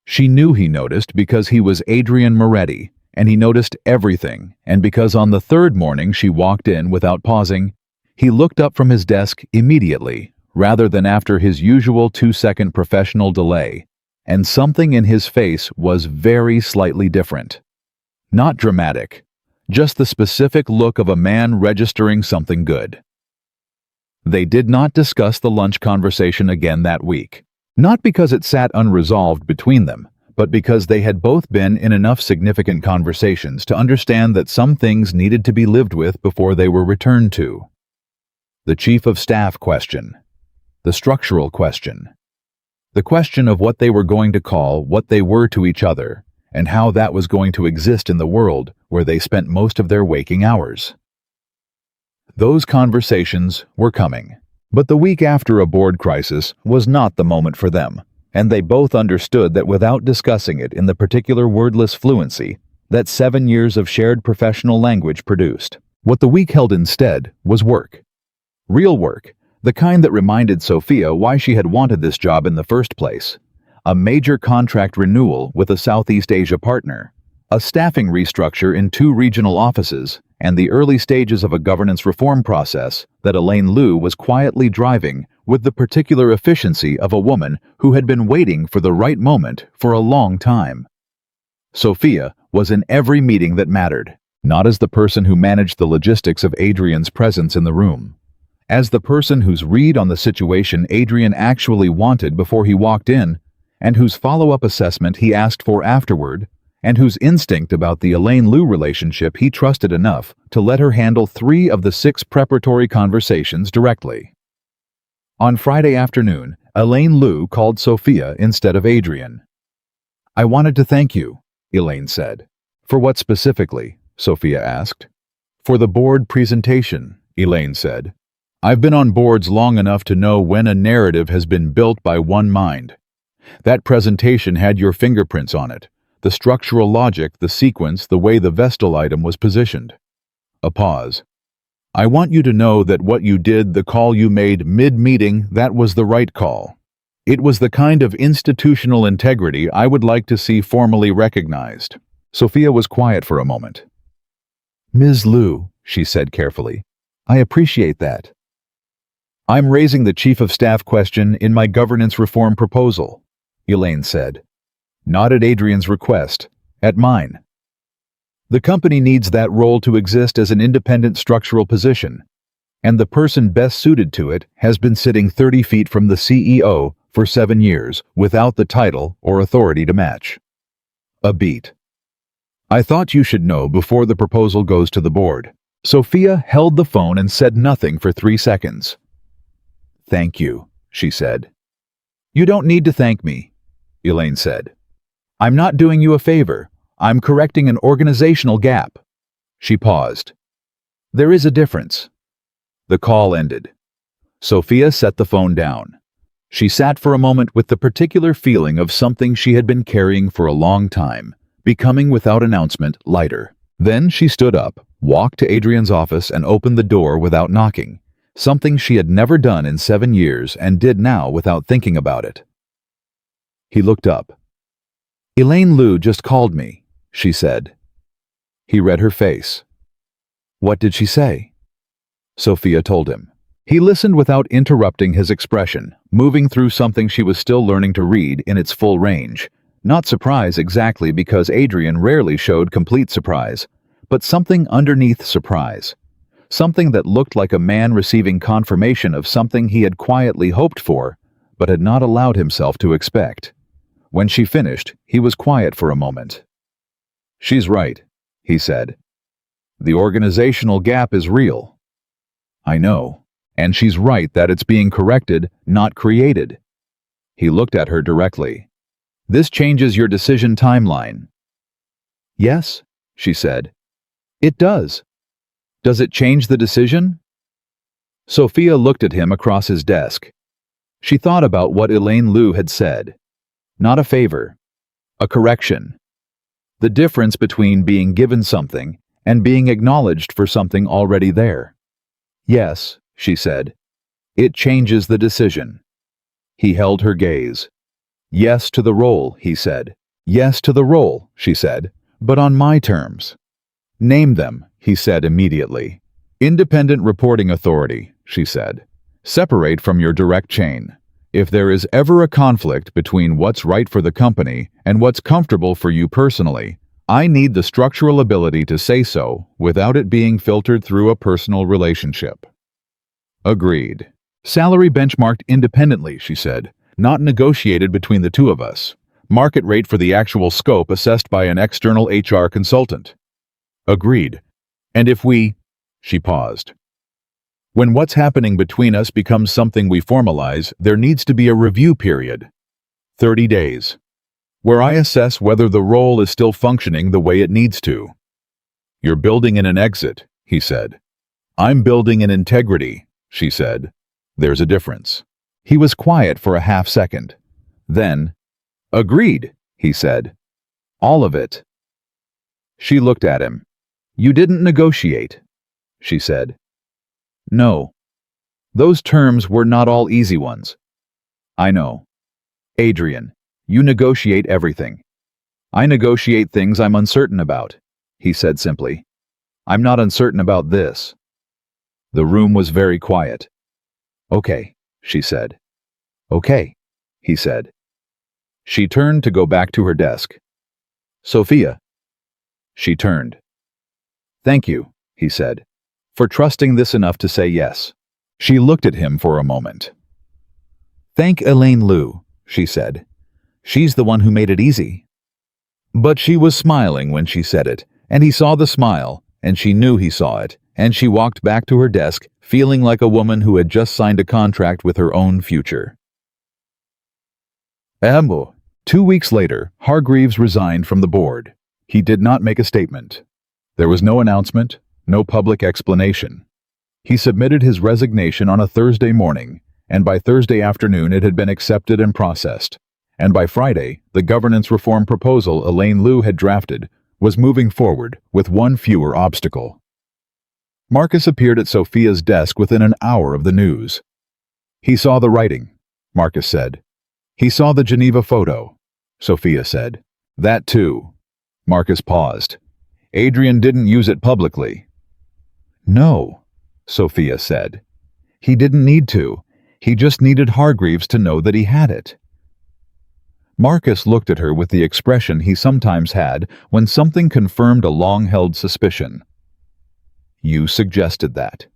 She knew he noticed because he was Adrian Moretti, and he noticed everything, and because on the third morning she walked in without pausing, he looked up from his desk immediately, rather than after his usual 2-second professional delay, and something in his face was very slightly different. Not dramatic, just the specific look of a man registering something good. They did not discuss the lunch conversation again that week, not because it sat unresolved between them, but because they had both been in enough significant conversations to understand that some things needed to be lived with before they were returned to. The Chief of Staff question. The structural question. The question of what they were going to call what they were to each other, and how that was going to exist in the world where they spent most of their waking hours. Those conversations were coming, but the week after a board crisis was not the moment for them, and they both understood that without discussing it in the particular wordless fluency that 7 years of shared professional language produced, what the week held instead was work. Real work, the kind that reminded Sophia why she had wanted this job in the first place. A major contract renewal with a Southeast Asia partner, a staffing restructure in 2 regional offices, and the early stages of a governance reform process that Elaine Liu was quietly driving with the particular efficiency of a woman who had been waiting for the right moment for a long time. Sophia was in every meeting that mattered, not as the person who managed the logistics of Adrian's presence in the room, as the person whose read on the situation Adrian actually wanted before he walked in, and whose follow-up assessment he asked for afterward, and whose instinct about the Elaine Liu relationship he trusted enough to let her handle 3 of the 6 preparatory conversations directly. On Friday afternoon, Elaine Liu called Sophia instead of Adrian. "I wanted to thank you," Elaine said. "For what specifically?" Sophia asked. "For the board presentation," Elaine said. "I've been on boards long enough to know when a narrative has been built by one mind. That presentation had your fingerprints on it, the structural logic, the sequence, the way the Vestal item was positioned." A pause. "I want you to know that what you did, the call you made mid-meeting, that was the right call. It was the kind of institutional integrity I would like to see formally recognized." Sophia was quiet for a moment. "Ms. Liu," she said carefully, "I appreciate that. I'm raising the Chief of Staff question in my governance reform proposal," Elaine said. "Not at Adrian's request, at mine. The company needs that role to exist as an independent structural position, and the person best suited to it has been sitting 30 feet from the CEO for 7 years without the title or authority to match." A beat. "I thought you should know before the proposal goes to the board." Sophia held the phone and said nothing for 3 seconds. "Thank you," she said. "You don't need to thank me," Elaine said. "I'm not doing you a favor. I'm correcting an organizational gap." She paused. "There is a difference." The call ended. Sophia set the phone down. She sat for a moment with the particular feeling of something she had been carrying for a long time, becoming without announcement lighter. Then she stood up, walked to Adrian's office and opened the door without knocking, something she had never done in 7 years and did now without thinking about it. He looked up. "Elaine Liu just called me," she said. He read her face. "What did she say?" Sophia told him. He listened without interrupting his expression, moving through something she was still learning to read in its full range. Not surprise exactly, because Adrian rarely showed complete surprise, but something underneath surprise. Something that looked like a man receiving confirmation of something he had quietly hoped for, but had not allowed himself to expect. When she finished, he was quiet for a moment. She's right, he said. The organizational gap is real. I know. And she's right that it's being corrected, not created. He looked at her directly. This changes your decision timeline. Yes, she said. It does. Does it change the decision? Sophia looked at him across his desk. She thought about what Elaine Liu had said. Not a favor. A correction. The difference between being given something and being acknowledged for something already there. Yes, she said. It changes the decision. He held her gaze. Yes to the role, he said. Yes to the role, she said, but on my terms. Name them, he said immediately. Independent reporting authority, she said. Separate from your direct chain. If there is ever a conflict between what's right for the company and what's comfortable for you personally, I need the structural ability to say so without it being filtered through a personal relationship. Agreed. Salary benchmarked independently, she said, not negotiated between the two of us. Market rate for the actual scope assessed by an external HR consultant. Agreed. And if we... She paused. When what's happening between us becomes something we formalize, there needs to be a review period. 30 days. Where I assess whether the role is still functioning the way it needs to. You're building in an exit, he said. I'm building in integrity, she said. There's a difference. He was quiet for a half second. Then, agreed, he said. All of it. She looked at him. You didn't negotiate, she said. No. Those terms were not all easy ones. I know. Adrian, you negotiate everything. I negotiate things I'm uncertain about, he said simply. I'm not uncertain about this. The room was very quiet. Okay, she said. Okay, he said. She turned to go back to her desk. Sophia. She turned. Thank you, he said, for trusting this enough to say yes. She looked at him for a moment. Thank Elaine Liu, she said. She's the one who made it easy. But she was smiling when she said it, and he saw the smile, and she knew he saw it, and she walked back to her desk, feeling like a woman who had just signed a contract with her own future. 2 weeks later, Hargreaves resigned from the board. He did not make a statement. There was no announcement, no public explanation. He submitted his resignation on a Thursday morning, and by Thursday afternoon it had been accepted and processed. And by Friday, the governance reform proposal Elaine Liu had drafted was moving forward with one fewer obstacle. Marcus appeared at Sophia's desk within an hour of the news. He saw the writing, Marcus said. He saw the Geneva photo, Sophia said. That too. Marcus paused. Adrian didn't use it publicly. No, Sophia said. He didn't need to. He just needed Hargreaves to know that he had it. Marcus looked at her with the expression he sometimes had when something confirmed a long-held suspicion. You suggested that.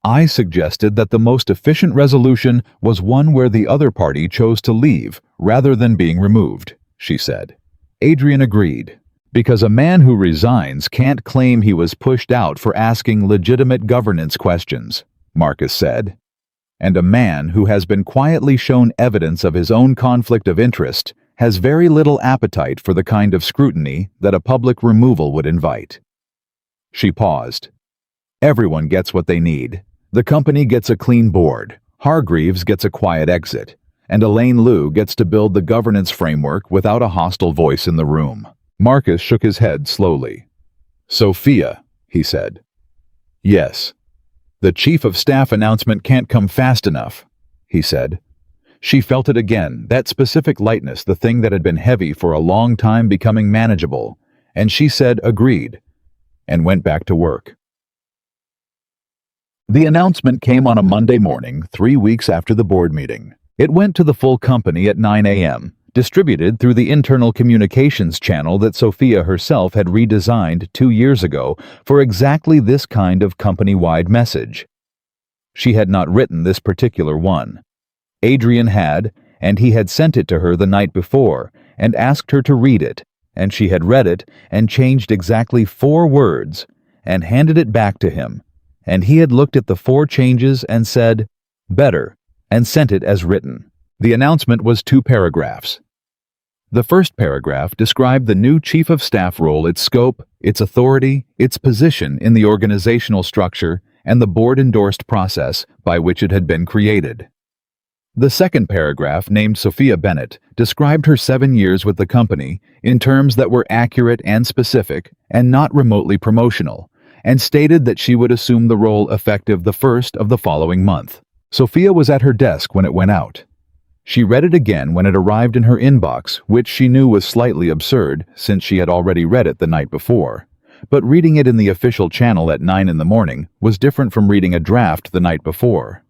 I suggested that the most efficient resolution was one where the other party chose to leave rather than being removed, she said. Adrian agreed, because a man who resigns can't claim he was pushed out for asking legitimate governance questions, Marcus said. And a man who has been quietly shown evidence of his own conflict of interest has very little appetite for the kind of scrutiny that a public removal would invite. She paused. Everyone gets what they need. The company gets a clean board, Hargreaves gets a quiet exit, and Elaine Liu gets to build the governance framework without a hostile voice in the room. Marcus shook his head slowly. Sophia, he said. Yes. The chief of staff announcement can't come fast enough, he said. She felt it again, that specific lightness, the thing that had been heavy for a long time becoming manageable, and she said agreed, and went back to work. The announcement came on a Monday morning, 3 weeks after the board meeting. It went to the full company at 9 a.m., distributed through the internal communications channel that Sophia herself had redesigned 2 years ago for exactly this kind of company-wide message. She had not written this particular one. Adrian had, and he had sent it to her the night before and asked her to read it, and she had read it and changed exactly 4 words and handed it back to him, and he had looked at the 4 changes and said, "Better," and sent it as written. The announcement was 2 paragraphs. The first paragraph described the new chief of staff role, its scope, its authority, its position in the organizational structure, and the board-endorsed process by which it had been created. The second paragraph, named Sophia Bennett, described her 7 years with the company in terms that were accurate and specific and not remotely promotional, and stated that she would assume the role effective the 1st of the following month. Sophia was at her desk when it went out. She read it again when it arrived in her inbox, which she knew was slightly absurd since she had already read it the night before. But reading it in the official channel at 9 in the morning was different from reading a draft the night before.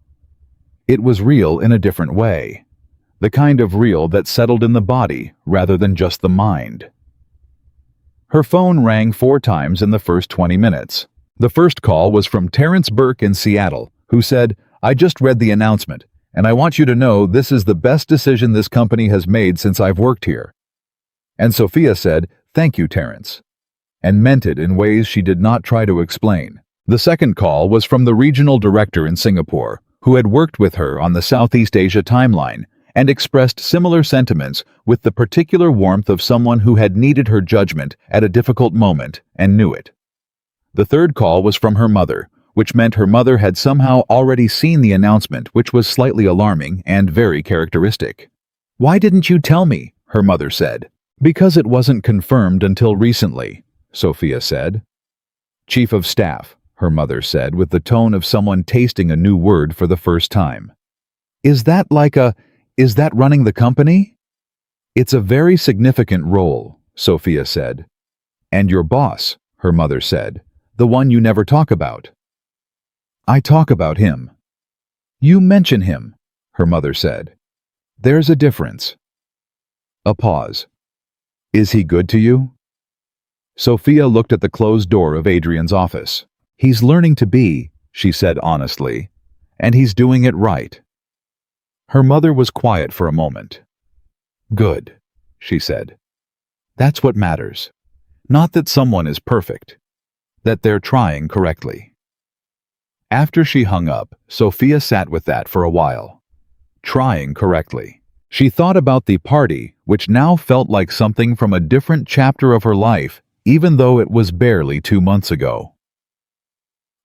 It was real in a different way. The kind of real that settled in the body rather than just the mind. Her phone rang 4 times in the first 20 minutes. The first call was from Terrence Burke in Seattle, who said, "I just read the announcement, and I want you to know this is the best decision this company has made since I've worked here." And Sophia said, "Thank you, Terrence," and meant it in ways she did not try to explain. The second call was from the regional director in Singapore, who had worked with her on the Southeast Asia timeline and expressed similar sentiments with the particular warmth of someone who had needed her judgment at a difficult moment and knew it. The third call was from her mother, which meant her mother had somehow already seen the announcement, which was slightly alarming and very characteristic. "Why didn't you tell me?" her mother said. "Because it wasn't confirmed until recently," Sophia said. "Chief of Staff," her mother said with the tone of someone tasting a new word for the first time. Is that running the company?" "It's a very significant role," Sophia said. "And your boss," her mother said, "the one you never talk about." "I talk about him." "You mention him," her mother said. "There's a difference." A pause. "Is he good to you?" Sophia looked at the closed door of Adrian's office. "He's learning to be," she said honestly, "and he's doing it right." Her mother was quiet for a moment. "Good," she said. "That's what matters. Not that someone is perfect. That they're trying correctly." After she hung up, Sophia sat with that for a while. Trying correctly. She thought about the party, which now felt like something from a different chapter of her life, even though it was barely 2 months ago.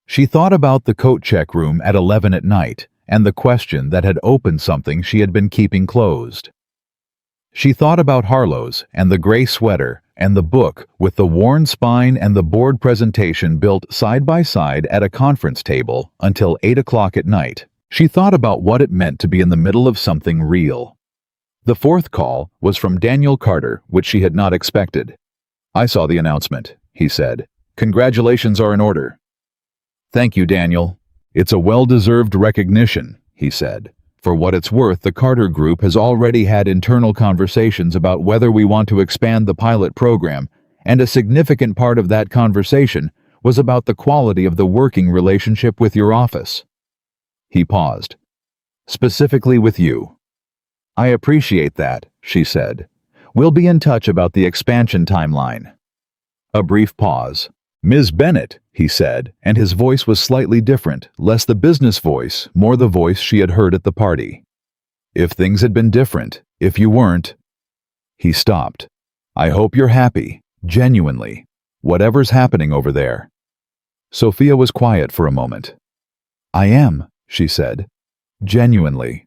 She thought about the coat check room at 11 at night and the question that had opened something she had been keeping closed. She thought about Harlow's and the gray sweater and the book with the worn spine and the board presentation built side by side at a conference table until 8 o'clock at night. She thought about what it meant to be in the middle of something real. The fourth call was from Daniel Carter, which she had not expected. "I saw the announcement," he said. "Congratulations are in order." "Thank you, Daniel. It's a well-deserved recognition," he said. "For what it's worth, the Carter Group has already had internal conversations about whether we want to expand the pilot program, and a significant part of that conversation was about the quality of the working relationship with your office." He paused. "Specifically with you." "I appreciate that," she said. "We'll be in touch about the expansion timeline." A brief pause. "Ms. Bennett," he said, and his voice was slightly different, less the business voice, more the voice she had heard at the party. "If things had been different, if you weren't—" He stopped. "I hope you're happy, genuinely, whatever's happening over there." Sophia was quiet for a moment. "I am," she said. "Genuinely."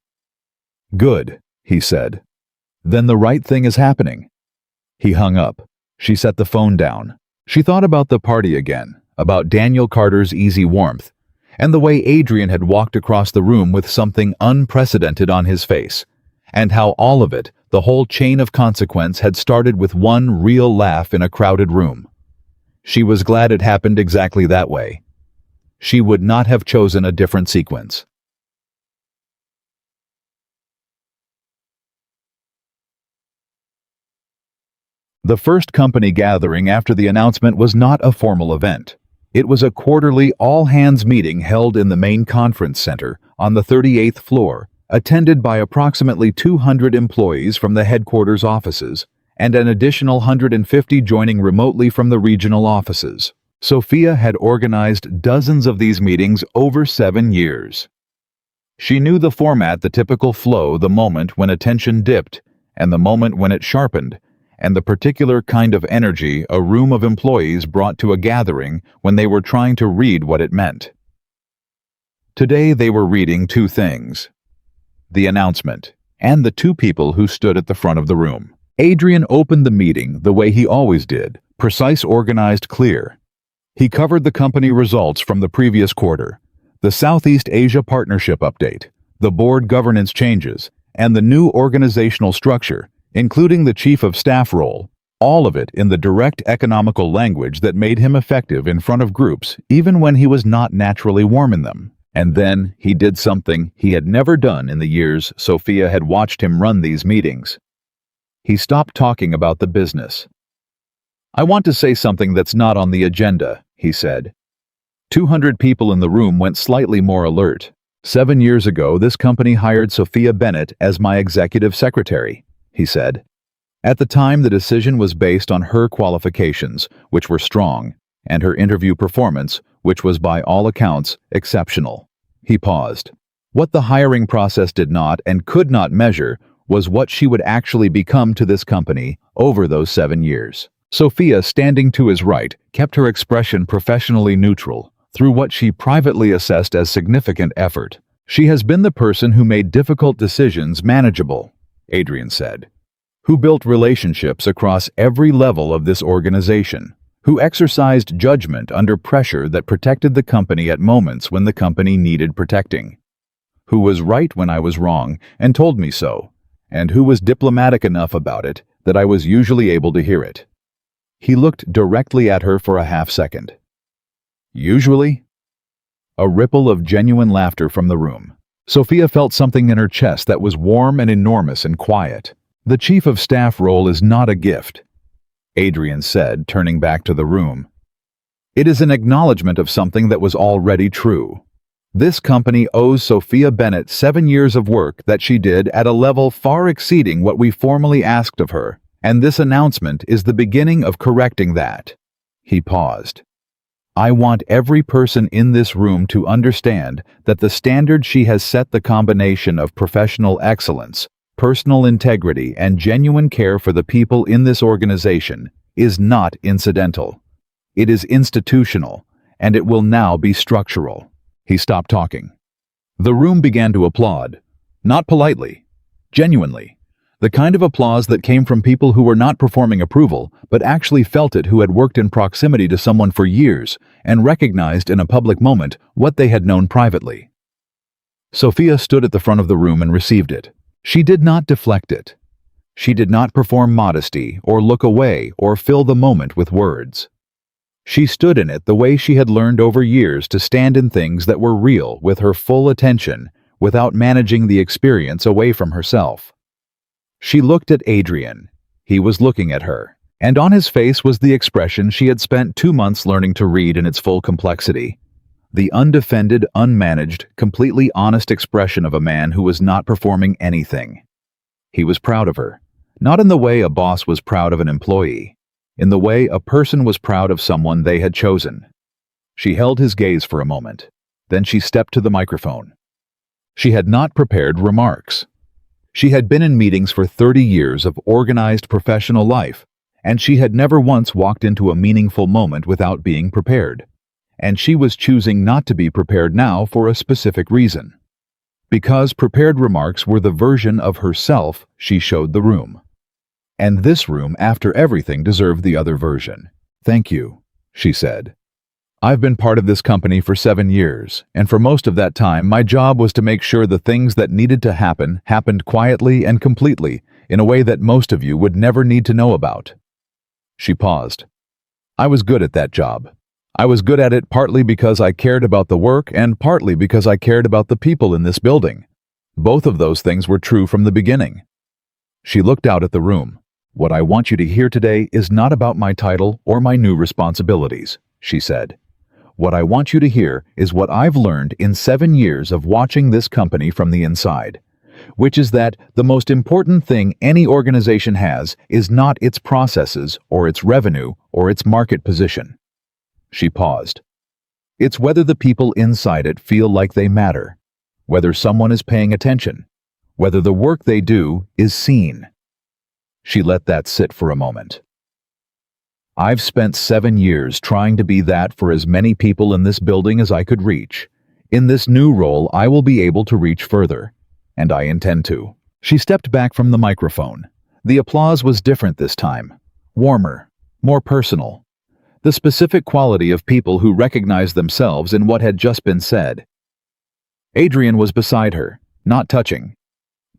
"Good," he said. "Then the right thing is happening." He hung up. She set the phone down. She thought about the party again, about Daniel Carter's easy warmth, and the way Adrian had walked across the room with something unprecedented on his face, and how all of it, the whole chain of consequence, had started with one real laugh in a crowded room. She was glad it happened exactly that way. She would not have chosen a different sequence. The first company gathering after the announcement was not a formal event. It was a quarterly all-hands meeting held in the main conference center on the 38th floor, attended by approximately 200 employees from the headquarters offices and an additional 150 joining remotely from the regional offices. Sophia had organized dozens of these meetings over 7 years. She knew the format, the typical flow, the moment when attention dipped, and the moment when it sharpened, and the particular kind of energy a room of employees brought to a gathering when they were trying to read what it meant. Today they were reading two things: the announcement and the two people who stood at the front of the room. Adrian opened the meeting the way he always did, precise, organized, clear. He covered the company results from the previous quarter, the Southeast Asia Partnership update, the board governance changes, and the new organizational structure, including the chief of staff role, all of it in the direct economical language that made him effective in front of groups even when he was not naturally warm in them. And then he did something he had never done in the years Sophia had watched him run these meetings. He stopped talking about the business. "I want to say something that's not on the agenda," he said. 200 people in the room went slightly more alert. 7 years ago, this company hired Sophia Bennett as my executive secretary, he said. At the time, the decision was based on her qualifications, which were strong, and her interview performance, which was by all accounts exceptional. He paused. What the hiring process did not and could not measure was what she would actually become to this company over those 7 years. Sophia, standing to his right, kept her expression professionally neutral through what she privately assessed as significant effort. "She has been the person who made difficult decisions manageable," Adrian said, "who built relationships across every level of this organization, who exercised judgment under pressure that protected the company at moments when the company needed protecting, who was right when I was wrong and told me so, and who was diplomatic enough about it that I was usually able to hear it." He looked directly at her for a half-second. "Usually?" A ripple of genuine laughter from the room. Sophia felt something in her chest that was warm and enormous and quiet. "The chief of staff role is not a gift," Adrian said, turning back to the room. "It is an acknowledgement of something that was already true. This company owes Sophia Bennett 7 years of work that she did at a level far exceeding what we formally asked of her, and this announcement is the beginning of correcting that." He paused. "I want every person in this room to understand that the standard she has set, the combination of professional excellence, personal integrity, and genuine care for the people in this organization, is not incidental. It is institutional, and it will now be structural." He stopped talking. The room began to applaud, not politely, genuinely, the kind of applause that came from people who were not performing approval, but actually felt it, who had worked in proximity to someone for years and recognized in a public moment what they had known privately. Sophia stood at the front of the room and received it. She did not deflect it. She did not perform modesty or look away or fill the moment with words. She stood in it the way she had learned over years to stand in things that were real, with her full attention, without managing the experience away from herself. She looked at Adrian. He was looking at her, and on his face was the expression she had spent 2 months learning to read in its full complexity. The undefended, unmanaged, completely honest expression of a man who was not performing anything. He was proud of her, not in the way a boss was proud of an employee, in the way a person was proud of someone they had chosen. She held his gaze for a moment. Then she stepped to the microphone. She had not prepared remarks. She had been in meetings for 30 years of organized professional life, and she had never once walked into a meaningful moment without being prepared. And she was choosing not to be prepared now for a specific reason. Because prepared remarks were the version of herself she showed the room. And this room, after everything, deserved the other version. "Thank you," she said. "I've been part of this company for 7 years, and for most of that time my job was to make sure the things that needed to happen happened quietly and completely, in a way that most of you would never need to know about." She paused. "I was good at that job. I was good at it partly because I cared about the work and partly because I cared about the people in this building. Both of those things were true from the beginning." She looked out at the room. "What I want you to hear today is not about my title or my new responsibilities," she said. "What I want you to hear is what I've learned in 7 years of watching this company from the inside. which is that the most important thing any organization has is not its processes or its revenue or its market position. She paused. It's whether the people inside it feel like they matter, whether someone is paying attention, whether the work they do is seen. She let that sit for a moment. I've spent 7 years trying to be that for as many people in this building as I could reach. In this new role, I will be able to reach further, and I intend to. She stepped back from the microphone. The applause was different this time, warmer, more personal. The specific quality of people who recognized themselves in what had just been said. Adrian was beside her, not touching,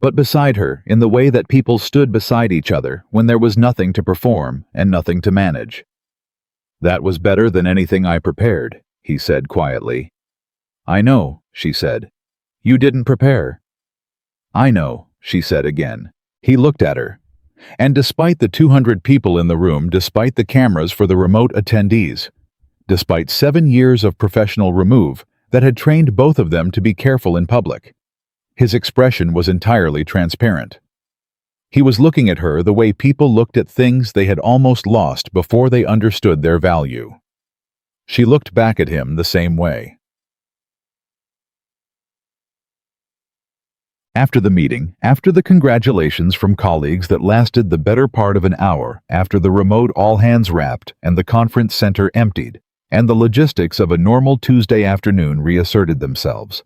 but beside her in the way that people stood beside each other when there was nothing to perform and nothing to manage. That was better than anything I prepared, he said quietly. I know, she said. You didn't prepare. I know, she said again. He looked at her. And despite the 200 people in the room, despite the cameras for the remote attendees, despite 7 years of professional remove that had trained both of them to be careful in public, his expression was entirely transparent. He was looking at her the way people looked at things they had almost lost before they understood their value. She looked back at him the same way. After the meeting, after the congratulations from colleagues that lasted the better part of an hour, after the remote all-hands wrapped and the conference center emptied, and the logistics of a normal Tuesday afternoon reasserted themselves,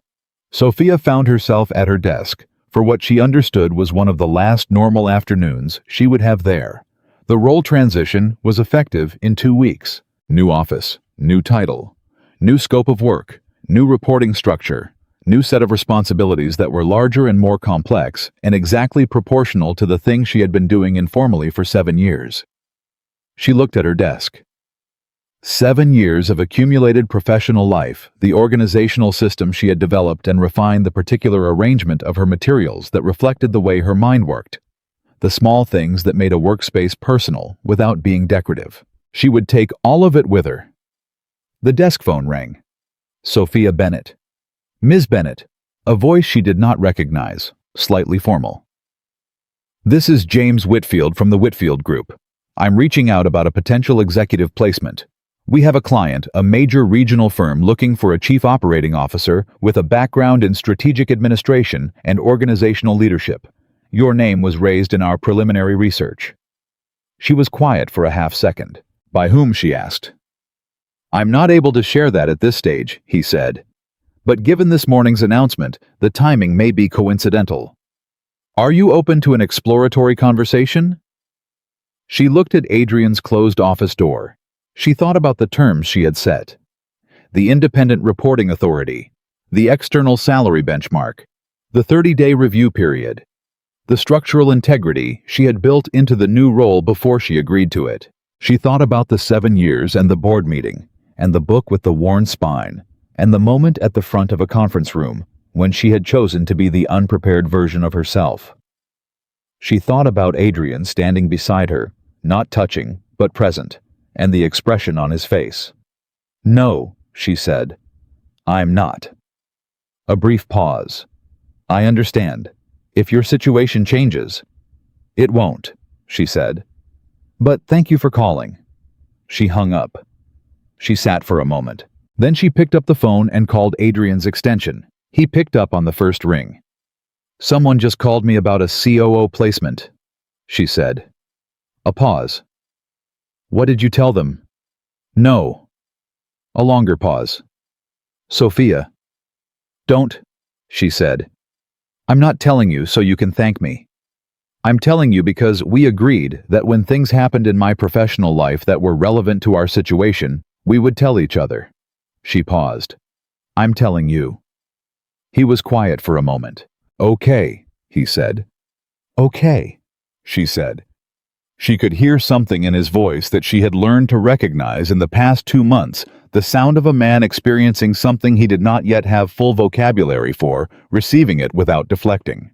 Sophia found herself at her desk for what she understood was one of the last normal afternoons she would have there. The role transition was effective in 2 weeks. New office, new title, new scope of work, new reporting structure, new set of responsibilities that were larger and more complex and exactly proportional to the thing she had been doing informally for 7 years. She looked at her desk. 7 years of accumulated professional life, the organizational system she had developed and refined, the particular arrangement of her materials that reflected the way her mind worked, the small things that made a workspace personal without being decorative. She would take all of it with her. The desk phone rang. Sophia Bennett. Ms. Bennett, a voice she did not recognize, slightly formal. This is James Whitfield from the Whitfield Group. I'm reaching out about a potential executive placement. We have a client, a major regional firm looking for a chief operating officer with a background in strategic administration and organizational leadership. Your name was raised in our preliminary research. She was quiet for a half second. By whom, she asked. I'm not able to share that at this stage, he said. But given this morning's announcement, the timing may be coincidental. Are you open to an exploratory conversation? She looked at Adrian's closed office door. She thought about the terms she had set. The independent reporting authority, the external salary benchmark, the 30-day review period, the structural integrity she had built into the new role before she agreed to it. She thought about the 7 years and the board meeting, and the book with the worn spine, and the moment at the front of a conference room when she had chosen to be the unprepared version of herself. She thought about Adrian standing beside her, not touching, but present, and the expression on his face. No, she said. I'm not. A brief pause. I understand. If your situation changes. It won't, she said. But thank you for calling. She hung up. She sat for a moment. Then she picked up the phone and called Adrian's extension. He picked up on the first ring. Someone just called me about a COO placement, she said. A pause. What did you tell them? No. A longer pause. Sophia. Don't, she said. I'm not telling you so you can thank me. I'm telling you because we agreed that when things happened in my professional life that were relevant to our situation, we would tell each other. She paused. I'm telling you. He was quiet for a moment. Okay, he said. Okay, she said. She could hear something in his voice that she had learned to recognize in the past 2 months, the sound of a man experiencing something he did not yet have full vocabulary for, receiving it without deflecting.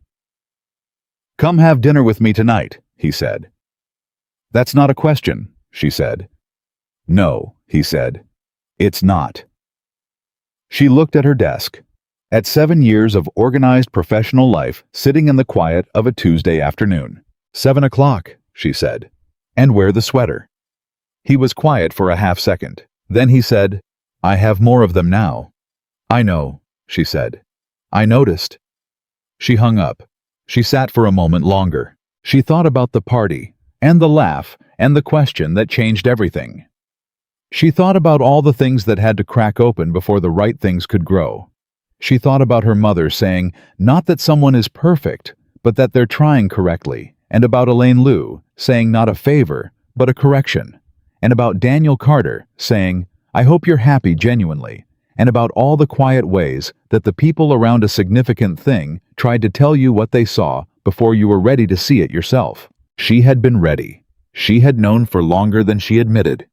Come have dinner with me tonight, he said. That's not a question, she said. No, he said. It's not. She looked at her desk. At 7 years of organized professional life, sitting in the quiet of a Tuesday afternoon. 7 o'clock, she said. And wear the sweater. He was quiet for a half second. Then he said, I have more of them now. I know, she said. I noticed. She hung up. She sat for a moment longer. She thought about the party, and the laugh, and the question that changed everything. She thought about all the things that had to crack open before the right things could grow. She thought about her mother saying, not that someone is perfect, but that they're trying correctly, and about Elaine Liu saying not a favor, but a correction, and about Daniel Carter saying, I hope you're happy genuinely, and about all the quiet ways that the people around a significant thing tried to tell you what they saw before you were ready to see it yourself. She had been ready. She had known for longer than she admitted.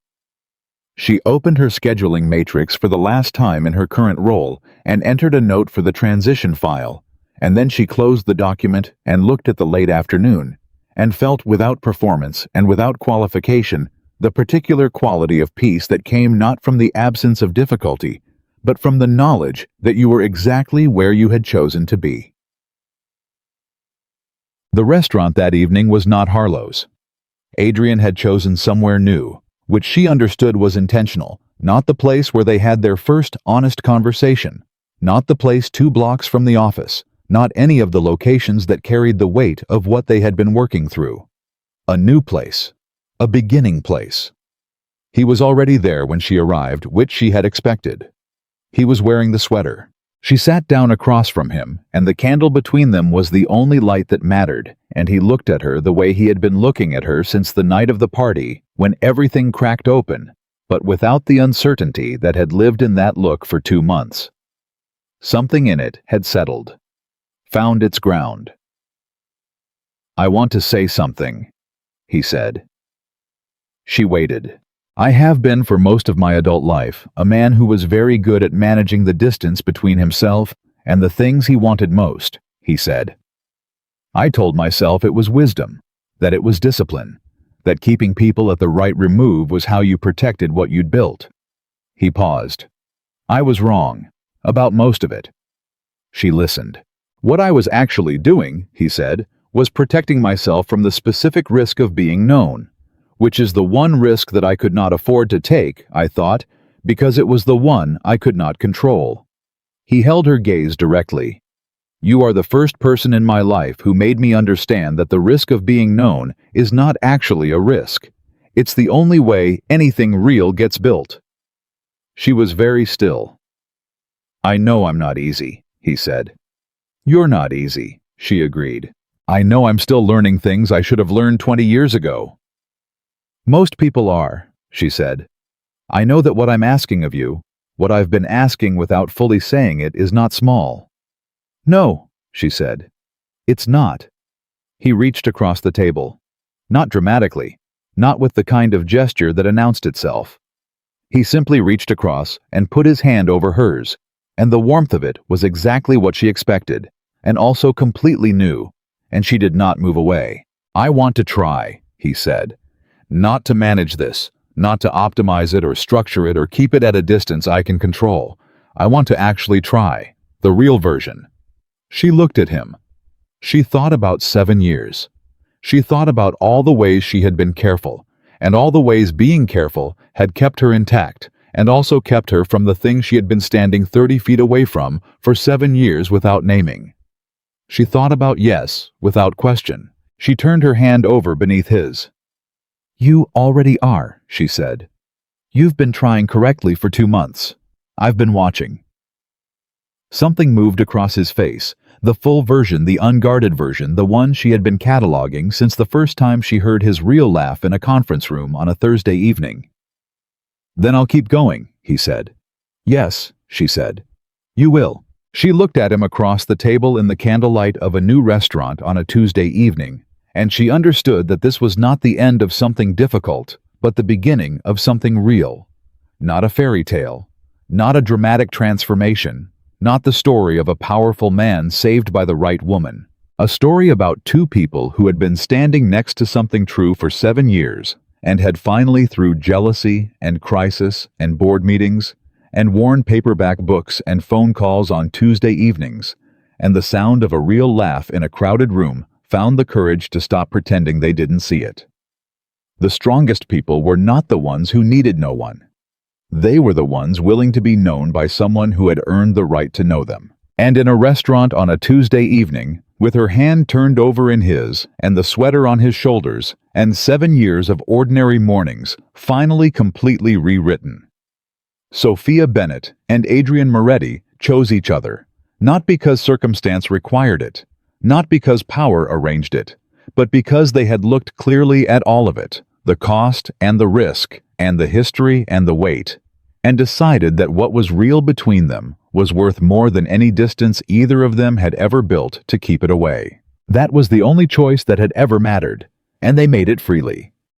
She opened her scheduling matrix for the last time in her current role and entered a note for the transition file, and then she closed the document and looked at the late afternoon, and felt without performance and without qualification the particular quality of peace that came not from the absence of difficulty, but from the knowledge that you were exactly where you had chosen to be. The restaurant that evening was not Harlow's. Adrian had chosen somewhere new, which she understood was intentional, not the place where they had their first honest conversation, not the place 2 blocks from the office, not any of the locations that carried the weight of what they had been working through. A new place. A beginning place. He was already there when she arrived, which she had expected. He was wearing the sweater. She sat down across from him, and the candle between them was the only light that mattered, and he looked at her the way he had been looking at her since the night of the party, when everything cracked open, but without the uncertainty that had lived in that look for 2 months. Something in it had settled, found its ground. I want to say something, he said. She waited. I have been for most of my adult life a man who was very good at managing the distance between himself and the things he wanted most, he said. I told myself it was wisdom, that it was discipline, that keeping people at the right remove was how you protected what you'd built. He paused. I was wrong, about most of it. She listened. What I was actually doing, he said, was protecting myself from the specific risk of being known, which is the one risk that I could not afford to take, I thought, because it was the one I could not control. He held her gaze directly. You are the first person in my life who made me understand that the risk of being known is not actually a risk. It's the only way anything real gets built. She was very still. I know I'm not easy, he said. You're not easy, she agreed. I know I'm still learning things I should have learned 20 years ago. Most people are, she said. I know that what I'm asking of you, what I've been asking without fully saying it, is not small. No, she said. It's not. He reached across the table. Not dramatically, not with the kind of gesture that announced itself. He simply reached across and put his hand over hers, and the warmth of it was exactly what she expected, and also completely new, and she did not move away. I want to try, he said. Not to manage this, not to optimize it or structure it or keep it at a distance I can control. I want to actually try, the real version. She looked at him. She thought about 7 years. She thought about all the ways she had been careful, and all the ways being careful had kept her intact, and also kept her from the thing she had been standing 30 feet away from for 7 years without naming. She thought about yes, without question. She turned her hand over beneath his. You already are, she said. You've been trying correctly for 2 months. I've been watching. Something moved across his face, the full version, the unguarded version, the one she had been cataloging since the first time she heard his real laugh in a conference room on a Thursday evening. Then I'll keep going, he said. Yes, she said. You will. She looked at him across the table in the candlelight of a new restaurant on a Tuesday evening, and she understood that this was not the end of something difficult, but the beginning of something real. Not a fairy tale, not a dramatic transformation, not the story of a powerful man saved by the right woman. A story about 2 people who had been standing next to something true for 7 years, and had finally, through jealousy and crisis and board meetings and worn paperback books and phone calls on Tuesday evenings, and the sound of a real laugh in a crowded room found the courage to stop pretending they didn't see it. The strongest people were not the ones who needed no one. They were the ones willing to be known by someone who had earned the right to know them. And in a restaurant on a Tuesday evening, with her hand turned over in his, and the sweater on his shoulders, and 7 years of ordinary mornings finally completely rewritten, Sophia Bennett and Adrian Moretti chose each other, not because circumstance required it, not because power arranged it, but because they had looked clearly at all of it, the cost and the risk, and the history and the weight, and decided that what was real between them was worth more than any distance either of them had ever built to keep it away. That was the only choice that had ever mattered, and they made it freely.